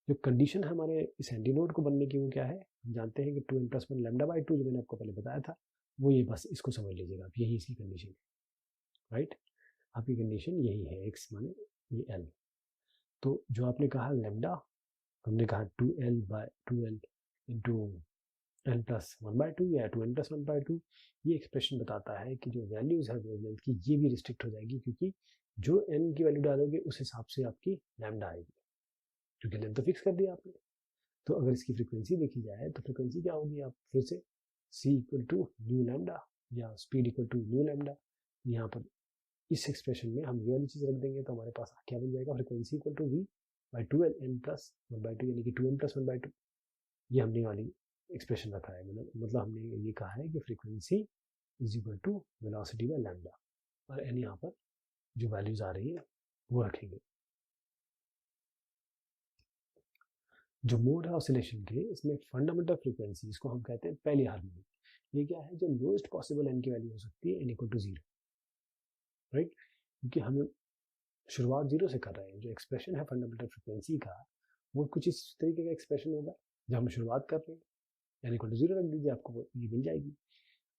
जो कंडीशन है हमारे इस एंटी नोड को बनने की वो क्या है, हम जानते हैं कि 2n+1 λ/2 जो मैंने आपको पहले बताया था, वो ये, बस इसको समझ लीजिएगा आप, यही इसकी कंडीशन है, राइट। आपकी कंडीशन यही है, x माने ये l। तो जो आपने कहा लैम्डा, हमने कहा 2l इंटू n+1/2 या 2n+1/2, ये एक्सप्रेशन बताता है कि जो वैल्यूज है वेवलेंथ की ये भी रिस्ट्रिक्ट हो जाएगी, क्योंकि जो n की वैल्यू डालोगे उस हिसाब से आपकी लैम्डा आएगी, क्योंकि लेंथ तो फिक्स कर दिया आपने। तो अगर इसकी फ्रीक्वेंसी देखी जाए तो फ्रीक्वेंसी क्या होगी, आप फिर से c equal to nu lambda या speed equal to nu lambda, यहाँ पर इस एक्सप्रेशन में हम ये वाली चीज रख देंगे तो हमारे पास क्या बन जाएगा, frequency equal to v/2l n+1/2, यानी कि 2n+1/2। ये हमने वाली एक्सप्रेशन रखा है, मतलब हमने ये कहा है कि frequency is equal to velocity by lambda, और एन यहाँ पर जो वैल्यूज आ रही है वो रखेंगे। जो मोड है ऑसिलेशन के, इसमें फंडामेंटल फ्रीक्वेंसी, इसको हम कहते हैं पहली हार्मोनिक। ये क्या है, जो लोएस्ट पॉसिबल एन की वैल्यू हो सकती है n इक्वल टू 0, राइट, क्योंकि हमें शुरुआत जीरो से कर रहे हैं, जो एक्सप्रेशन है फंडामेंटल फ्रिक्वेंसी का वो कुछ इस तरीके का एक्सप्रेशन होगा जब हम शुरुआत कर रहे हैं, यानी इक्वल टू जीरो रख दीजिए, आपको ये मिल जाएगी।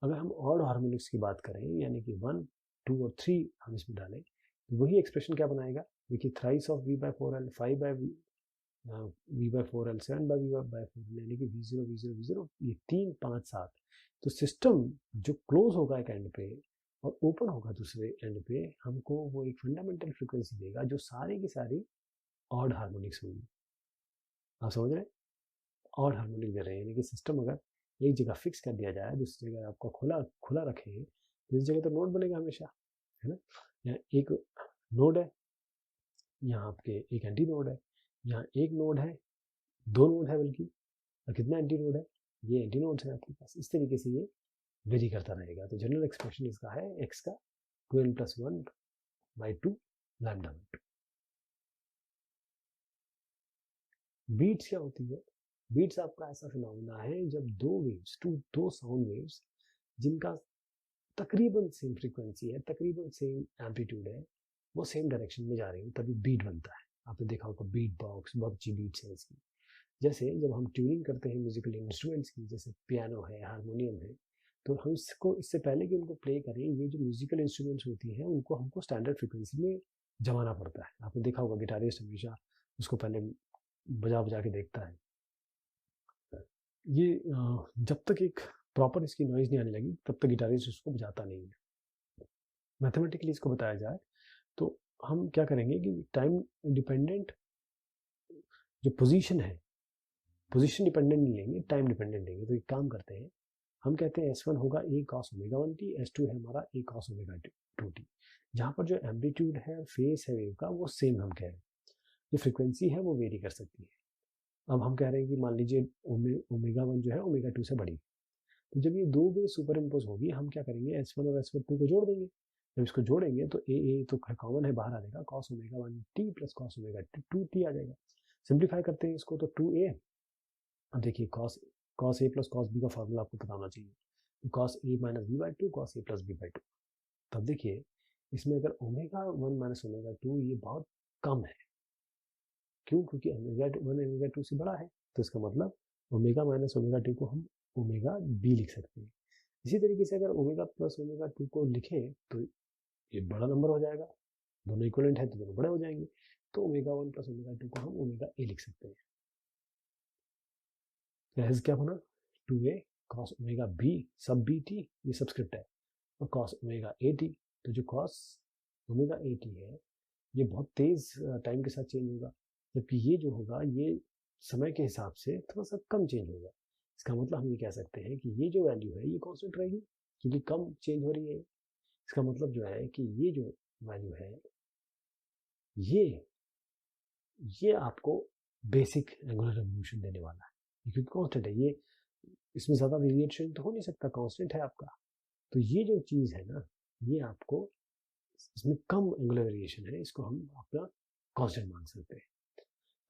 अगर हम ऑड हार्मोनिक्स की बात करें, यानी कि 1, 2 और 3 हम इसमें डालें, तो वही एक्सप्रेशन क्या बनाएगा, देखिए thrice of v/4l, 5/v/4l, 7/v/4l, यानी कि v0 v0 v0, ये 3 5 7। तो सिस्टम जो क्लोज होगा एक एंड पे और ओपन होगा दूसरे एंड पे, हमको वो एक फंडामेंटल फ्रिक्वेंसी देगा जो सारी की सारी ऑड हार्मोनिक्स होंगी। आप समझ रहे हैं, ऑड हार्मोनिक दे रहे हैं, यानी कि सिस्टम अगर एक जगह फिक्स कर दिया जाए, दूसरी जगह आपको खुला खुला रखें, तो इस जगह तो नोड बनेगा हमेशा, है ना। यहाँ एक नोड है, यहाँ आपके एक एंटी नोड है, यहाँ एक नोड है, 2 नोड है बल्कि, और कितना एंटी नोड है, ये एंटी नोड्स है आपके पास। इस तरीके से ये वेरी करता रहेगा। तो जनरल एक्सप्रेशन इसका है x का 2n+1/2 λ/2। बीट्स क्या होती है, बीट्स आपका ऐसा फिनोमेना है जब दो साउंड वेव्स जिनका तकरीबन सेम फ्रीक्वेंसी है, तकरीबन सेम एम्पलीट्यूड है, वो सेम डायरेक्शन में जा रही है, तभी बीट बनता है। आपने देखा होगा बीट बॉक्स, बहुत अच्छी बीट्स है इसकी। जैसे जब हम ट्यूनिंग करते हैं म्यूजिकल इंस्ट्रूमेंट्स की, जैसे पियानो है, हारमोनियम है, तो हम इसको इससे पहले कि उनको प्ले करें, ये जो म्यूजिकल इंस्ट्रूमेंट्स होती हैं उनको हमको स्टैंडर्ड फ्रिक्वेंसी में जमाना पड़ता है। आपने देखा होगा गिटारिस्ट हमेशा उसको पहले बजा बजा के देखता है। ये जब तक एक प्रॉपर इसकी नॉइज नहीं आने लगी तब तक गिटारिस्ट उसको बजाता नहीं है। मैथमेटिकली इसको बताया जाए तो हम क्या करेंगे कि टाइम डिपेंडेंट जो पोजीशन है, पोजीशन डिपेंडेंट नहीं लेंगे, टाइम डिपेंडेंट लेंगे। तो एक काम करते हैं, हम कहते हैं S1 होगा a cos ω1t, S2 है हमारा a cos ω2t। जहाँ पर जो एम्पलीट्यूड है, फेस है वेव का, वो सेम हम कह रहे हैं। जो फ्रिक्वेंसी है वो वेरी कर सकती है। अब हम कह रहे हैं कि मान लीजिए ω1 जो है ω2 से बड़ी, तो जब ये दो वेव सुपर इम्पोज होगी, हम क्या करेंगे, S1 और S2 को जोड़ देंगे। जब इसको जोड़ेंगे तो ए तो कॉमन है, बाहर आ जाएगा, cos ω1t plus cos ω2t आ जाएगा। सिंप्लीफाई करते हैं इसको तो 2a। अब देखिए cos a plus cos b का फॉर्मूला आपको पता होना चाहिए, तो cos a minus b/2 cos a plus b/2। तब देखिए इसमें अगर ω1 माइनस ω2 ये बहुत कम है, क्यों, क्योंकि ω1 ω2 से बड़ा है, तो इसका मतलब ω माइनस ω2 को हम ω_b लिख सकते हैं। इसी तरीके से अगर ω प्लस ω2 को लिखें तो ये बड़ा नंबर हो जाएगा, दोनों इक्वलेंट है तो दोनों बड़े हो जाएंगे, तो ω1 प्लस ω2 को हम ω_a लिख सकते हैं। तो क्या बना, 2a cos ω_b सब bt, ये सबस्क्रिप्ट है, और cos ω_at, तो जो cos ω_at है ये बहुत तेज टाइम के साथ चेंज होगा, जबकि ये जो होगा ये समय के हिसाब से थोड़ा सा कम चेंज होगा। इसका मतलब हम ये कह सकते हैं कि ये जो वैल्यू है ये कांस्टेंट रहेगी, क्योंकि कम चेंज हो रही है। इसका मतलब जो है कि ये जो वैल्यू है ये आपको बेसिक एंगुलर रेवोल्यूशन देने वाला है, क्योंकि कांस्टेंट है ये, इसमें ज़्यादा वेरिएशन तो हो नहीं सकता, कांस्टेंट है आपका। तो ये जो चीज़ है ना, ये आपको इसमें कम एंगुलर वेरिएशन है, इसको हम अपना कांस्टेंट मान सकते हैं।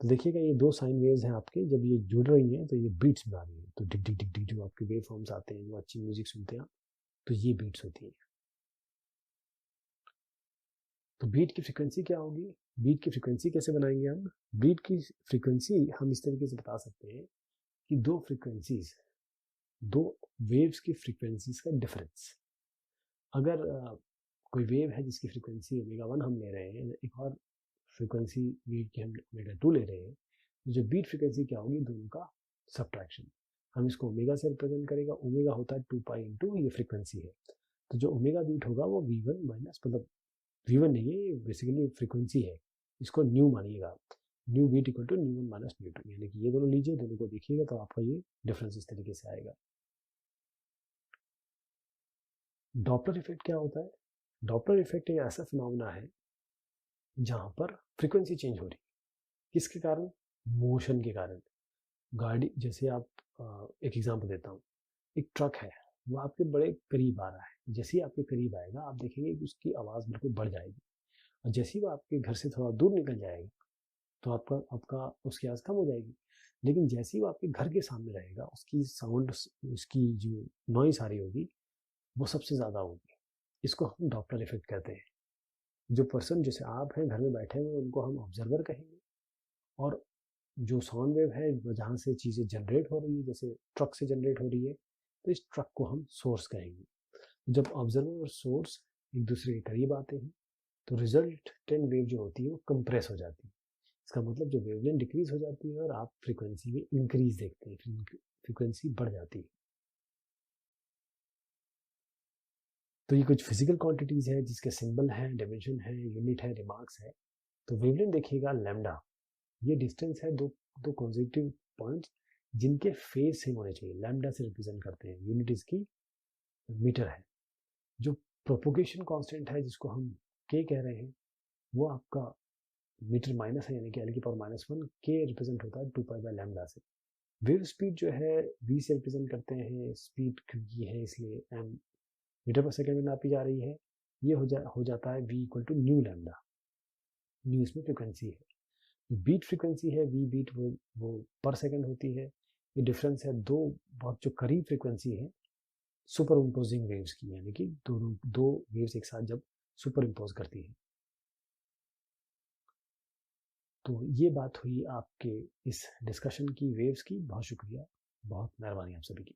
तो देखिएगा ये दो साइन वेव्स हैं आपके, जब ये जुड़ रही हैं तो ये बीट्स बना रही हैं, तो डिग डिग डिग डिग जो आपके वेव फॉर्म्स आते हैं, जो अच्छी म्यूजिक सुनते हैं, तो ये बीट्स होती हैं। तो बीट की फ्रीक्वेंसी क्या होगी, बीट की फ्रीक्वेंसी कैसे बनाएंगे हम, बीट की फ्रीक्वेंसी हम इस तरीके से बता सकते हैं कि दो वेव्स की फ्रीक्वेंसीज का डिफरेंस। अगर कोई वेव है जिसकी फ्रीक्वेंसी ω1 हम ले रहे हैं, एक और फ्रीक्वेंसी बीट की हम ω2 ले रहे हैं, तो जो बीट फ्रीक्वेंसी क्या होगी, दोनों का सब्ट्रैक्शन। हम इसको ओमेगा से रिप्रेजेंट करेगा, ओमेगा होता है 2π इंटू ये फ्रीक्वेंसी है, तो जो ओमेगा बीट होगा वो v1 माइनस, मतलब v1 नहीं है, ये बेसिकली फ्रीक्वेंसी है, इसको न्यू मानिएगा, न्यू बीट इक्वल टू न्यू1 माइनस न्यू2, यानी कि ये दोनों लीजिए, दोनों को देखिएगा तो आपका ये डिफरेंस इस तरीके से आएगा। डॉपलर इफेक्ट क्या होता है, डॉपलर इफेक्ट एक ऐसा फिनोमेना है जहां पर फ्रीक्वेंसी चेंज हो रही है, किसके कारण, मोशन के कारण। गाड़ी, जैसे आप एक एग्जांपल देता हूँ, एक ट्रक है, वो आपके बड़े करीब आ रहा है, जैसे ही आपके करीब आएगा आप देखेंगे कि उसकी आवाज़ बिल्कुल बढ़ जाएगी, और जैसे ही वो आपके घर से थोड़ा दूर निकल जाएगा तो आपका आपका उसकी आवाज़ कम हो जाएगी। लेकिन जैसे ही वो आपके घर के सामने रहेगा, उसकी साउंड, उसकी जो नॉइस आ रही होगी वो सबसे ज़्यादा होगी। इसको हम डॉपलर इफेक्ट कहते हैं। जो पर्सन जैसे आप हैं घर में बैठे हुए उनको हम ऑब्जर्वर कहेंगे, और जो साउंड वेव है जहाँ से चीज़ें जनरेट हो रही है, जैसे ट्रक से जनरेट हो रही है, तो इस ट्रक को हम सोर्स कहेंगे। जब ऑब्जर्वर और सोर्स एक दूसरे के करीब आते हैं तो रिजल्टेंट वेव जो होती है वो कंप्रेस हो जाती है। इसका मतलब जो वेवलेंथ डिक्रीज हो जाती है और आप फ्रीक्वेंसी में इंक्रीज देखते हैं, फ्रीक्वेंसी बढ़ जाती है। तो ये कुछ फिजिकल क्वांटिटीज है जिसके सिंबल है, डायमेंशन है, यूनिट है, रिमार्क्स है। तो वेवलेंथ देखिएगा लैम्डा, ये डिस्टेंस है दो दो कॉन्जिक्यूटिव पॉइंट्स जिनके फेज सेम होने चाहिए, लैम्डा से रिप्रेजेंट करते हैं। यूनिट इसकी मीटर है। जो प्रोपोगेशन कांस्टेंट है जिसको हम के कह रहे हैं, वो आपका मीटर माइनस है, यानी कि एल की पावर -1, के रिप्रेजेंट होता है 2π/λ से। वेव स्पीड जो है वी से रिप्रेजेंट करते हैं, स्पीड क्योंकि है इसलिए एम मीटर पर सेकंड में नापी जा रही है। ये हो जाता है v equal to nu lambda. Nu इसमें फ्रिक्वेंसी है। बीट फ्रिक्वेंसी है वी बीट, वो पर सेकंड होती है। ये डिफरेंस है दो बहुत जो करीब फ्रिक्वेंसी है सुपर इम्पोजिंग वेव्स की, यानी कि दोनों दो वेव्स एक साथ जब सुपर इम्पोज करती है। तो ये बात हुई आपके इस डिस्कशन की वेव्स की। बहुत शुक्रिया, बहुत मेहरबानी आप सभी की।